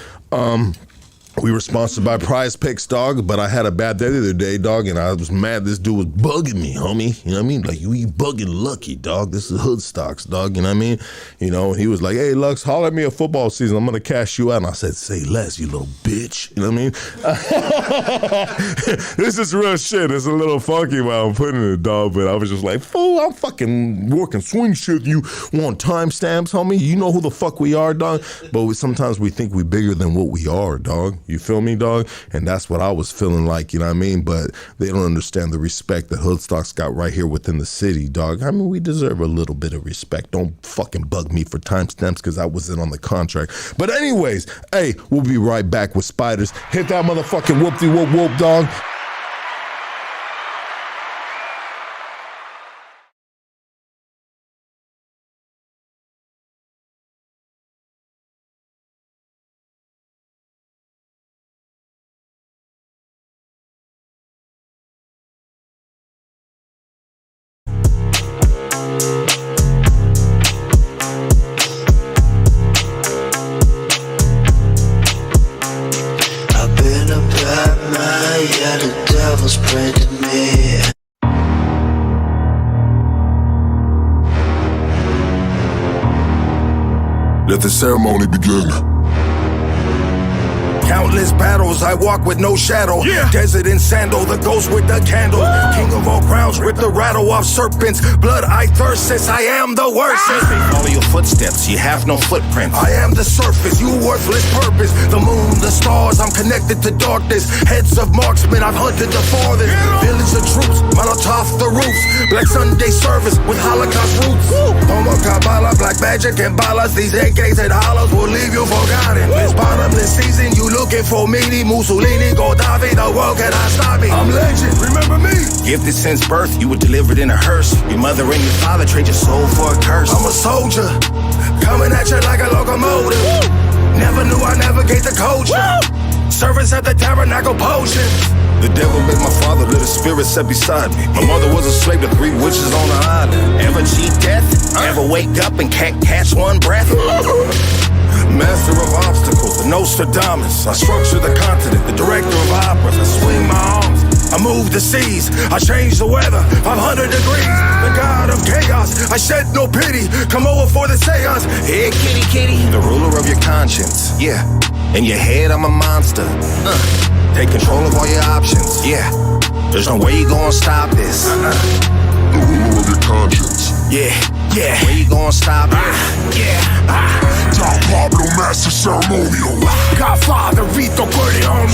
We were sponsored by Prize Picks, dog, but I had a bad day the other day, dog, and I was mad this dude was bugging me, homie. You know what I mean? Like, you bugging Lucky, dog. This is Hood Stocks, dog. You know what I mean? You know, he was like, hey, Lux, holler at me a football season. I'm going to cash you out. And I said, say less, you little bitch. You know what I mean? This is real shit. It's a little funky while I'm putting it, dog, but I was just like, fool, I'm fucking working swing shift. You want timestamps, homie? You know who the fuck we are, dog? But sometimes we think we're bigger than what we are, dog. You feel me, dog? And that's what I was feeling like, you know what I mean? But they don't understand the respect that Hoodstock's got right here within the city, dog. I mean, we deserve a little bit of respect. Don't fucking bug me for timestamps because I wasn't on the contract. But anyways, hey, we'll be right back with Spiders. Hit that motherfucking whoop-de-whoop-whoop, dog. Let the ceremony begin. Countless battles, I walk with no shadow. Desert in sandal, the ghost with the candle. King of all crowns, rip the rattle off serpents. Blood I thirst, since I am the worst. Follow your footsteps, you have no footprints. I am the surface, you worthless purpose. The moon, the stars, I'm connected to darkness. Heads of marksmen, I've hunted the farthest. Village of troops, Molotov the roofs. Black Sunday service with Holocaust roots. Homo Kabbalah, black magic and balas. These AKs and hollows will leave you forgotten. This bottomless season, you looking for me, Mussolini, Gaddafi, the world cannot stop me. I'm legend, remember me? Gifted since birth, you were delivered in a hearse. Your mother and your father trade your soul for a curse. I'm a soldier, coming at you like a locomotive. Never knew I navigate the culture. Service at the tabernacle potion. The devil made my father, little spirit set beside me. My mother was a slave to 3 witches on the island. Ever cheat death? Ever wake up and can't catch one breath? Master of obstacles, the Nostradamus. I structure the continent, the director of operas. I swing my arms, I move the seas. I change the weather, 500 degrees. The god of chaos, I shed no pity. Come over for the seance. Hey, kitty, kitty. The ruler of your conscience, yeah. In your head, I'm a monster. Take control of all your options, yeah. There's no way you gonna stop this. The ruler of your conscience. Yeah, yeah. Where you gonna stop it? Don Pablo, master ceremonial. Godfather, Vito Corleone.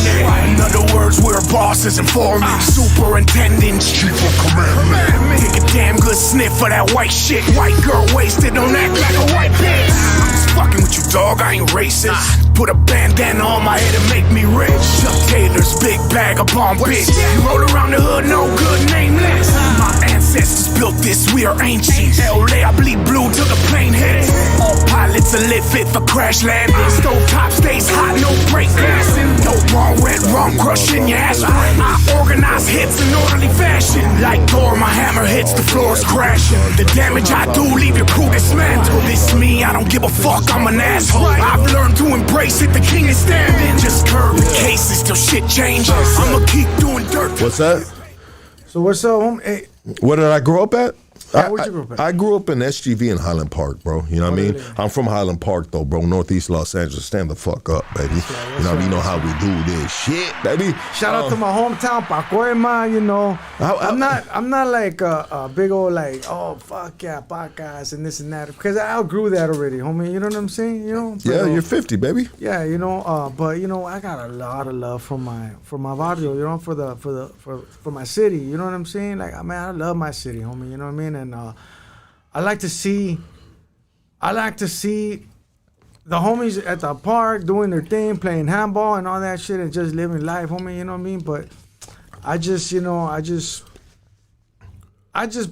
In other words, we're bosses and foremen. Superintendents, chief of command. Take a damn good sniff of that white shit. White girl wasted, don't act like a white bitch. I'm just fucking with you, dog, I ain't racist. Put a bandana on my head and make me rich. Chuck Taylor's big bag of bomb bitch. You roll around the hood, no good, nameless. My ancestors built this, we are ancient. LA, I bleed blue till the plane hits. All pilots are lit, fit for crash landing. Stove top stays hot, no break glassing. Dope wrong, red rum, crushing your ass. I organize hits in orderly fashion. Like Thor, my hammer hits, the floor's crashing. The damage I do, leave your crew dismantled. This me, I don't give a fuck, I'm an asshole. I've learned to embrace it, the king is standing. Just curb the cases till shit changes. I'ma keep doing dirt. What's that? So what's up, home? Hey, Where did I grow up at? where'd you grow up at? I grew up in SGV in Highland Park, bro. You know what I mean? Really? I'm from Highland Park, though, bro. Northeast Los Angeles. Stand the fuck up, baby. You know, you know how we do this shit, baby. Shout out to my hometown, Pacoima. You know, I'm not like a big old like, oh fuck yeah, Pacas and this and that, because I outgrew that already, homie. You know what I'm saying? You know? But, Yeah, you're 50, baby. Yeah, you know, but you know, I got a lot of love for my barrio, you know, for my city. You know what I'm saying? Like, man, I love my city, homie. You know what I mean? And I like to see the homies at the park doing their thing, playing handball and all that shit, and just living life, homie. You know what I mean? But I just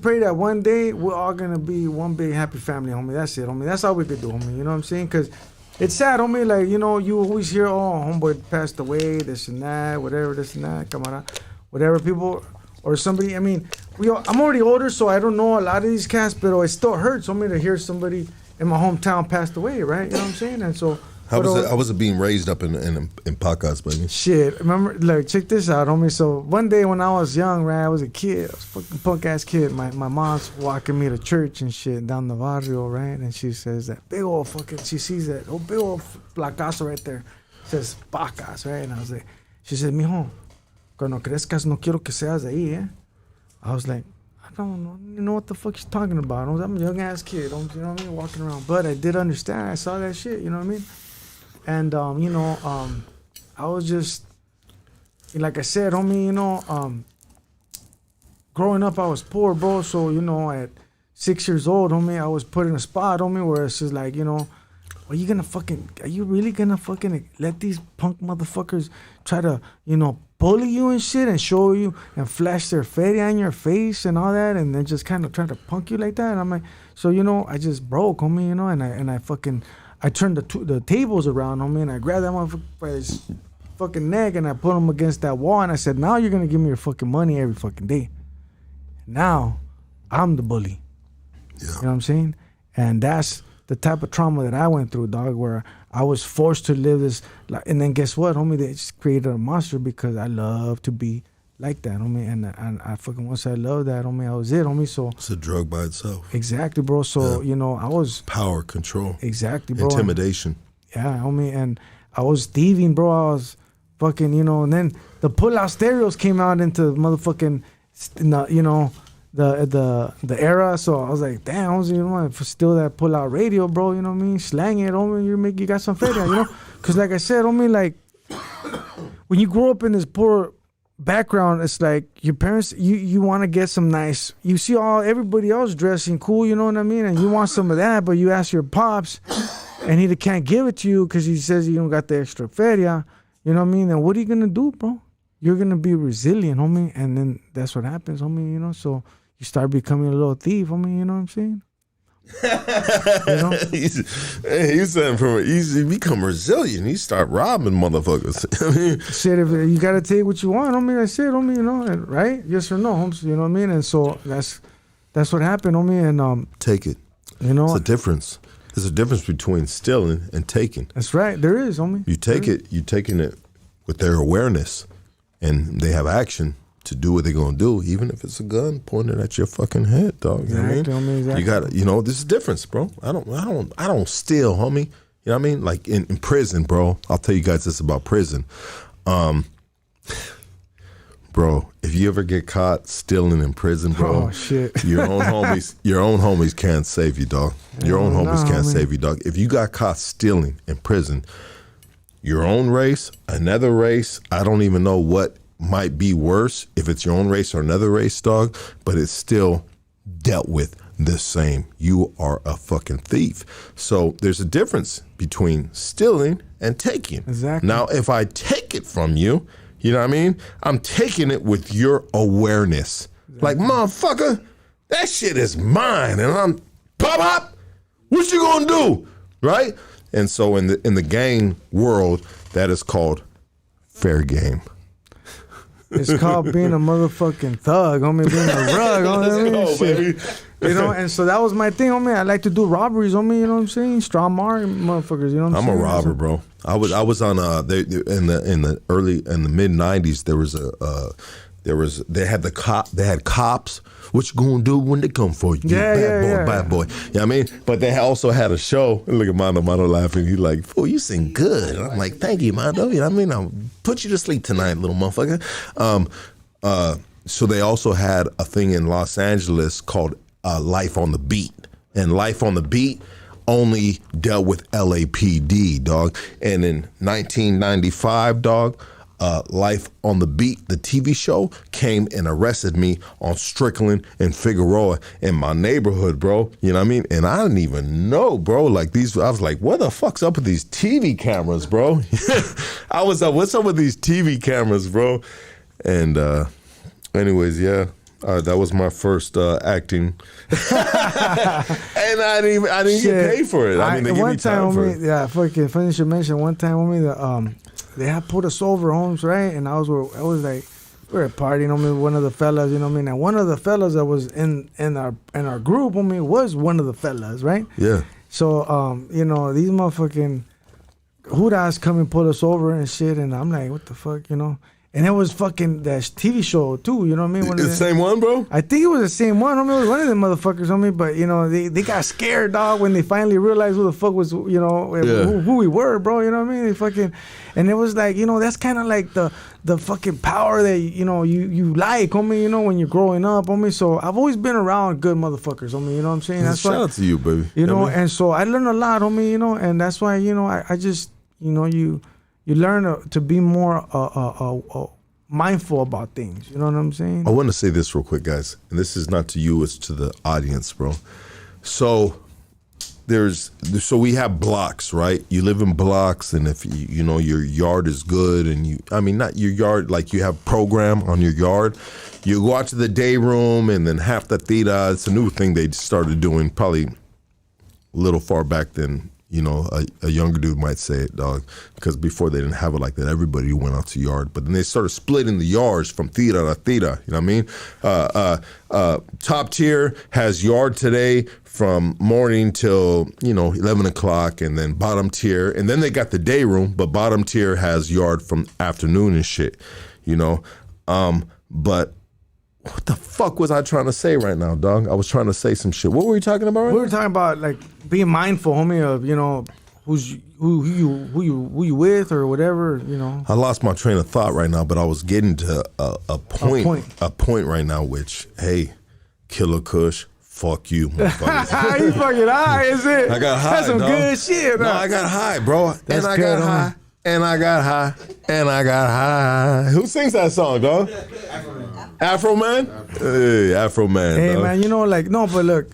pray that one day we're all gonna be one big happy family, homie. That's it, homie. That's all we could do, homie. You know what I'm saying? Cause it's sad, homie. Like, you know, you always hear, oh, homeboy passed away, this and that, whatever, this and that, camara, whatever. People or somebody. I mean, I'm already older, so I don't know a lot of these cats, but it still hurts, homie, to hear somebody in my hometown passed away, right? You know what I'm saying? And so. How was it being raised up in Pacas, baby? Shit, remember, like, check this out, homie. So one day when I was young, right, I was a kid, I was a fucking punk ass kid. My mom's walking me to church and shit down the barrio, right? And she says that big old fucking, she sees that big old placazo right there. It says Pacas, right? And I was like, she said, mijo, cuando crezcas no quiero que seas de ahí, eh? I was like, I don't know what the fuck she's talking about. I'm a young ass kid, you know what I mean, walking around. But I did understand. I saw that shit, you know what I mean? And, I was just, like I said, homie, you know, growing up, I was poor, bro. So, you know, at 6 years old, homie, I was put in a spot, homie, where it's just like, you know, are you really gonna fucking let these punk motherfuckers try to, you know, bully you and shit and show you and flash their feria in your face and all that, and then just kind of try to punk you like that? And I'm like, so, you know, I just broke, homie, you know, and I turned the tables around, homie, and I grabbed that motherfucker by his fucking neck and I put him against that wall, and I said, now you're gonna give me your fucking money every fucking day. Now I'm the bully. Yeah. You know what I'm saying? And that's the type of trauma that I went through, dog, where I was forced to live this, like, and then guess what, homie? They just created a monster because I love to be like that, homie. And I fucking, once I loved that, homie, I was it, homie. So it's a drug by itself. Exactly, bro. So, you know, I was power, control. Exactly, bro. Intimidation. Yeah, homie. And I was thieving, bro. I was fucking, you know, and then the pull-out stereos came out into motherfucking, you know, the era. So I was like, damn, I was, you know, for still that pull out radio, bro, you know what I mean? Slang it, homie, you got some feria, you know? Because like I said, homie, like, when you grow up in this poor background, it's like your parents, you want to get some nice, you see everybody else dressing cool, you know what I mean? And you want some of that, but you ask your pops and he can't give it to you because he says you don't got the extra feria, you know what I mean? And what are you going to do, bro? You're going to be resilient, homie. And then that's what happens, homie, you know? So you start becoming a little thief, homie, you know what I'm saying? You know? He's saying you become resilient. You start robbing motherfuckers. I mean, shit, if you gotta take what you want, homie, that's it, homie, you know, right? Yes or no, homes, you know what I mean? And so that's what happened, homie, and take it. You know, it's a difference. There's a difference between stealing and taking. That's right, there is, homie. You take it, you're taking it with their awareness, and they have action to do what they're gonna do, even if it's a gun pointed at your fucking head, dog. You know what I mean? Exactly. You gotta, you know, this is difference, bro. I don't steal, homie. You know what I mean? Like in prison, bro. I'll tell you guys this about prison. Bro, if you ever get caught stealing in prison, bro, oh shit, your own homies can't save you, dog. Your own homies can't save you, dog. If you got caught stealing in prison, your own race, another race, I don't even know what might be worse if it's your own race or another race, dog, but it's still dealt with the same. You are a fucking thief. So there's a difference between stealing and taking. Exactly. Now, if I take it from you, you know what I mean? I'm taking it with your awareness. Exactly. Like, motherfucker, that shit is mine. And I'm, pop, what you gonna do? Right? And so in the gang world, that is called fair game. It's called being a motherfucking thug, homie, being a rug, homie. Baby. You know, and so that was my thing, homie. I like to do robberies, homie, you know what I'm saying? Strong mark motherfuckers, you know what I'm saying? I'm a robber, bro. I was on in the mid 90s they had cops. What you gonna do when they come for you? Bad boy. You know what I mean? But they also had a show. Look at Mondo laughing. He's like, fool, you sing good. And I'm like, thank you, Mondo. You know what I mean? I'll put you to sleep tonight, little motherfucker. So they also had a thing in Los Angeles called Life on the Beat. And Life on the Beat only dealt with LAPD, dog. And in 1995, dog, Life on the Beat, the TV show, came and arrested me on Strickland and Figueroa in my neighborhood, bro. You know what I mean? And I didn't even know, bro. Like I was like, what the fuck's up with these TV cameras, bro? I was like, what's up with these TV cameras, bro? And anyways, yeah. That was my first acting, and I didn't get paid for it. I mean, they give me time for it. Yeah, fucking funny you should mention. One time, homie, they had put us over, homes, right? And I was like, we were partying, homie, with one of the fellas, you know what I mean? And one of the fellas that was in our group, homie, was one of the fellas, right? Yeah. So, you know, these motherfucking hoodas come and pull us over and shit, and I'm like, what the fuck, you know? And it was fucking that TV show too, you know what I mean? The same one, bro? I think it was the same one. I mean, it was one of them motherfuckers, homie. But, you know, they got scared, dog, when they finally realized who the fuck was, you know, who we were, bro. You know what I mean? They fucking, and it was like, you know, that's kind of like the fucking power that, you know, you like, homie, you know, when you're growing up, homie. So I've always been around good motherfuckers, homie, you know what I'm saying? That's shout out to you, baby. You know, and so I learned a lot, homie, you know, and that's why, you know, I just, you know, you you learn to be more mindful about things. You know what I'm saying? I want to say this real quick, guys, and this is not to you, it's to the audience, bro. So we have blocks, right? You live in blocks, and if you know your yard is good, and not your yard, like you have program on your yard, you go out to the day room, and then half the tira, it's a new thing they started doing probably a little far back than, you know, a younger dude might say it, dog, because before they didn't have it like that. Everybody went out to yard, but then they started splitting the yards from tira to tira. You know what I mean? Top tier has yard today from morning till 11 o'clock, and then bottom tier, and then they got the day room, but bottom tier has yard from afternoon and shit. You know, but. What the fuck was I trying to say right now, dog? I was trying to say some shit. What were we talking about right now? We were talking about like being mindful, homie, of who you with or whatever, you know. I lost my train of thought right now, but I was getting to a point right now, which, hey, Killa Kush, fuck you, motherfuckers. You fucking high, is it? I got high, That's some dog. Good shit. No, I got high, bro. That's and I good, got high. And I got high. And I got high. Who sings that song, dog? Afro Man? Hey, Afro Man. Hey, dog. man, but look,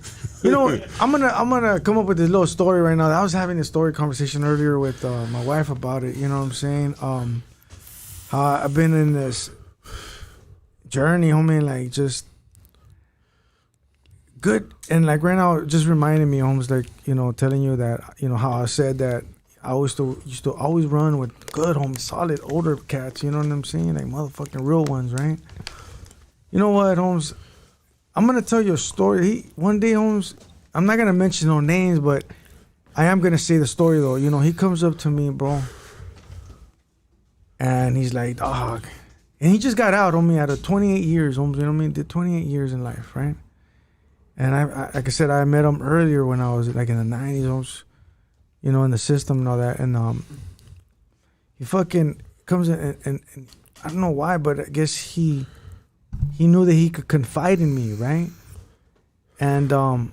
I'm gonna come up with this little story right now. I was having a story conversation earlier with my wife about it. You know what I'm saying? How I've been in this journey, homie, like just good, and like right now, just reminding me, almost like telling you that how I said that I used to always run with good, homie, solid older cats. You know what I'm saying? Like motherfucking real ones, right? You know what, Holmes? I'm gonna tell you a story. One day, Holmes, I'm not gonna mention no names, but I am gonna say the story though. You know, he comes up to me, bro, and he's like, dog, and he just got out on me out of 28 years, Holmes. You know what I mean? Did 28 years in life, right? And I like I said, I met him earlier when I was like in the 90s, Holmes, in the system and all that, and he fucking comes in and I don't know why, but I guess he knew that he could confide in me, right? And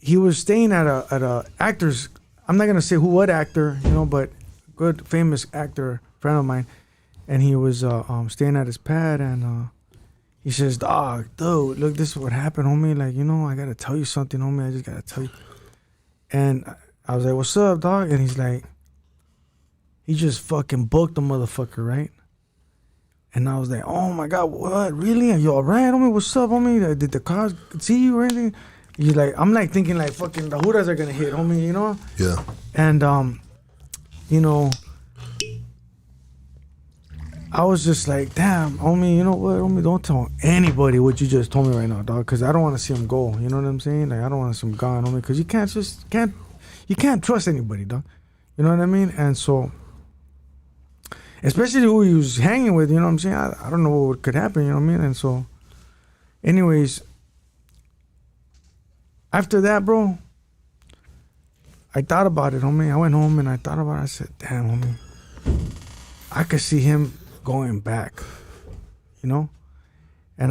he was staying at a actor's. I'm not gonna say what actor, but good famous actor friend of mine, and he was staying at his pad, and he says, "Dog, dude, look, this is what happened, homie. Like, I gotta tell you something, homie. I just gotta tell you." And I was like, "What's up, dog?" And he's like, he just fucking booked the motherfucker, right? And I was like, "Oh my God, what? Really? Are you all right, homie? What's up, homie? Did the cars see you or anything?" He's like, I'm like thinking like fucking the hoodas are gonna hit, homie, Yeah. And I was just like, damn, homie, you know what, homie, don't tell anybody what you just told me right now, dog, because I don't want to see him go. You know what I'm saying? Like, I don't want to see him gone, homie, because you can't trust anybody, dog. You know what I mean? And so, especially who he was hanging with, you know what I'm saying? I don't know what could happen, you know what I mean? And so, anyways, after that, bro, I thought about it, homie. I went home and I thought about it. I said, damn, homie, I could see him going back, And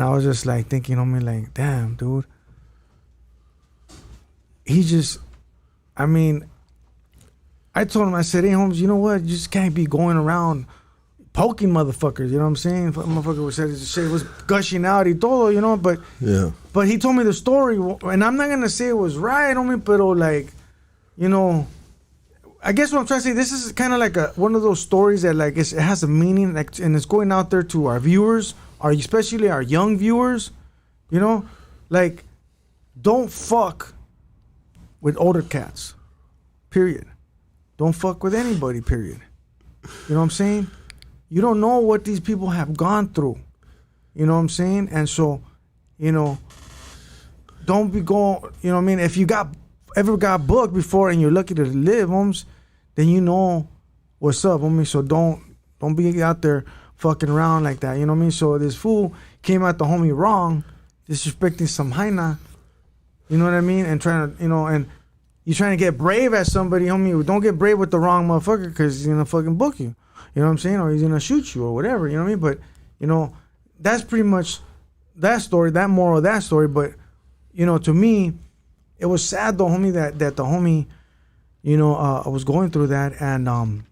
I was just like thinking, homie, like, damn, dude. I told him, I said, hey, Holmes, you know what? You just can't be going around poking motherfuckers, you know what I'm saying? Motherfucker was said his shit was gushing out y todo, but Yeah. But he told me the story, and I'm not gonna say it was right, homie, but like, I guess what I'm trying to say, this is kind of like one of those stories that like it has a meaning, like, and it's going out there to our viewers, especially our young viewers, like, don't fuck with older cats, period. Don't fuck with anybody, period. You know what I'm saying? You don't know what these people have gone through. You know what I'm saying? And so, don't be going, you know what I mean? If you ever got booked before and you're lucky to live, homes, then you know what's up, homie. So don't be out there fucking around like that, you know what I mean? So this fool came at the homie wrong, disrespecting some hyena, you know what I mean? And trying to, and you're trying to get brave at somebody, homie. Don't get brave with the wrong motherfucker, because he's gonna fucking book you. You know what I'm saying? Or he's gonna shoot you or whatever, you know what I mean? But, that's pretty much that story, that moral of that story. But, to me, it was sad though, homie, that the homie I was going through that, and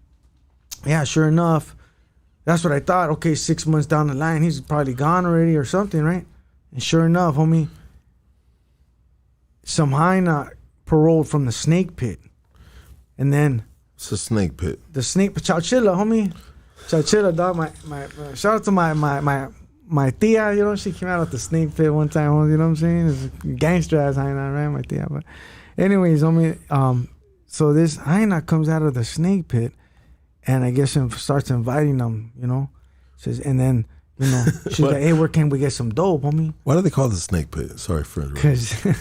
yeah, sure enough, that's what I thought. Okay, 6 months down the line, he's probably gone already or something, right? And sure enough, homie, some hyena paroled from the snake pit, and then It's a snake pit. the snake Chowchilla, homie, Chowchilla, dog. My shout out to my tia, she came out of the snake pit one time, you know what I'm saying? It's a gangster ass hyena, right, my tia. But anyways, homie, so this hyena comes out of the snake pit, and I guess starts inviting them, says, and then she's like, hey, where can we get some dope, homie? Why do they call it the snake pit? Sorry for interrupting.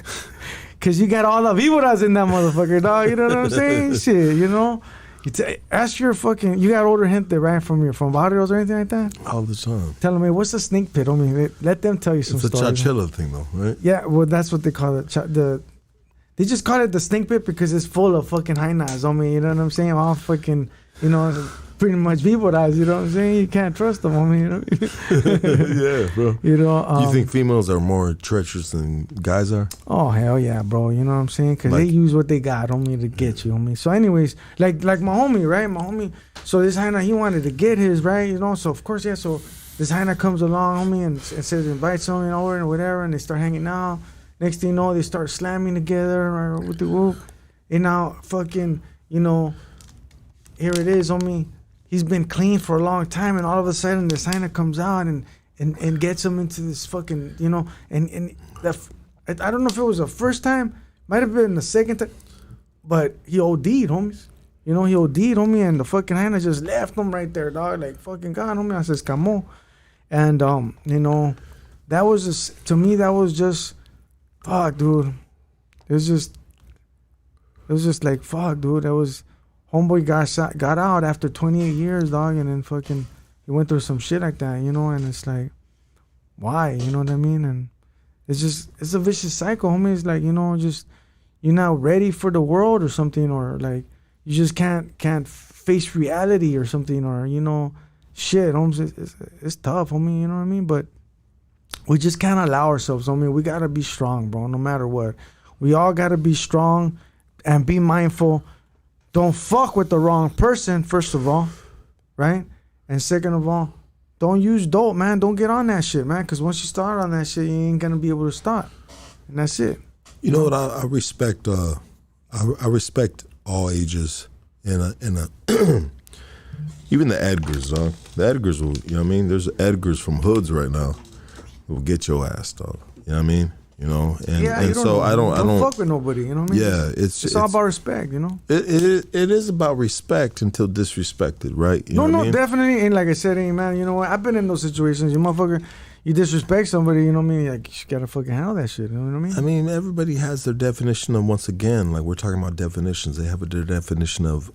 Cause you got all the víboras in that motherfucker, dog. You know what I'm saying? Shit, ask your fucking. You got older gente, right, from barrios or anything like that? All the time. Tell them, hey, what's the snake pit? Homie, let them tell you some It's a stories. Chowchilla thing, though, right? Yeah, well, that's what they call it. They just call it the snake pit because it's full of fucking hyenas, homie. You know what I'm saying? All fucking, pretty much víboras. You know what I'm saying? You can't trust them, homie. Yeah, bro. You think females are more treacherous than guys are? Oh, hell yeah, bro. You know what I'm saying? Because they use what they got, homie, to get you, homie. So anyways, like my homie, right? My homie. So this hyena, he wanted to get his, right? So of course, yeah. So this hyena comes along, homie, and says, invites something over and whatever, and they start hanging out. Next thing you know, they start slamming together, right, with the whoop. And now, fucking, here it is, homie. He's been clean for a long time, and all of a sudden, this hyena comes out and gets him into this fucking, and I don't know if it was the first time, might have been the second time, but he OD'd, homies. He OD'd, homie, and the fucking hyena just left him right there, dog, like fucking gone, homie. I says, "Camo," and that was just, to me, that was just, fuck, dude. It was just like, fuck, dude. That was, homeboy got out after 28 years, dog, and then fucking he went through some shit like that, and it's like, why? You know what I mean? And it's a vicious cycle, homie. It's like, just you're not ready for the world or something, or like you just can't face reality or something, or shit, homies. It's tough, homie. You know what I mean? But we just can't allow ourselves, homie. We gotta be strong, bro. No matter what, we all gotta be strong and be mindful. Don't fuck with the wrong person, first of all, right? And second of all, don't use dope, man. Don't get on that shit, man. Because once you start on that shit, you ain't gonna be able to stop, and that's it. You know what? I respect. I respect all ages, and even the Edgars, dog. The Edgars will, you know what I mean? There's Edgars from hoods right now who will get your ass, dog. You know what I mean? And so I don't fuck with nobody. You know what I mean? Yeah, it's all about respect. It is about respect until disrespected, right? No, definitely. And like I said, man, you know what? I've been in those situations. You motherfucker, you disrespect somebody. You know what I mean? Like, you gotta fucking handle that shit. You know what I mean? Everybody has their definition of, once again, like we're talking about definitions. They have their definition of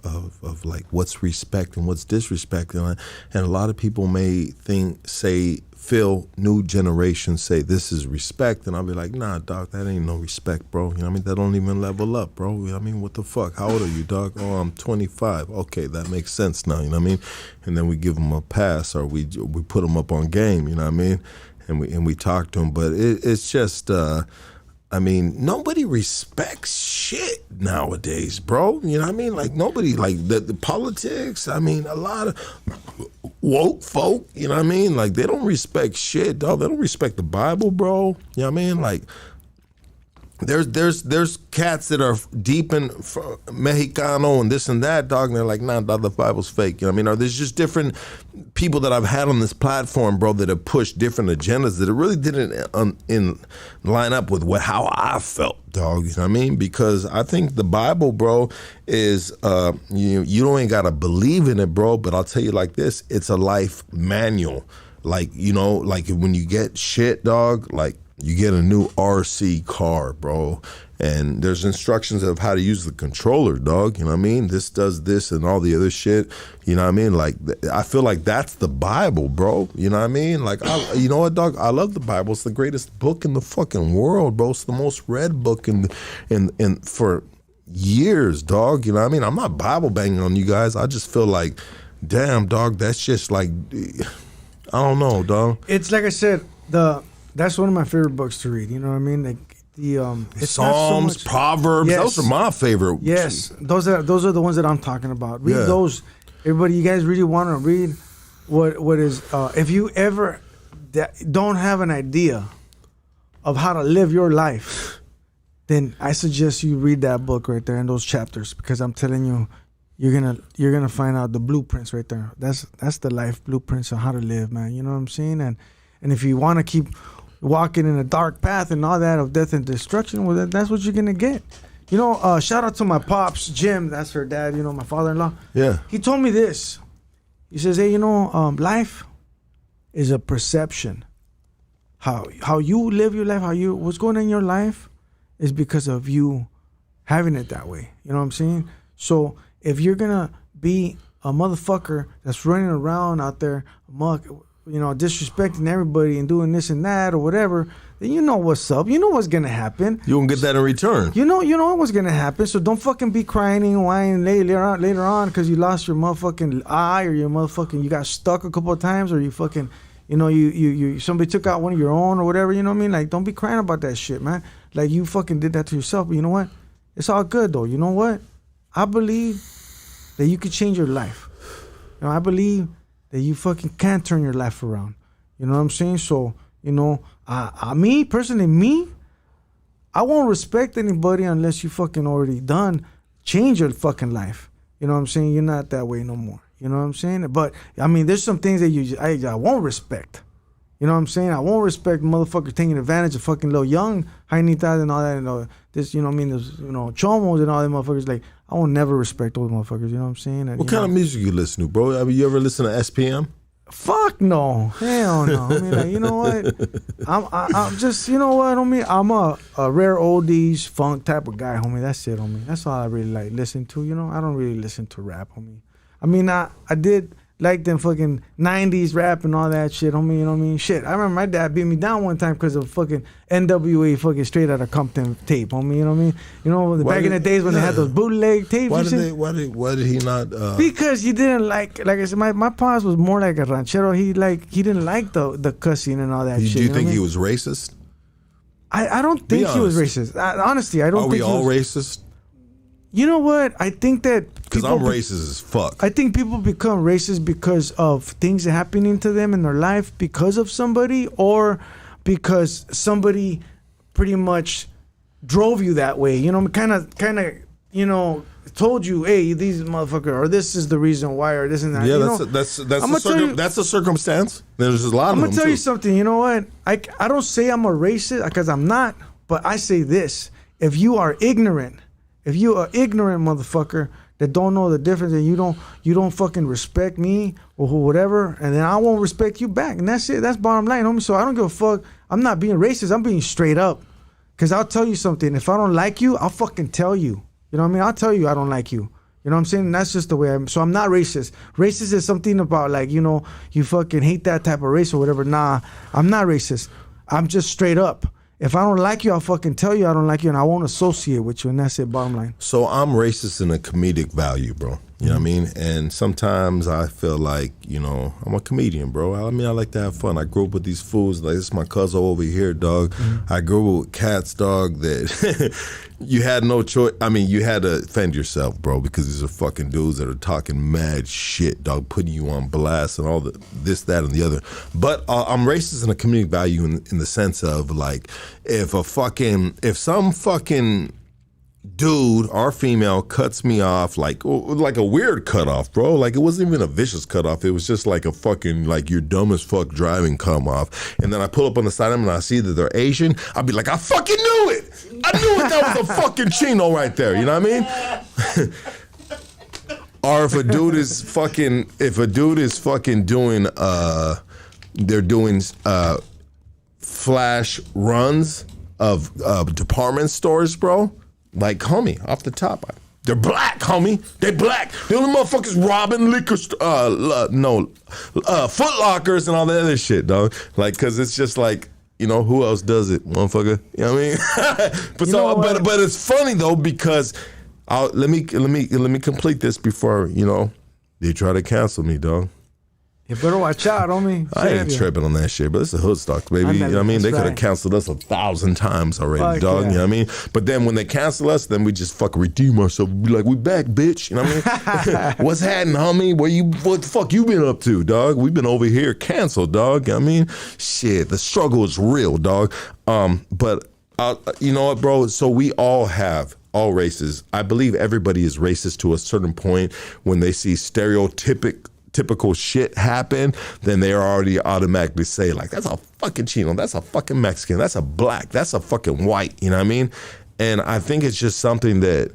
like what's respect and what's disrespect, and a lot of people may feel new generations say this is respect, and I'll be like, nah, dog, that ain't no respect, bro. You know what I mean? That don't even level up, bro. You know what I mean? What the fuck? How old are you, dog? Oh, I'm 25. Okay, that makes sense now. You know what I mean? And then we give them a pass, or we put them up on game. You know what I mean? And we talk to them, but it's just. Nobody respects shit nowadays, bro. You know what I mean? Like, nobody, like, the politics, a lot of woke folk, you know what I mean? Like, they don't respect shit, dog. They don't respect the Bible, bro. You know what I mean? Like, there's cats that are deep in Mexicano and this and that, dog, and they're like, nah, dog, the Bible's fake. You know what I mean? Or there's just different people that I've had on this platform, bro, that have pushed different agendas that it really didn't line up with how I felt, dog. You know what I mean? Because I think the Bible, bro, is you don't ain't gotta believe in it, bro. But I'll tell you like this: it's a life manual. Like, like when you get shit, dog, like. You get a new RC car, bro, and there's instructions of how to use the controller, dog. You know what I mean? This does this and all the other shit. You know what I mean? Like, I feel like that's the Bible, bro. You know what I mean? Like, you know what, dog? I love the Bible. It's the greatest book in the fucking world, bro. It's the most read book in for years, dog. You know what I mean? I'm not Bible banging on you guys. I just feel like, damn, dog, that's just like, I don't know, dog. It's like I said, that's one of my favorite books to read. You know what I mean? Like, it's not so Psalms, much- Proverbs. Yes. Those are my favorite. Yes, those are the ones that I'm talking about. Read Yeah. those. Everybody, you guys really want to read what is if you ever don't have an idea of how to live your life, then I suggest you read that book right there in those chapters, because I'm telling you, you're gonna find out the blueprints right there. That's the life blueprints of how to live, man. You know what I'm saying? And if you want to keep walking in a dark path and all that of death and destruction, well, that's what you're gonna get. You know, shout out to my pops, Jim. That's her dad. You know, my father-in-law. Yeah. He told me this. He says, "Hey, you know, life is a perception. How you live your life, what's going on in your life, is because of you having it that way. You know what I'm saying? So if you're gonna be a motherfucker that's running around out there, disrespecting everybody and doing this and that or whatever, then you know what's up. You know what's gonna happen. You won't get that in return. You know what's gonna happen. So don't fucking be crying and whining later on because you lost your motherfucking eye, or you got stuck a couple of times, or you fucking, you somebody took out one of your own or whatever. You know what I mean? Like, don't be crying about that shit, man. Like, you fucking did that to yourself. But you know what? It's all good though. You know what? I believe that you could change your life. I believe that you fucking can turn your life around. You know what I'm saying? So, me personally, I won't respect anybody unless you fucking already change your fucking life. You know what I'm saying? You're not that way no more. You know what I'm saying? But I mean, there's some things that I won't respect. You know what I'm saying? I won't respect motherfuckers taking advantage of fucking little young Jainitas and all that. This, you know what I mean? There's, chomos and all that motherfuckers. Like, I will never respect those motherfuckers. You know what I'm saying? And, What kind of music you listen to, bro? I mean, you ever listen to SPM? Fuck no. Hell no. I mean, like, you know what? I'm just, you know what, homie? I'm a rare oldies funk type of guy, homie. That's it, homie. That's all I really like listen to, I don't really listen to rap, homie. I mean, I did like them fucking 90s rap and all that shit, homie, you know what I mean? Shit, I remember my dad beat me down one time because of fucking NWA fucking Straight Outta Compton tape, homie, you know what I mean? Back in the days when they had those bootleg tapes. Why did he not? Because he didn't like I said, my pops was more like a ranchero. He didn't like the cussing and all that shit. Do you think he was racist? I don't think he was racist. Honestly, I don't think Are we all racist? You know what? I think that Because I'm racist as fuck. I think people become racist because of things happening to them in their life because of somebody, or because somebody pretty much drove you that way. Kind of, told you, hey, these motherfucker, or this is the reason why, or this and that. Yeah, that's a circumstance. There's a lot of them. I'm gonna tell you something. You know what? I don't say I'm a racist because I'm not, but I say this: if you are ignorant motherfucker that don't know the difference, and you don't fucking respect me or whatever, and then I won't respect you back, and that's it. That's bottom line, homie. So I don't give a fuck. I'm not being racist. I'm being straight up. Cause I'll tell you something. If I don't like you, I'll fucking tell you. You know what I mean? I'll tell you I don't like you. You know what I'm saying? And that's just the way I am. So I'm not racist. Racist is something about like, you fucking hate that type of race or whatever. Nah, I'm not racist. I'm just straight up. If I don't like you, I'll fucking tell you I don't like you, and I won't associate with you, and that's it, bottom line. So I'm racist in a comedic value, bro. You know what I mean? And sometimes I feel like, I'm a comedian, bro. I mean, I like to have fun. I grew up with these fools. Like, this is my cousin over here, dog. I grew up with cats, dog, that you had no choice. I mean, you had to defend yourself, bro, because these are fucking dudes that are talking mad shit, dog, putting you on blast and all the this, that, and the other. But I'm racist in a comedic value in the sense of, like, if some fucking dude or female cuts me off like a weird cutoff, bro. Like, it wasn't even a vicious cutoff. It was just like a fucking, like, you're dumb as fuck driving come off. And then I pull up on the side of them and I see that they're Asian. I'll be like, I fucking knew it. I knew it. That was a fucking chino right there. You know what I mean? Or if a dude is fucking doing, they're doing flash runs of department stores, bro. Like, homie, off the top, they're black, homie. They black. The only motherfuckers robbing liquor Foot Lockers and all that other shit, dog. Like, cause it's just like, who else does it, motherfucker? You know what I mean? But it's funny though, because let me complete this before they try to cancel me, dog. You better watch out, homie. I ain't Serio. tripping on that shit, but it's a hood stock, baby. You know what I mean? They could have canceled us 1,000 times already, Fuck dog. yeah. You know what I mean? But then when they cancel us, then we just fucking redeem ourselves. Be like, we back, bitch. You know what I mean? What's happening, homie? What the fuck you been up to, dog? We've been over here canceled, dog. You know what I mean? Shit, the struggle is real, dog. But you know what, bro? So we all have all races. I believe everybody is racist to a certain point when they see typical shit happen, then they already automatically say like, that's a fucking Chino, that's a fucking Mexican, that's a black, that's a fucking white, you know what I mean? And I think it's just something that,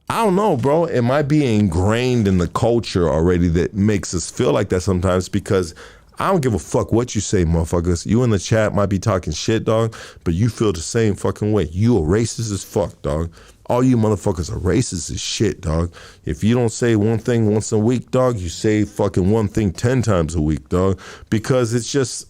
I don't know, bro, it might be ingrained in the culture already that makes us feel like that sometimes, because I don't give a fuck what you say, motherfuckers. You in the chat might be talking shit, dog, but you feel the same fucking way. You a racist as fuck, dog. All you motherfuckers are racist as shit, dog. If you don't say one thing once a week, dog, you say fucking one thing 10 times a week, dog. Because it's just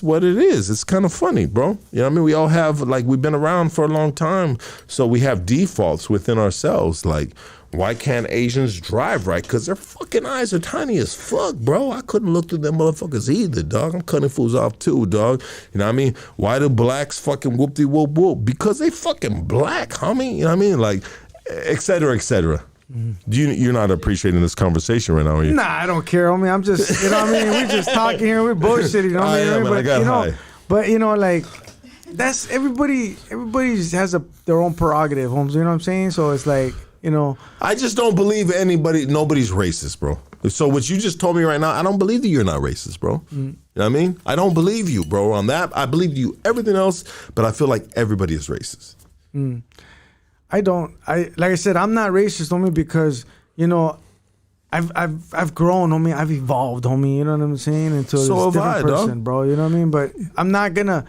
what it is. It's kind of funny, bro. You know what I mean? We all have, like, we've been around for a long time, so we have defaults within ourselves. Like, why can't Asians drive right? Because their fucking eyes are tiny as fuck, bro. I couldn't look through them motherfuckers either, dog. I'm cutting fools off too, dog. You know what I mean? Why do blacks fucking whoop-de-whoop whoop? Because they fucking black, homie. You know what I mean? Like, et cetera, et cetera. You're not appreciating this conversation right now, are you? Nah, I don't care, homie. I'm just, you know what I mean? We're just talking here. We're bullshitting, you know what I mean? Man, I got high. But, you know, like, that's everybody has their own prerogative, homes. You know what I'm saying? So it's like, you know, I just don't believe nobody's racist, bro. So what you just told me right now, I don't believe that you're not racist, bro. You know what I mean? I don't believe you, bro, on that. I believe you everything else, but I feel like everybody is racist. I don't. Like I said, I'm not racist, homie, because, you know, I've grown, homie. I've evolved, homie. You know what I'm saying? Into a different person, bro. You know what I mean? But I'm not gonna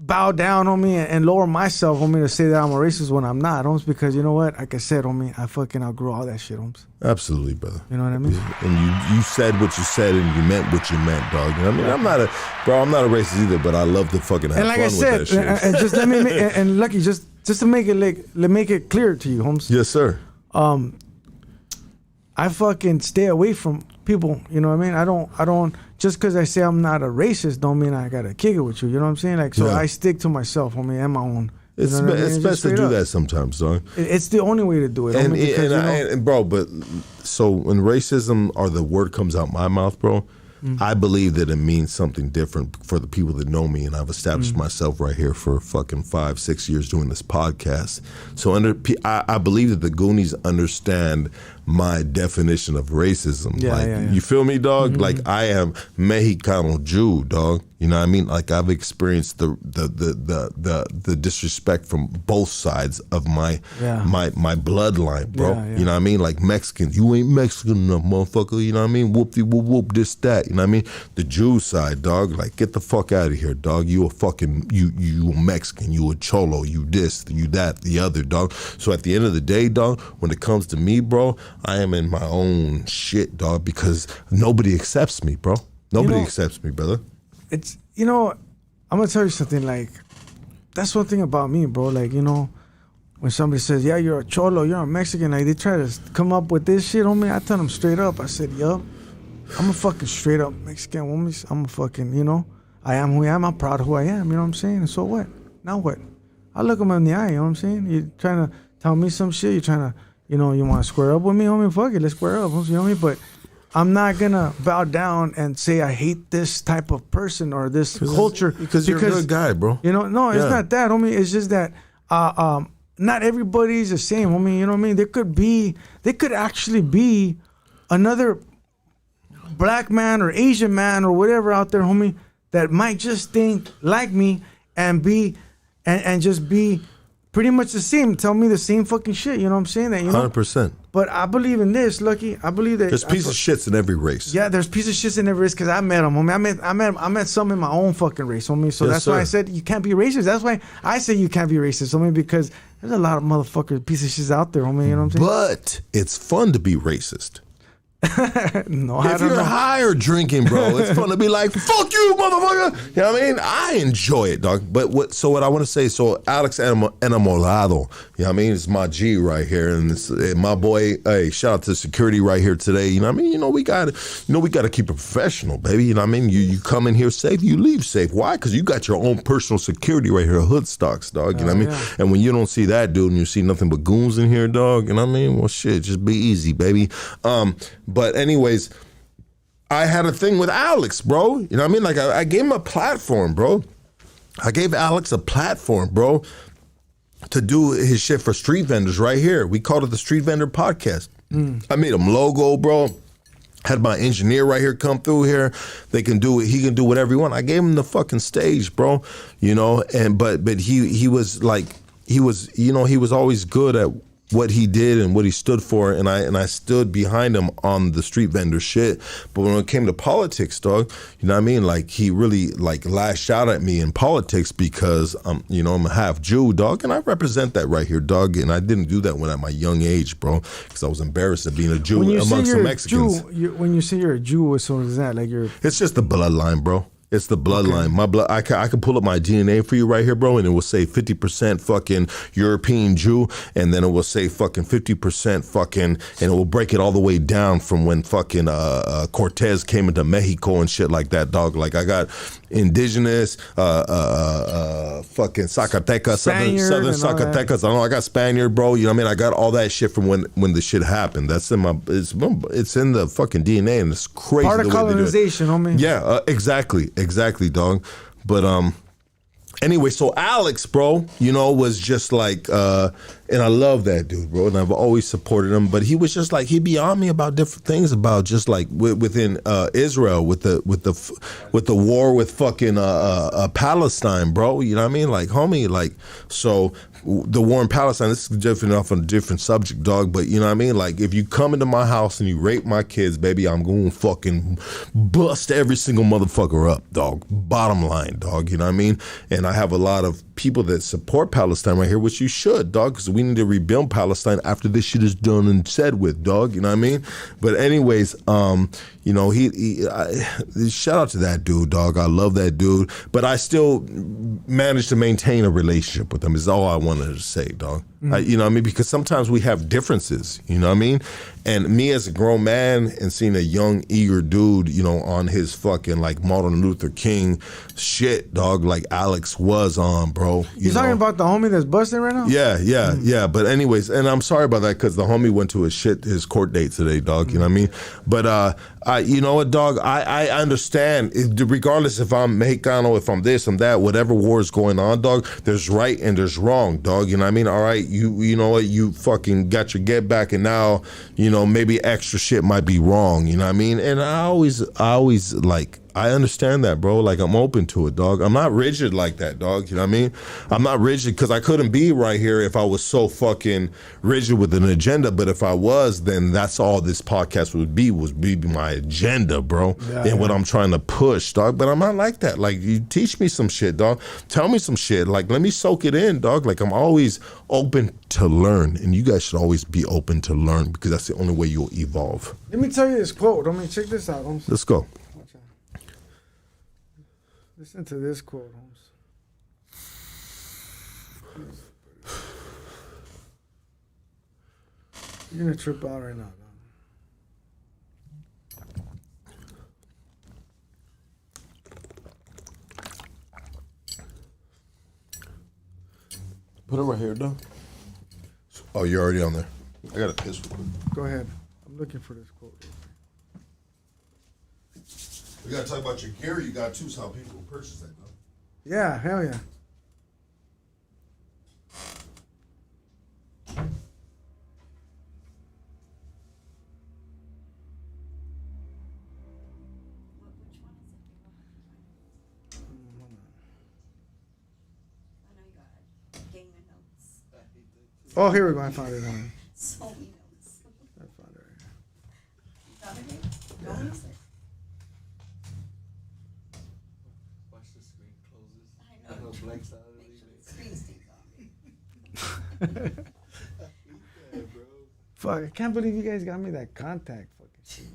bow down, homie, and lower myself, homie, to say that I'm a racist when I'm not, homes, because you know what? Like I said, homie, I fucking outgrew all that shit, homes. Absolutely, brother. You know what I mean? And you said what you said and you meant what you meant, dog. You know what I mean? I'm not a racist either, but I love to fucking have and like fun I said, with that shit. and just let me and Lucky, just to make it clear to you, homes. Yes, sir. I fucking stay away from people, you know what I mean? I don't just because I say I'm not a racist don't mean I gotta kick it with you, you know what I'm saying? Like, so I stick to myself, homie, and my own. It's, you know it's best to do that sometimes, dog. It's the only way to do it. Homie, because, bro, but so when racism or the word comes out my mouth, bro, I believe that it means something different for the people that know me, and I've established myself right here for fucking 5-6 years doing this podcast. So I believe that the Goonies understand my definition of racism. You feel me, dog? Like, I am Mexicano Jew, dog. You know what I mean? Like, I've experienced the disrespect from both sides of my bloodline, bro. You know what I mean? Like, Mexicans, you ain't Mexican enough, motherfucker. You know what I mean? Whoop-de-whoop-whoop, this, that. You know what I mean? The Jew side, dog, like, get the fuck out of here, dog. You a fucking, you a Mexican, you a cholo, you this, you that, the other, dog. So at the end of the day, dog, when it comes to me, bro, I am in my own shit, dog, because nobody accepts me, bro. Nobody accepts me, brother. It's, you know, I'm gonna tell you something, like, that's one thing about me, bro. Like, you know, when somebody says, yeah, you're a cholo, you're a Mexican, like, they try to come up with this shit on me, I tell them straight up. I said, yup, I'm a fucking straight up Mexican woman. I'm a fucking, you know, I am who I am. I'm proud of who I am, you know what I'm saying? And so what? Now what? I look them in the eye, you know what I'm saying? You're trying to tell me some shit, you're trying to, you know, you want to square up with me, homie? Fuck it, let's square up, you know what I mean? But I'm not gonna bow down and say I hate this type of person or this culture because you're a good guy, bro. You know, no, it's not that, homie. It's just that not everybody's the same, homie. You know what I mean? There could actually be another black man or Asian man or whatever out there, homie, that might just think like me and be and just be pretty much the same. Tell me the same fucking shit. You know what I'm saying? That, you know, 100%. But I believe in this, Lucky. I believe that there's piece of shits in every race. Yeah, there's piece of shits in every race because I met them, homie. I met some in my own fucking race, homie. So that's why I said you can't be racist. That's why I say you can't be racist, homie, because there's a lot of motherfuckers, piece of shits out there, homie. You know what I'm saying? But it's fun to be racist. No, If I don't you're know. high or drinking, bro, it's fun to be like, fuck you, motherfucker. You know what I mean? I enjoy it, dog. But what I want to say, so Alex Enamorado, you know what I mean? It's my G right here. And it's my boy, hey, shout out to security right here today. You know what I mean? We got to keep it professional, baby. You know what I mean? You come in here safe, you leave safe. Why? Because you got your own personal security right here, hood stocks, dog. You know what I mean? Yeah. And when you don't see that dude and you see nothing but goons in here, dog, you know what I mean? Well, shit, just be easy, baby. But anyways, I had a thing with Alex, bro. You know what I mean? Like, I gave him a platform, bro. I gave Alex a platform, bro, to do his shit for street vendors right here. We called it the Street Vendor Podcast. I made him logo, bro. Had my engineer right here come through here. They can do it. He can do whatever he want. I gave him the fucking stage, bro. You know, and but he was like, he was always good at what he did and what he stood for, and I stood behind him on the street vendor shit. But when it came to politics, dog, you know what I mean? Like, he really like lashed out at me in politics because I'm a half Jew, dog, and I represent that right here, dog. And I didn't do that when at my young age, bro, because I was embarrassed of being a Jew amongst the Mexicans. When you say you're a Jew, what sort of is that? Like you're? It's just the bloodline, bro. It's the bloodline. Okay. My blood. I can pull up my DNA for you right here, bro, and it will say 50% fucking European Jew, and then it will say fucking 50% fucking, and it will break it all the way down from when fucking Cortez came into Mexico and shit like that, dog. Like, I got indigenous, fucking Zacatecas, southern Zacatecas. I got Spaniard, bro. You know what I mean? I got all that shit from when the shit happened. That's in my. It's in the fucking DNA, and it's crazy. Part of colonization, homie. Yeah, exactly, dog. But anyway, so Alex, bro, was just like, and I love that dude, bro, and I've always supported him. But he was just like, he'd be on me about different things, about just like within Israel with the war with fucking Palestine, bro. You know what I mean? Like, homie, like, so the war in Palestine, this is different off on a different subject, dog, but you know what I mean? Like, if you come into my house and you rape my kids, baby, I'm going to fucking bust every single motherfucker up, dog. Bottom line, dog, you know what I mean? And I have a lot of people that support Palestine right here, which you should, dog, because we need to rebuild Palestine after this shit is done and said with, dog, you know what I mean? But anyways, he shout out to that dude, dog. I love that dude, but I still managed to maintain a relationship with him is all I wanted to say, dog. You know what I mean? Because sometimes we have differences, you know what I mean? And me as a grown man and seeing a young, eager dude, on his fucking like Martin Luther King shit, dog, like Alex was on, bro. You talking about the homie that's busting right now? Yeah. But anyways, and I'm sorry about that because the homie went to his court date today, dog. You know what I mean? But you know what, dog? I understand. Regardless if I'm Mexicano, if I'm this, I'm that, whatever war is going on, dog, there's right and there's wrong, dog. You know what I mean? All right, you know what? You fucking got your get back, and now, maybe extra shit might be wrong. You know what I mean? And I always like, I understand that, bro. Like, I'm open to it, dog. I'm not rigid like that, dog. You know what I mean? I'm not rigid because I couldn't be right here if I was so fucking rigid with an agenda. But if I was, then that's all this podcast would be my agenda, bro. And what I'm trying to push, dog. But I'm not like that. Like, you teach me some shit, dog. Tell me some shit. Like, let me soak it in, dog. Like, I'm always open to learn. And you guys should always be open to learn because that's the only way you'll evolve. Let me tell you this quote. Check this out. Let's go. Listen to this quote, Holmes. You're gonna trip out right now, Put it right here, dog. Oh, you're already on there. I gotta piss real quick. Go ahead. I'm looking for this quote. We gotta talk about your gear you got too, so how people will purchase that, though. Yeah, hell yeah. Oh, here we go. I found it. So many notes. I found it right here. Found it here? Don't use it. Watch the screen closes. I know. No blanks out of Make sure the screen stays on. Fuck, I can't believe you guys got me that contact. Fucking shit.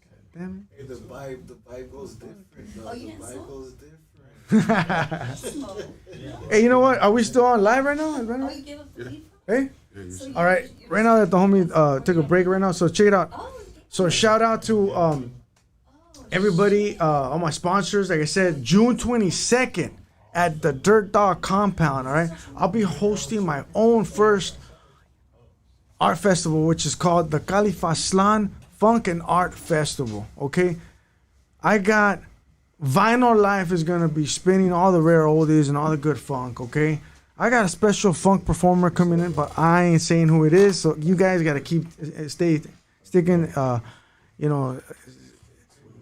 God damn Hey, the vibe goes different, though. Oh, you The didn't vibe smoke? goes different. it. Smoke. Hey, you know what? Are we still on live right now? Oh, you give up the leaf? Hey? So you- All right. Right now that the homie took a break right now, so check it out. Oh, So shout out to everybody, all my sponsors. Like I said, June 22nd at the Dirt Dog Compound. All right, I'll be hosting my own first art festival, which is called the Califaslan Funk and Art Festival. Okay, I got Vinyl Life is gonna be spinning all the rare oldies and all the good funk. Okay. I got a special funk performer coming in, but I ain't saying who it is. So you guys got to keep sticking,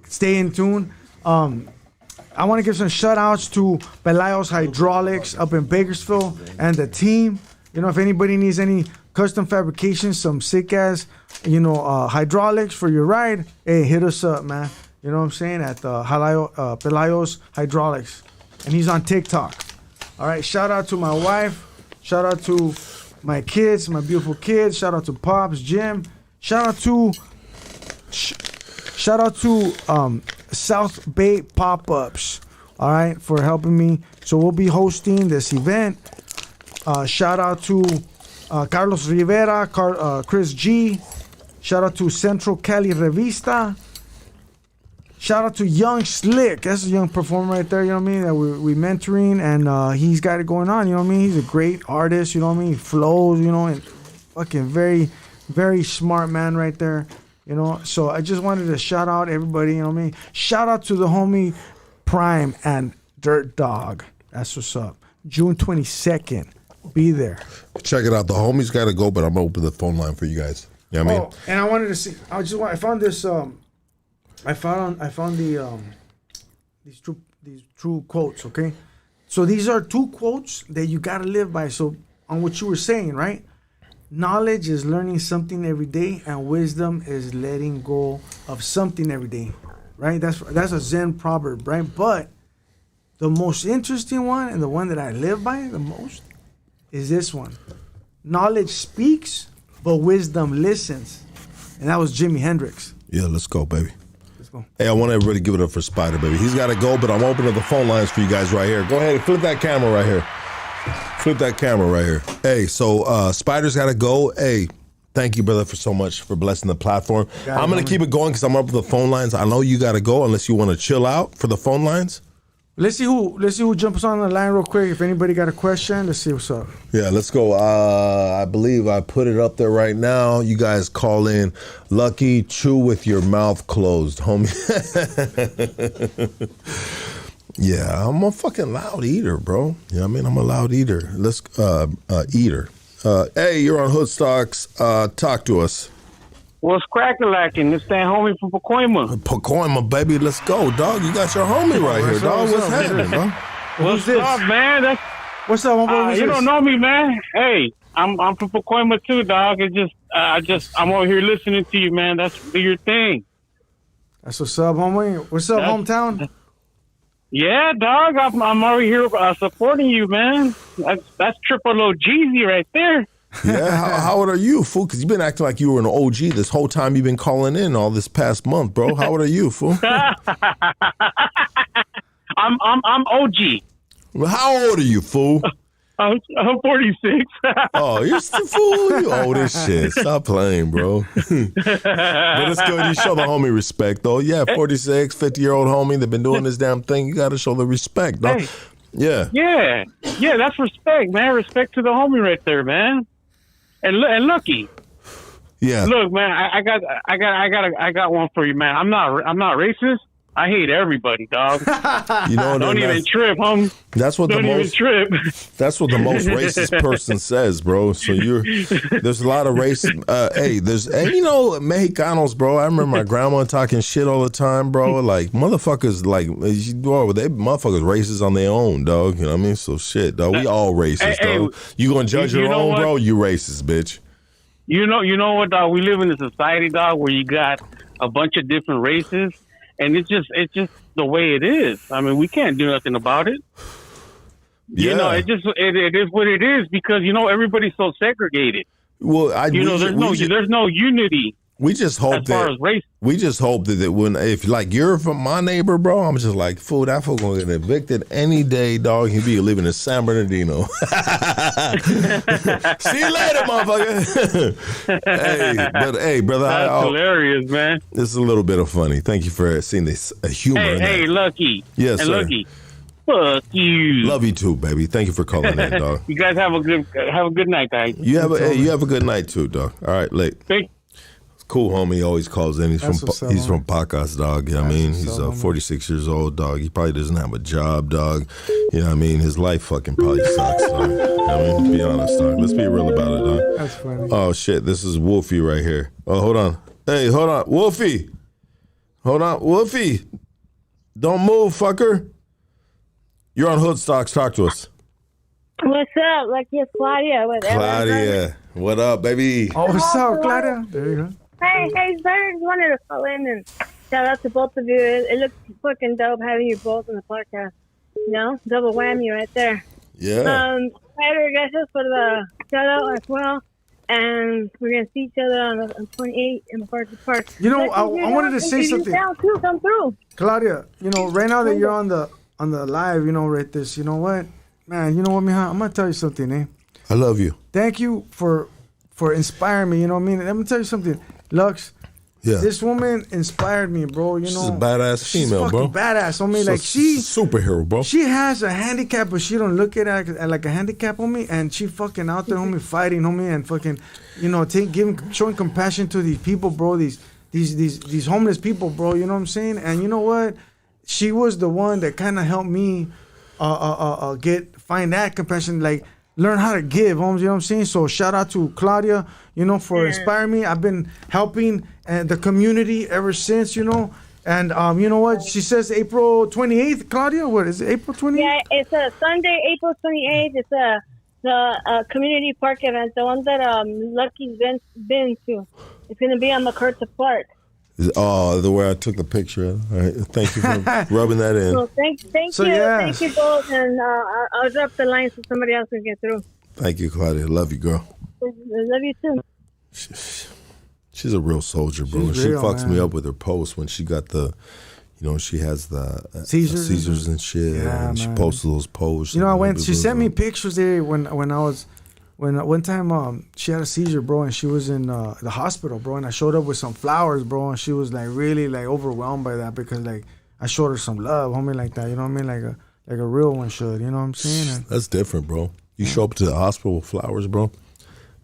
stay in tune. I want to give some shout outs to Pelayo's Hydraulics up in Bakersfield and the team. You know, if anybody needs any custom fabrication, some sick ass, hydraulics for your ride, hey, hit us up, man. You know what I'm saying? At Pelayo's Hydraulics. And he's on TikTok. All right, shout out to my wife. Shout out to my kids, my beautiful kids. Shout out to Pops, Jim. Shout out to South Bay Pop-Ups, all right, for helping me. So we'll be hosting this event. Shout out to Carlos Rivera, Chris G. Shout out to Central Cali Revista. Shout out to Young Slick. That's a young performer right there, you know what I mean, that we mentoring, and he's got it going on, you know what I mean? He's a great artist, you know what I mean? He flows, and fucking very, very smart man right there, So I just wanted to shout out everybody, you know what I mean? Shout out to the homie Prime and Dirt Dog. That's what's up. June 22nd. Be there. Check it out. The homies got to go, but I'm going to open the phone line for you guys. You know what I mean? Oh, and I wanted to see, I found this, I found these true quotes, okay? So these are two quotes that you gotta live by. So on what you were saying, right? Knowledge is learning something every day, and wisdom is letting go of something every day, right? That's a Zen proverb, right? But the most interesting one, and the one that I live by the most, is this one. Knowledge speaks, but wisdom listens. And that was Jimi Hendrix. Yeah, let's go, baby. Go. Hey, I want everybody to give it up for Spider, baby. He's got to go, but I'm opening the phone lines for you guys right here. Go ahead and flip that camera right here. Flip that camera right here. Hey, so Spider's got to go. Hey, thank you, brother, for so much for blessing the platform. I'm going to keep it going because I'm up with the phone lines. I know you got to go unless you want to chill out for the phone lines. Let's see who jumps on the line real quick. If anybody got a question, let's see what's up. Yeah, let's go. I believe I put it up there right now. You guys call in. Lucky, chew with your mouth closed, homie. Yeah, I'm a fucking loud eater, bro. You know what I mean? I'm a loud eater. Let's eater. Hey, you're on Hoodstocks. Talk to us. What's crackin'-lackin'? It's that homie from Pacoima. Pacoima, baby. Let's go, dog. You got your homie right here, dog. What's happening, bro? What's up, man? What's up, homie? You don't know me, man. Hey, I'm from Pacoima too, dog. It's just I'm over here listening to you, man. That's your thing. That's what's up, homie. What's up, hometown? Yeah, dog. I'm over here supporting you, man. That's triple OGZ right there. Yeah, how old are you, fool? Because you've been acting like you were an OG this whole time you've been calling in all this past month, bro. How old are you, fool? I'm OG. Well, how old are you, fool? I'm 46. Oh, you're still fool. You old as shit. Stop playing, bro. But it's good. You show the homie respect, though. Yeah, 46, 50-year-old homie. They've been doing this damn thing. You got to show the respect, dog. Hey. Yeah. Yeah, that's respect, man. Respect to the homie right there, man. And Lucky. Yeah. Look, man, I got one for you, man. I'm not racist. I hate everybody, dog. You know, don't even trip, homie. That's what don't even trip. That's what the most racist person says, bro. So there's a lot of race. Mexicanos, bro. I remember my grandma talking shit all the time, bro. Like motherfuckers, they motherfuckers racist on their own, dog. You know what I mean? So shit, dog. We all racist, dog. You gonna judge your own, bro? You racist, bitch. You know what, dog? We live in a society, dog, where you got a bunch of different races. And it's just the way it is. I mean, we can't do nothing about it. Yeah. You know, it is what it is because, everybody's so segregated. Well, there's no unity we just hope as far that as race. we just hope that when if like you're from my neighbor, bro, I'm just like, fool, that fool gonna get evicted any day, dog. He'll be living in San Bernardino. See you later, motherfucker. hey, brother, That's hilarious, man. This is a little bit of funny. Thank you for seeing this humor. Hey, Lucky. Yes, and sir. Lucky. Fuck you. Love you too, baby. Thank you for calling in, dog. You guys have a good night, guys. You have a good night too, dog. All right, late. Thank Cool homie, he always calls in. He's That's from what's up, he's homie. from Pacas, dog. You know what I mean? That's He's what's up, homie. 46 years old, dog. He probably doesn't have a job, dog. You know what I mean? His life fucking probably sucks, dog. You know what I mean? Be honest, dog. Let's be real about it, dog. That's funny. Oh shit, this is Wolfie right here. Oh, hold on. Hey, hold on. Wolfie. Hold on. Wolfie. Don't move, fucker. You're on Hood Stocks. Talk to us. What's up? Like it's Claudia with Claudia. What up, baby? Oh, what's up, Claudia? There you go. Hey, sir. Just wanted to call in and shout out to both of you. It looks fucking dope having you both on the podcast. You know, double whammy right there. Yeah. Later, gracias for the shout out as well. And we're gonna see each other on 28 in the Park. You know, I wanted to say something. Come through. Claudia, you know, right now that you're on the live, you know, right this, you know what? Man, you know what, mija? I'm gonna tell you something, eh? I love you. Thank you for inspiring me, you know what I mean? I'm gonna tell you something. Lux, Yeah. this woman inspired me, bro. You know, She's a badass female, bro. She's badass on me. Like superhero, bro. She has a handicap, but she don't look at it like a handicap on me. And she fucking out there, homie, fighting, homie, and fucking, you know, showing compassion to these people, bro. These homeless people, bro. You know what I'm saying? And you know what? She was the one that kind of helped me, find that compassion, like learn how to give, homes. You know what I'm saying? So shout out to Claudia, you know, for inspiring me. I've been helping the community ever since, you know. And you know what? She says April 28th, Claudia. What is it? April 28th? Yeah, it's a Sunday, April 28th. It's the community park event, the one that Lucky's been to. It's gonna be on MacArthur Park. Oh, the way I took the picture. All right. Thank you for rubbing that in. So thank So, you. yeah. Thank you both. And I'll drop the line so somebody else can get through. Thank you, Claudia. Love you, girl. I love you too. She's a real soldier, bro. She's She real, fucks me man. up with her posts when she got the, you know, she has the Seizures and shit. Yeah, and she man. posts those posts. You know, and she sent me pictures there when one time she had a seizure, bro, and she was in the hospital, bro, and I showed up with some flowers, bro, and she was like really like overwhelmed by that because like I showed her some love, homie, like that, you know what I mean, like a real one should, you know what I'm saying? And That's different, bro. You show up to the hospital with flowers, bro,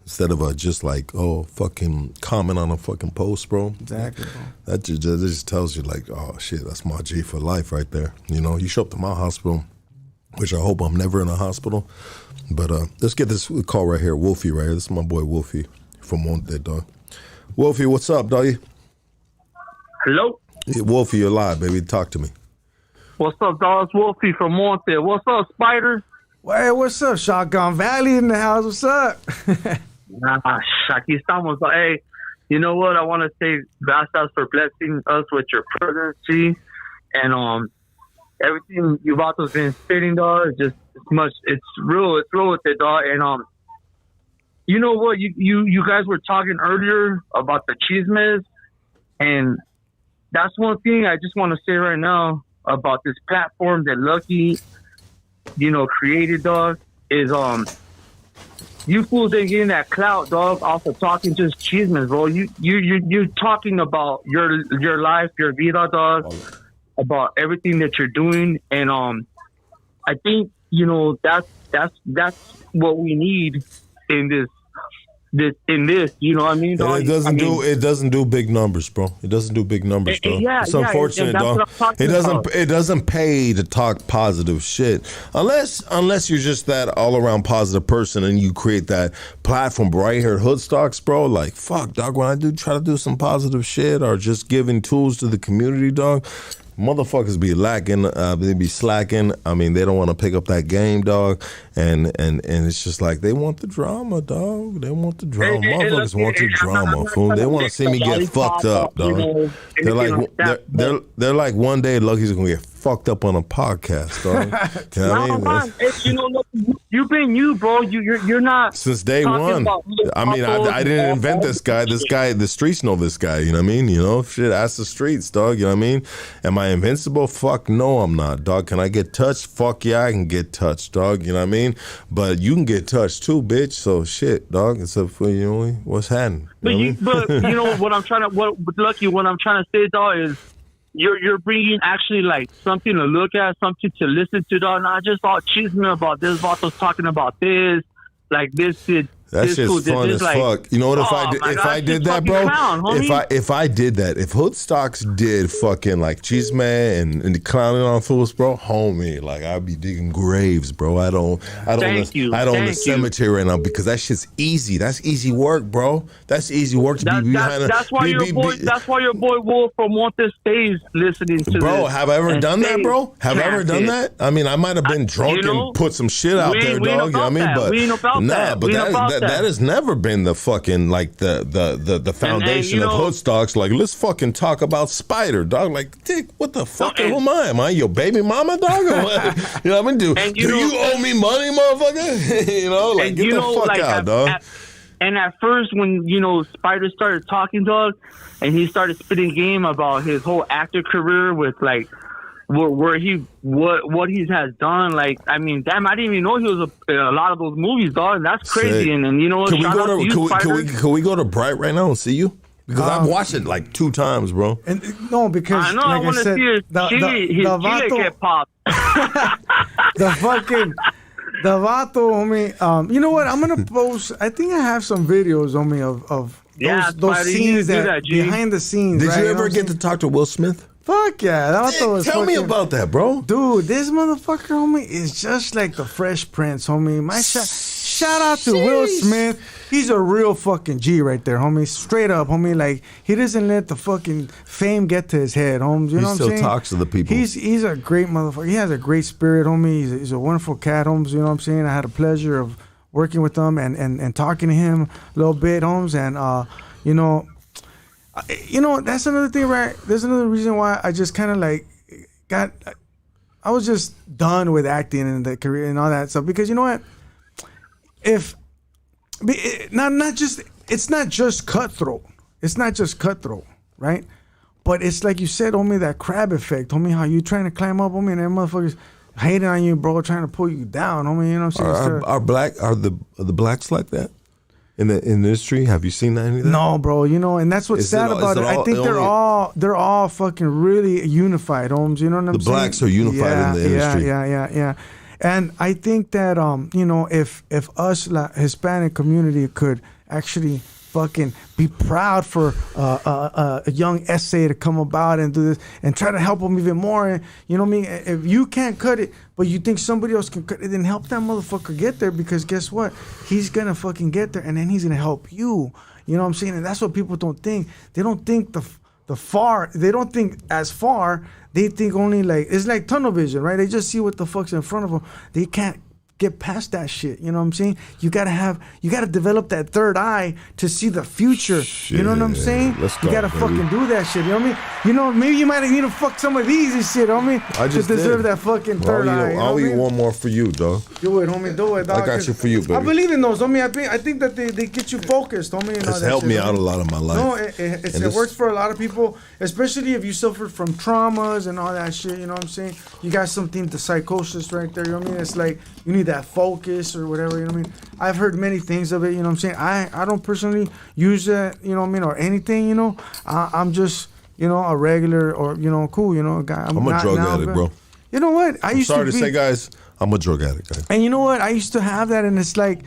instead of just like, oh, fucking comment on a fucking post, bro. exactly, bro. That just tells you like, oh shit, that's my G for life right there. You know, you show up to my hospital, which I hope I'm never in a hospital. But let's get this call right here, Wolfie right here. This is my boy Wolfie from Whittier, dog. Wolfie, what's up, doggy? Hello? Yeah, Wolfie, you're live, baby. Talk to me. What's up, dog? It's Wolfie from Whittier. What's up, Spider? Hey, what's up, Shotgun Valley in the house? What's up? Aquí estamos. Hey, you know what? I want to say gracias for blessing us with your presidency and everything you vatos been spitting, dog. It's real with it, dog. And you know what? You guys were talking earlier about the chismes, and that's one thing I just want to say right now about this platform that Lucky, you know, created, dog, is you fools ain't getting that clout, dog, off of talking just chismes, bro. You're talking about your life, your vida, dog, about everything that you're doing, and I think, you know, that's what we need in this, you know what I mean, dog? And it doesn't do big numbers, bro. It doesn't do big numbers, dog. It's unfortunate, that's dog. what I'm talking about. It doesn't pay to talk positive shit unless you're just that all around positive person and you create that platform right here at Hoodstocks, bro. Like fuck, dog. When I do try to do some positive shit or just giving tools to the community, dog, motherfuckers be lacking, they be slacking. I mean, they don't want to pick up that game, dog. And it's just like they want the drama, dog. They want the drama. Motherfuckers want the drama, fool. They want to see me get fucked up, dog. They're like one day Lucky's gonna get fucked up on a podcast, dog. You know what I mean? man, it's, you know, look, you've been you, bro. You're not Since day talking one. about I mean, I didn't invent this guy. This guy, the streets know this guy. You know what I mean? You know, shit, ask the streets, dog. You know what I mean? Am I invincible? Fuck no, I'm not, dog. Can I get touched? Fuck yeah, I can get touched, dog. You know what I mean? But you can get touched too, bitch. So shit, dog. Except for, you know, what's happening? But you know what I'm trying to say, dog, is you're bringing actually like something to look at, something to listen to, dog. Not just all chisme about this, Vato's talking about this, like this did. That this shit's cool, fun this, as like, fuck. You know what? If I did that, bro. If I did that, if Hoodstocks did fucking like cheese man and clowning on fools, bro, homie, like I'd be digging graves, bro. I don't the cemetery right now because that shit's easy. That's easy work, bro. That's easy work to be behind. That's why your boy Wolf from Montes stays listening to bro, this. have I ever done that, bro? Have I ever done that? I mean, I might have been drunk and put some shit out there, dog. You know what I mean? But that has never been the fucking like the foundation of Hoodstocks. Like, let's fucking talk about Spider, dog. Like, dick, what the fuck am I? Am I your baby mama, dog? Or what? You know what I mean? Do you owe me money, motherfucker? You know, like get the fuck out, dog. And at first, when Spider started talking, dog, and he started spitting game about his whole actor career with like. What he has done, like, I mean, damn, I didn't even know he was a lot of those movies, dog. That's crazy. Sick. And you know what? Can we go to Bright right now and see you? Because I've watched it like 2 times, bro. And no, because I know, like I want to see his chile get popped. The Vato, homie. You know what? I'm gonna post. I think I have some videos, homie, of those scenes that behind the scenes. Did you ever get to talk to Will Smith? Fuck yeah. That was tell me about that, bro. Dude, this motherfucker, homie, is just like the Fresh Prince, homie. My shout out to Will Smith. He's a real fucking G right there, homie. Straight up, homie. Like, he doesn't let the fucking fame get to his head, homie. You know what I'm saying? He still talks to the people. He's a great motherfucker. He has a great spirit, homie. He's a wonderful cat, homes. You know what I'm saying? I had a pleasure of working with him and talking to him a little bit, homes. And, that's another thing, right? There's another reason why I just kind of like I was just done with acting and the career and all that stuff. Because you know what? It's not just cutthroat. It's not just cutthroat, right? But it's like you said, homie, that crab effect, homie, how you trying to climb up, homie, and them motherfuckers hating on you, bro, trying to pull you down, homie, you know what I'm saying? Are the blacks like that? In the industry, have you seen that? Anything? No, bro. And that's what's sad about it. I think they're all fucking really unified, Holmes. You know what I'm saying? The blacks are unified in the industry. Yeah. And I think that if us Hispanic community could actually fucking be proud for a young essay to come about and do this and try to help them even more. And, you know what I mean? If you can't cut it, but you think somebody else can cut it, then help that motherfucker get there, because guess what? He's going to fucking get there, and then he's going to help you. You know what I'm saying? And that's what people don't think. They don't think the far. They don't think as far. They think only like, it's like tunnel vision, right? They just see what the fuck's in front of them. They can't get past that shit. You know what I'm saying? You gotta develop that third eye to see the future. Shit. You know what I'm saying? You gotta fucking do that shit. You know what I mean? You know, maybe you might need to fuck some of these and shit, homie. I just to deserve that fucking third eye. I'll eat one more for you, dog. Do it, homie. Do it, dog. I got you for you, baby. I believe in those, homie. I think that they get you focused, homie. It's helped me out a lot of my life. No, it works for a lot of people, especially if you suffered from traumas and all that shit. You know what I'm saying? You got something to psychosis right there. You know what I mean? It's like you need that focus or whatever, you know what I mean? I've heard many things of it, you know what I'm saying? I don't personally use it, you know what I mean, or anything, you know? I'm just, a regular or, cool, guy. I'm a drug addict, bro. You know what? I'm sorry to say, guys, I'm a drug addict, guys. And you know what? I used to have that, and it's like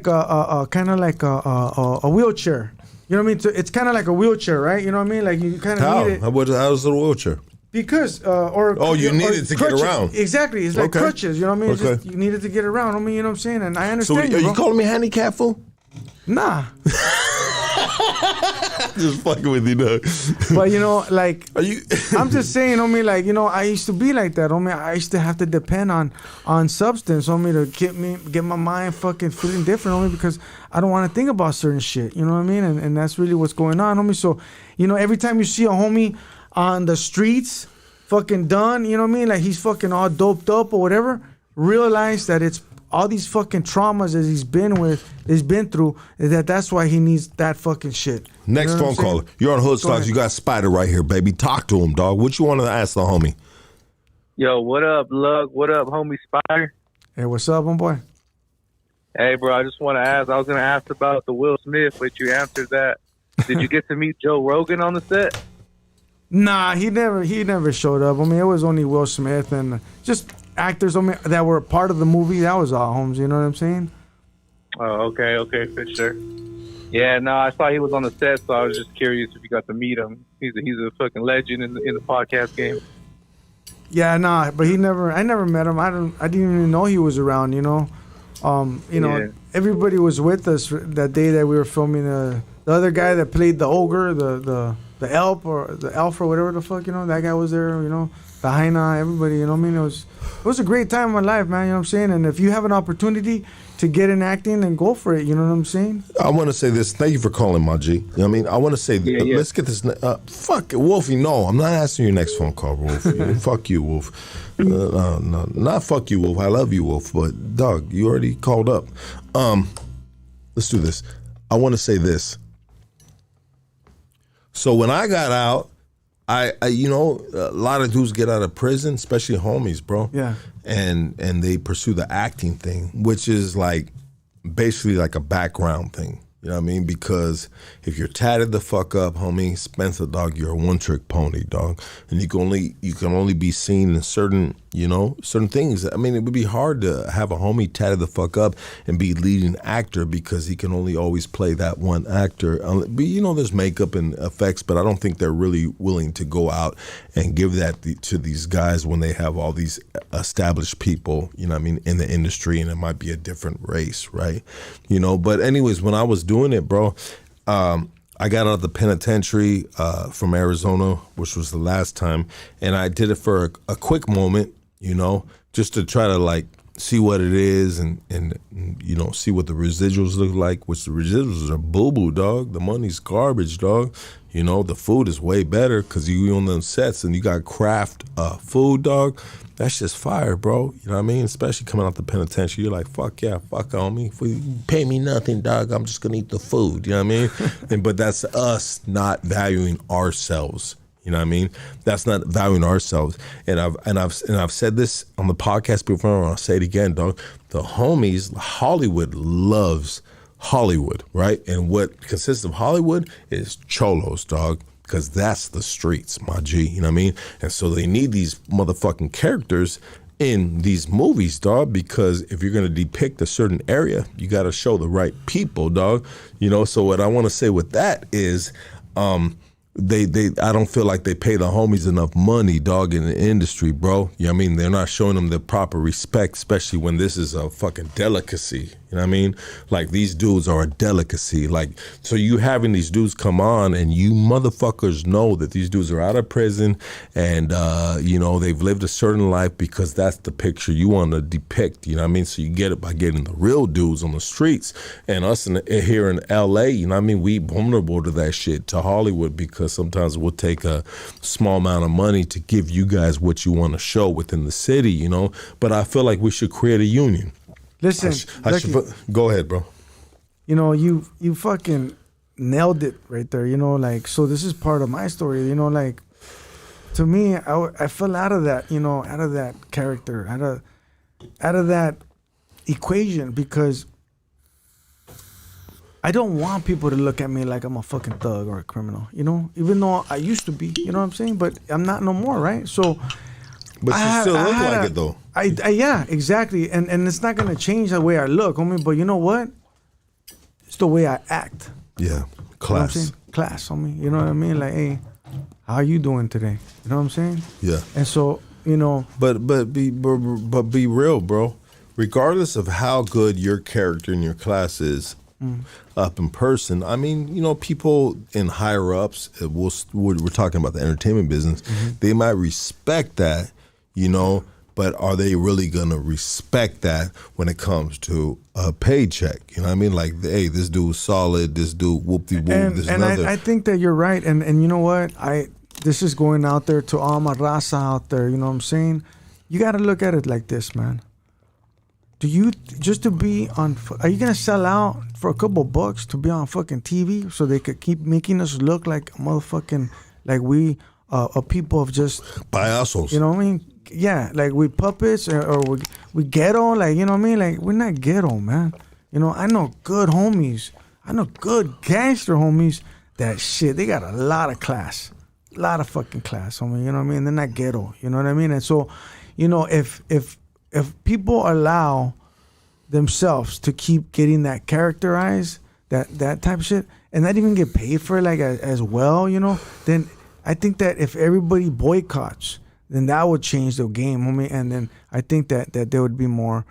kind of like a wheelchair. You know what I mean? It's kind of like a wheelchair, right? You know what I mean? Like you kind of need it. How's the wheelchair? Because you needed to crutches. get around. Exactly, it's like crutches. You know what I mean? Okay. Just, you needed to get around. I mean, you know what I'm saying? And I understand. So are you calling me handicapped, fool? Nah. Just fucking with you, dog. But like, are you? I'm just saying, homie. Like, I used to be like that, homie. I used to have to depend on substance, homie, to get my mind fucking feeling different, homie, because I don't want to think about certain shit. You know what I mean? And that's really what's going on, homie. So, every time you see a homie on the streets, fucking done, you know what I mean? Like he's fucking all doped up or whatever. Realize that it's all these fucking traumas that he's been through, that's why he needs that fucking shit. Next phone caller. You're on Hood Stocks. You got Spider right here, baby. Talk to him, dog. What you want to ask the homie? Yo, what up, Lug? What up, homie Spider? Hey, what's up, homeboy? Hey, bro, I just want to ask. I was going to ask about the Will Smith, but you answered that. Did you get to meet Joe Rogan on the set? Nah, he never showed up. I mean, it was only Will Smith and just actors that were part of the movie. That was all, Holmes. You know what I'm saying? Oh, okay, for sure. Yeah, no, I saw he was on the set, so I was just curious if you got to meet him. He's a fucking legend in the podcast game. Yeah, nah, but I never met him. I didn't even know he was around. You know, everybody was with us that day that we were filming. The other guy that played the ogre, the elf or whatever the fuck, you know, that guy was there. You know, the hyena, everybody. You know what I mean? It was a great time in my life, man. You know what I'm saying? And if you have an opportunity to get in acting, then go for it. You know what I'm saying? I want to say this. Thank you for calling, my G. You know what I mean? I want to say, let's get this. Fuck it, Wolfie. No, I'm not asking your next phone call, Wolf. Fuck you, Wolf. No, not fuck you, Wolf. I love you, Wolf. But, dog, you already called up. Let's do this. I want to say this. So when I got out, I you know, a lot of dudes get out of prison, especially homies, bro. Yeah. And they pursue the acting thing, which is like basically like a background thing. You know what I mean? Because if you're tatted the fuck up, homie, Spencer, dog, you're a one-trick pony, dog. And you can only be seen in certain things. I mean, it would be hard to have a homie tatted the fuck up and be leading actor because he can only always play that one actor. But you know, there's makeup and effects, but I don't think they're really willing to go out and give that to these guys when they have all these established people, you know what I mean, in the industry, and it might be a different race, right? You know, but anyways, when I was doing it, bro, I got out of the penitentiary from Arizona, which was the last time, and I did it for a quick moment, you know, just to try to like see what it is and you know, see what the residuals look like, which the residuals are boo-boo, dog. The money's garbage, dog. You know, the food is way better because you on them sets and you got craft food, dog. That's just fire, bro. You know what I mean? Especially coming out the penitentiary, you're like, fuck yeah, fuck on me. If you pay me nothing, dog, I'm just gonna eat the food. You know what I mean? But that's us not valuing ourselves. You know what I mean? That's not valuing ourselves. And I've said this on the podcast before, and I'll say it again, dog. The homies, Hollywood loves Hollywood, right? And what consists of Hollywood is cholos, dog. Because that's the streets, my G, you know what I mean? And so they need these motherfucking characters in these movies, dog, because if you're going to depict a certain area, you got to show the right people, dog. You know, so what I want to say with that is I don't feel like they pay the homies enough money, dog, in the industry, bro. You know what I mean? They're not showing them the proper respect, especially when this is a fucking delicacy. You know what I mean? Like, these dudes are a delicacy. Like, so you having these dudes come on and you motherfuckers know that these dudes are out of prison and, you know, they've lived a certain life because that's the picture you want to depict. You know what I mean? So you get it by getting the real dudes on the streets. And us here in L.A., you know what I mean? We vulnerable to that shit, to Hollywood, because sometimes we'll take a small amount of money to give you guys what you want to show within the city, you know? But I feel like we should create a union. Listen, go ahead, bro. You know, you fucking nailed it right there. You know, like, so this is part of my story. You know, like, to me, I fell out of that. You know, out of that character, out of that equation, because I don't want people to look at me like I'm a fucking thug or a criminal. You know, even though I used to be. You know what I'm saying? But I'm not no more, right? So. But you still look like it, though. Yeah, exactly. And it's not going to change the way I look, homie. But you know what? It's the way I act. Yeah, class. You know what I'm saying? Class, homie. You know what I mean? Like, hey, how are you doing today? You know what I'm saying? Yeah. And so, you know. But be real, bro. Regardless of how good your character in your class is, up in person, I mean, you know, people in higher ups, we're talking about the entertainment business, they might respect that, you know, but are they really going to respect that when it comes to a paycheck? You know what I mean? Like, hey, this dude's solid, this dude whoop-de-whoop, this and another. I think that you're right. And you know what? this is going out there to all my raza out there. You know what I'm saying? You got to look at it like this, man. Do you just to be on? Are you gonna sell out for a couple bucks to be on fucking TV so they could keep making us look like motherfucking like we a people of just payasos? You know what I mean? Yeah, like we puppets or we ghetto. Like you know what I mean? Like we're not ghetto, man. You know, I know good homies. I know good gangster homies. That shit, they got a lot of class, a lot of fucking class, homie. You know what I mean? They're not ghetto. You know what I mean? And so, you know, if people allow themselves to keep getting that characterized, that type of shit, and not even get paid for it like as well, you know, then I think that if everybody boycotts, then that would change the game, homie. And then I think that there would be more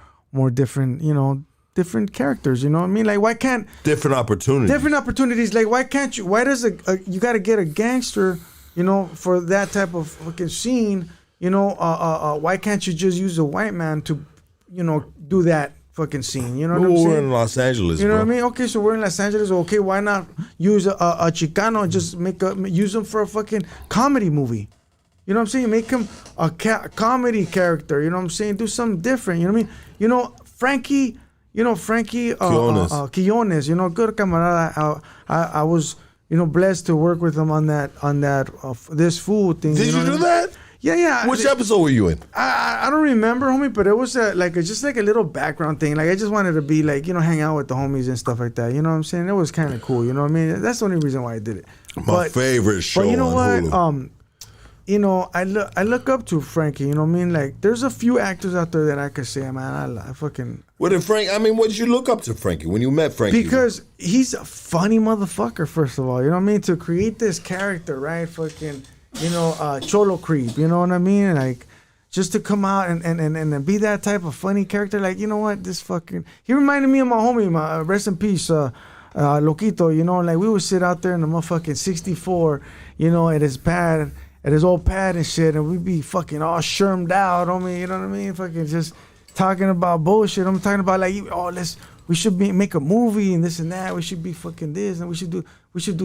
different, you know, different characters. You know what I mean? Like why can't different opportunities? Like why can't you? Why does you got to get a gangster, you know, for that type of fucking scene? You know, why can't you just use a white man to, you know, do that fucking scene? You know what I'm saying? We're in Los Angeles, you know bro. what I mean? Okay, so we're in Los Angeles. Okay, why not use a Chicano and just use him for a fucking comedy movie? You know what I'm saying? Make him a comedy character. You know what I'm saying? Do something different. You know what I mean? You know, Frankie Quillones. You know, good camarada. I was, you know, blessed to work with him on that this food thing. Did you do that? Yeah. Which episode were you in? I don't remember, homie, but it was just like a little background thing. Like I just wanted to be like, you know, hang out with the homies and stuff like that. You know what I'm saying? It was kind of cool. You know what I mean? That's the only reason why I did it. My favorite show. But you know on what? Hulu. You know, I look up to Frankie. You know what I mean? Like there's a few actors out there that I could say, man, I fucking. What did Frank? I mean, what did you look up to Frankie when you met Frankie? Because he's a funny motherfucker. First of all, you know what I mean? To create this character, right? Fucking. You know, Cholo Creep, you know what I mean? Like, just to come out and be that type of funny character, like, you know what, this fucking... He reminded me of my homie, my rest in peace, Loquito, you know, like, we would sit out there in the motherfucking 64, you know, at his old pad and shit, and we'd be fucking all shermed out, homie, you know what I mean? Fucking just talking about bullshit. I'm talking about, like, we should make a movie and this and that. We should be fucking this and we should do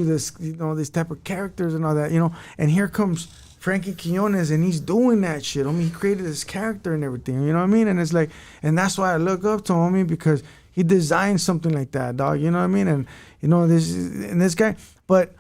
this, you know, this type of characters and all that, you know. And here comes Frankie Quillones and he's doing that shit. I mean, he created this character and everything, you know what I mean? And it's like, and that's why I look up to him, because he designed something like that, dog. You know what I mean? And you know this guy, but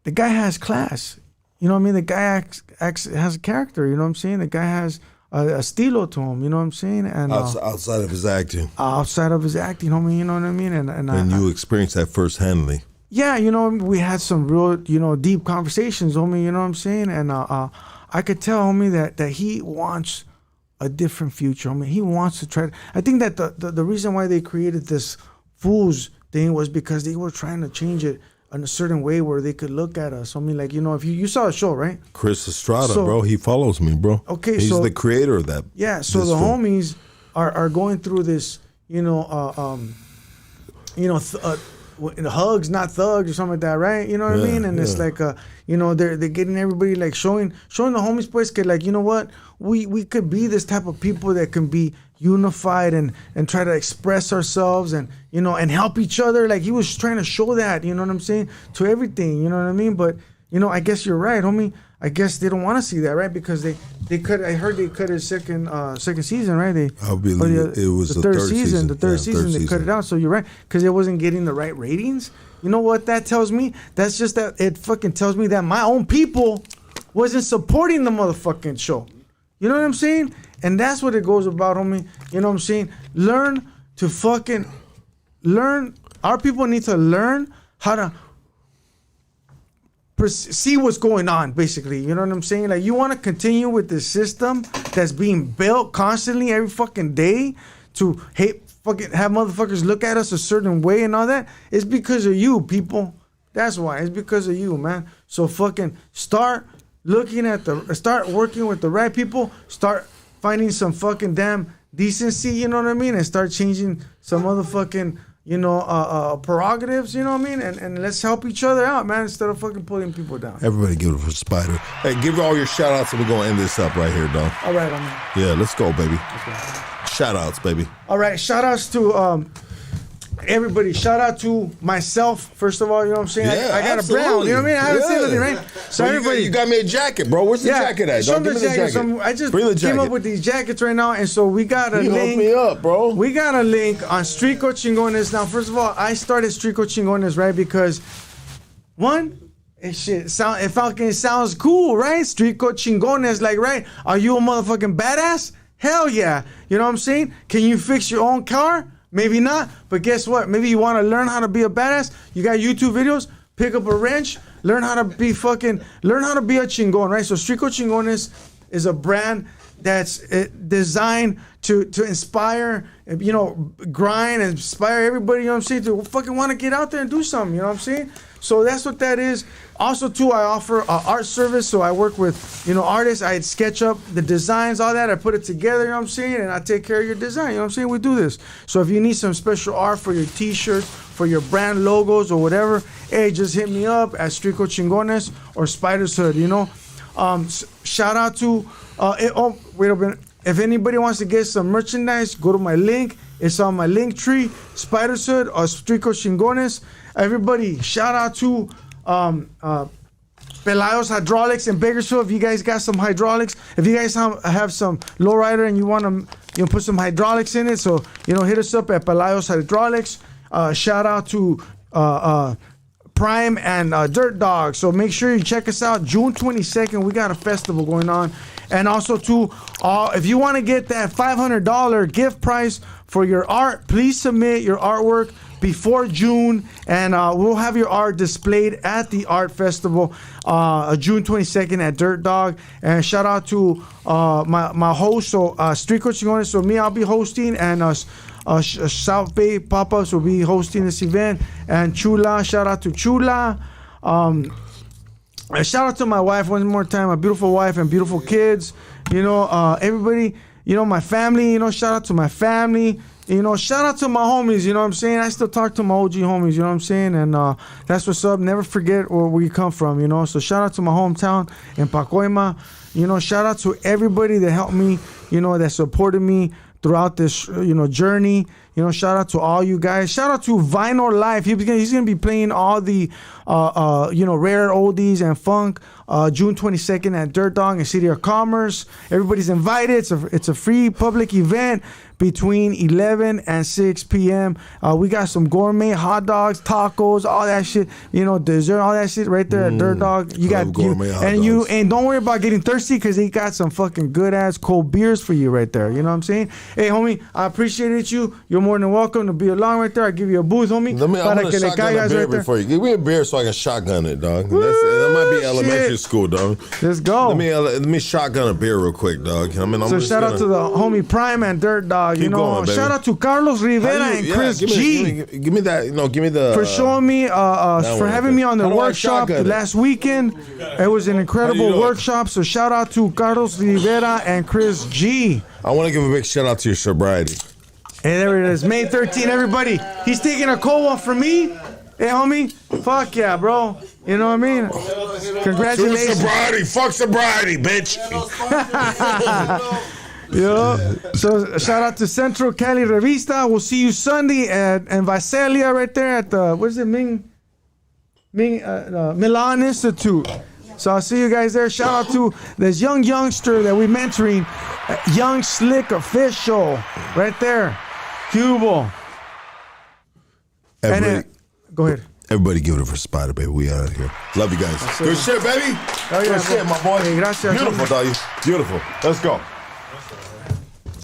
the guy has class. You know what I mean? The guy has a character. You know what I'm saying? The guy has a estilo to him, you know what I'm saying? And outside of his acting. Outside of his acting, homie, you know what I mean? And you experienced that firsthand. Yeah, you know, we had some real, you know, deep conversations, homie, you know what I'm saying? And I could tell, homie, that he wants a different future, homie. He wants to try. I think that the reason why they created this Fools thing was because they were trying to change it in a certain way where they could look at us. I mean, like, you know, if you saw the show, right? Chris Estrada, bro, he follows me, bro. Okay, he's the creator of that. Yeah, so the homies are going through this, hugs, not thugs, or something like that, right? You know what I mean? And it's like, you know, they're getting everybody like showing the homies, pues, que like, you know what, we could be this type of people that can be unified and try to express ourselves and, you know, and help each other. Like he was trying to show that, you know what I'm saying, to everything, you know what I mean? But, you know, I guess you're right, homie. I guess they don't want to see that, right? Because they cut. I heard they cut his second season, right? I believe it was the third season. The third season they cut it out. So you're right, because it wasn't getting the right ratings. You know what that tells me? That's just that it fucking tells me that my own people wasn't supporting the motherfucking show. You know what I'm saying? And that's what it goes about, homie. You know what I'm saying? Learn. Our people need to learn how to see what's going on, basically. You know what I'm saying? Like, you want to continue with this system that's being built constantly every fucking day to fucking have motherfuckers look at us a certain way and all that. It's because of you, people. That's why. It's because of you, man. So fucking start working with the right people. Start finding some fucking damn decency, you know what I mean? And start changing some motherfucking, you know, prerogatives, you know what I mean? And let's help each other out, man, instead of fucking pulling people down. Everybody give it for Spider. Hey, give all your shout outs and we're going to end this up right here, dog. All right, man. Yeah, let's go, baby. Shout outs, baby. All right, shout outs to everybody, shout out to myself, first of all, you know what I'm saying? Yeah, I got absolutely. a brand, you know what I mean? I haven't seen anything, right? So Well, everybody. you got me a jacket, bro. Where's the jacket at? Show Dog? me Give the me jacket. So I just Bring the came up jacket. with these jackets right now, and so we got a You link. hooked me up, bro. We got a link on Strico Chingones. Now, first of all, I started Strico Chingones, right? Because one, it fucking sounds cool, right? Strico Chingones, like, right? Are you a motherfucking badass? Hell yeah. You know what I'm saying? Can you fix your own car? Maybe not, but guess what? Maybe you want to learn how to be a badass. You got YouTube videos. Pick up a wrench. Learn how to be a chingon, right? So Strico Chingones is a brand that's designed to inspire, grind and inspire everybody, you know what I'm saying, to fucking want to get out there and do something, you know what I'm saying? So that's what that is. Also, too, I offer art service, so I work with, artists. I sketch up the designs, all that. I put it together, you know what I'm saying, and I take care of your design, you know what I'm saying? We do this. So if you need some special art for your T-shirts, for your brand logos or whatever, hey, just hit me up at Strico Chingones or Spider's Hood, shout out to, wait a minute. If anybody wants to get some merchandise, go to my link. It's on my link tree, Spider's Hood or Strico Chingones. Everybody, shout out to Pelayos Hydraulics in Bakersfield. If you guys got some hydraulics, if you guys have some lowrider and you want to put some hydraulics in it, so hit us up at Pelayos Hydraulics. Shout out to Prime and Dirt Dog. So make sure you check us out. June 22nd, we got a festival going on. And also, too, if you want to get that $500 gift prize for your art, please submit your artwork before June, and we'll have your art displayed at the art festival June 22nd at Dirt Dog. And shout out to my host, so Strico Chingones. So me, I'll be hosting, and South Bay Pop-Ups will be hosting this event. And Chula, shout out to Chula. Shout out to my wife one more time, my beautiful wife and beautiful kids. Everybody, my family, shout out to my family. Shout out to my homies, you know what I'm saying? I still talk to my OG homies, you know what I'm saying? And that's what's up. Never forget where you come from, So shout out to my hometown in Pacoima. Shout out to everybody that helped me, that supported me throughout this, journey. Shout out to all you guys. Shout out to Vinyl Life. He's gonna be playing all the, rare oldies and funk. June 22nd at Dirt Dog in City of Commerce. Everybody's invited. It's a free public event between 11 and 6 p.m. We got some gourmet hot dogs, tacos, all that shit. Dessert, all that shit right there at Dirt Dog. You got gourmet hot dogs. And don't worry about getting thirsty because he got some fucking good ass cold beers for you right there. You know what I'm saying? Hey, homie, I appreciated you. You're more than welcome to be along right there. I'll give you a booth, homie. I'm gonna shotgun a beer before you. Give me a beer so I can shotgun it, dog. That might be elementary school, dog. Let's go. Let me shotgun a beer real quick, dog. I'm shout out to the homie Prime and Dirt Dog. Keep going, baby. Shout out to Carlos Rivera and Chris G. Give me that. Give me the for showing me, for having me on the workshop last weekend. It was an incredible workshop. So shout out to Carlos Rivera and Chris G. I want to give a big shout out to your sobriety. Hey, there it is. May 13th, everybody. He's taking a cold one for me. Hey, homie. Fuck yeah, bro. You know what I mean? Congratulations. Fuck sobriety, bitch. So shout out to Central Cali Revista. We'll see you Sunday in Visalia right there at the, what is it, Milan Institute. So I'll see you guys there. Shout out to this young youngster that we're mentoring, Young Slick Official, right there. Cubo. Go ahead. Everybody give it up for Spider, baby. We out here. Love you guys. Good shit, baby. Good shit, my boy. Hey, gracias. Beautiful, dog. Beautiful. Let's go.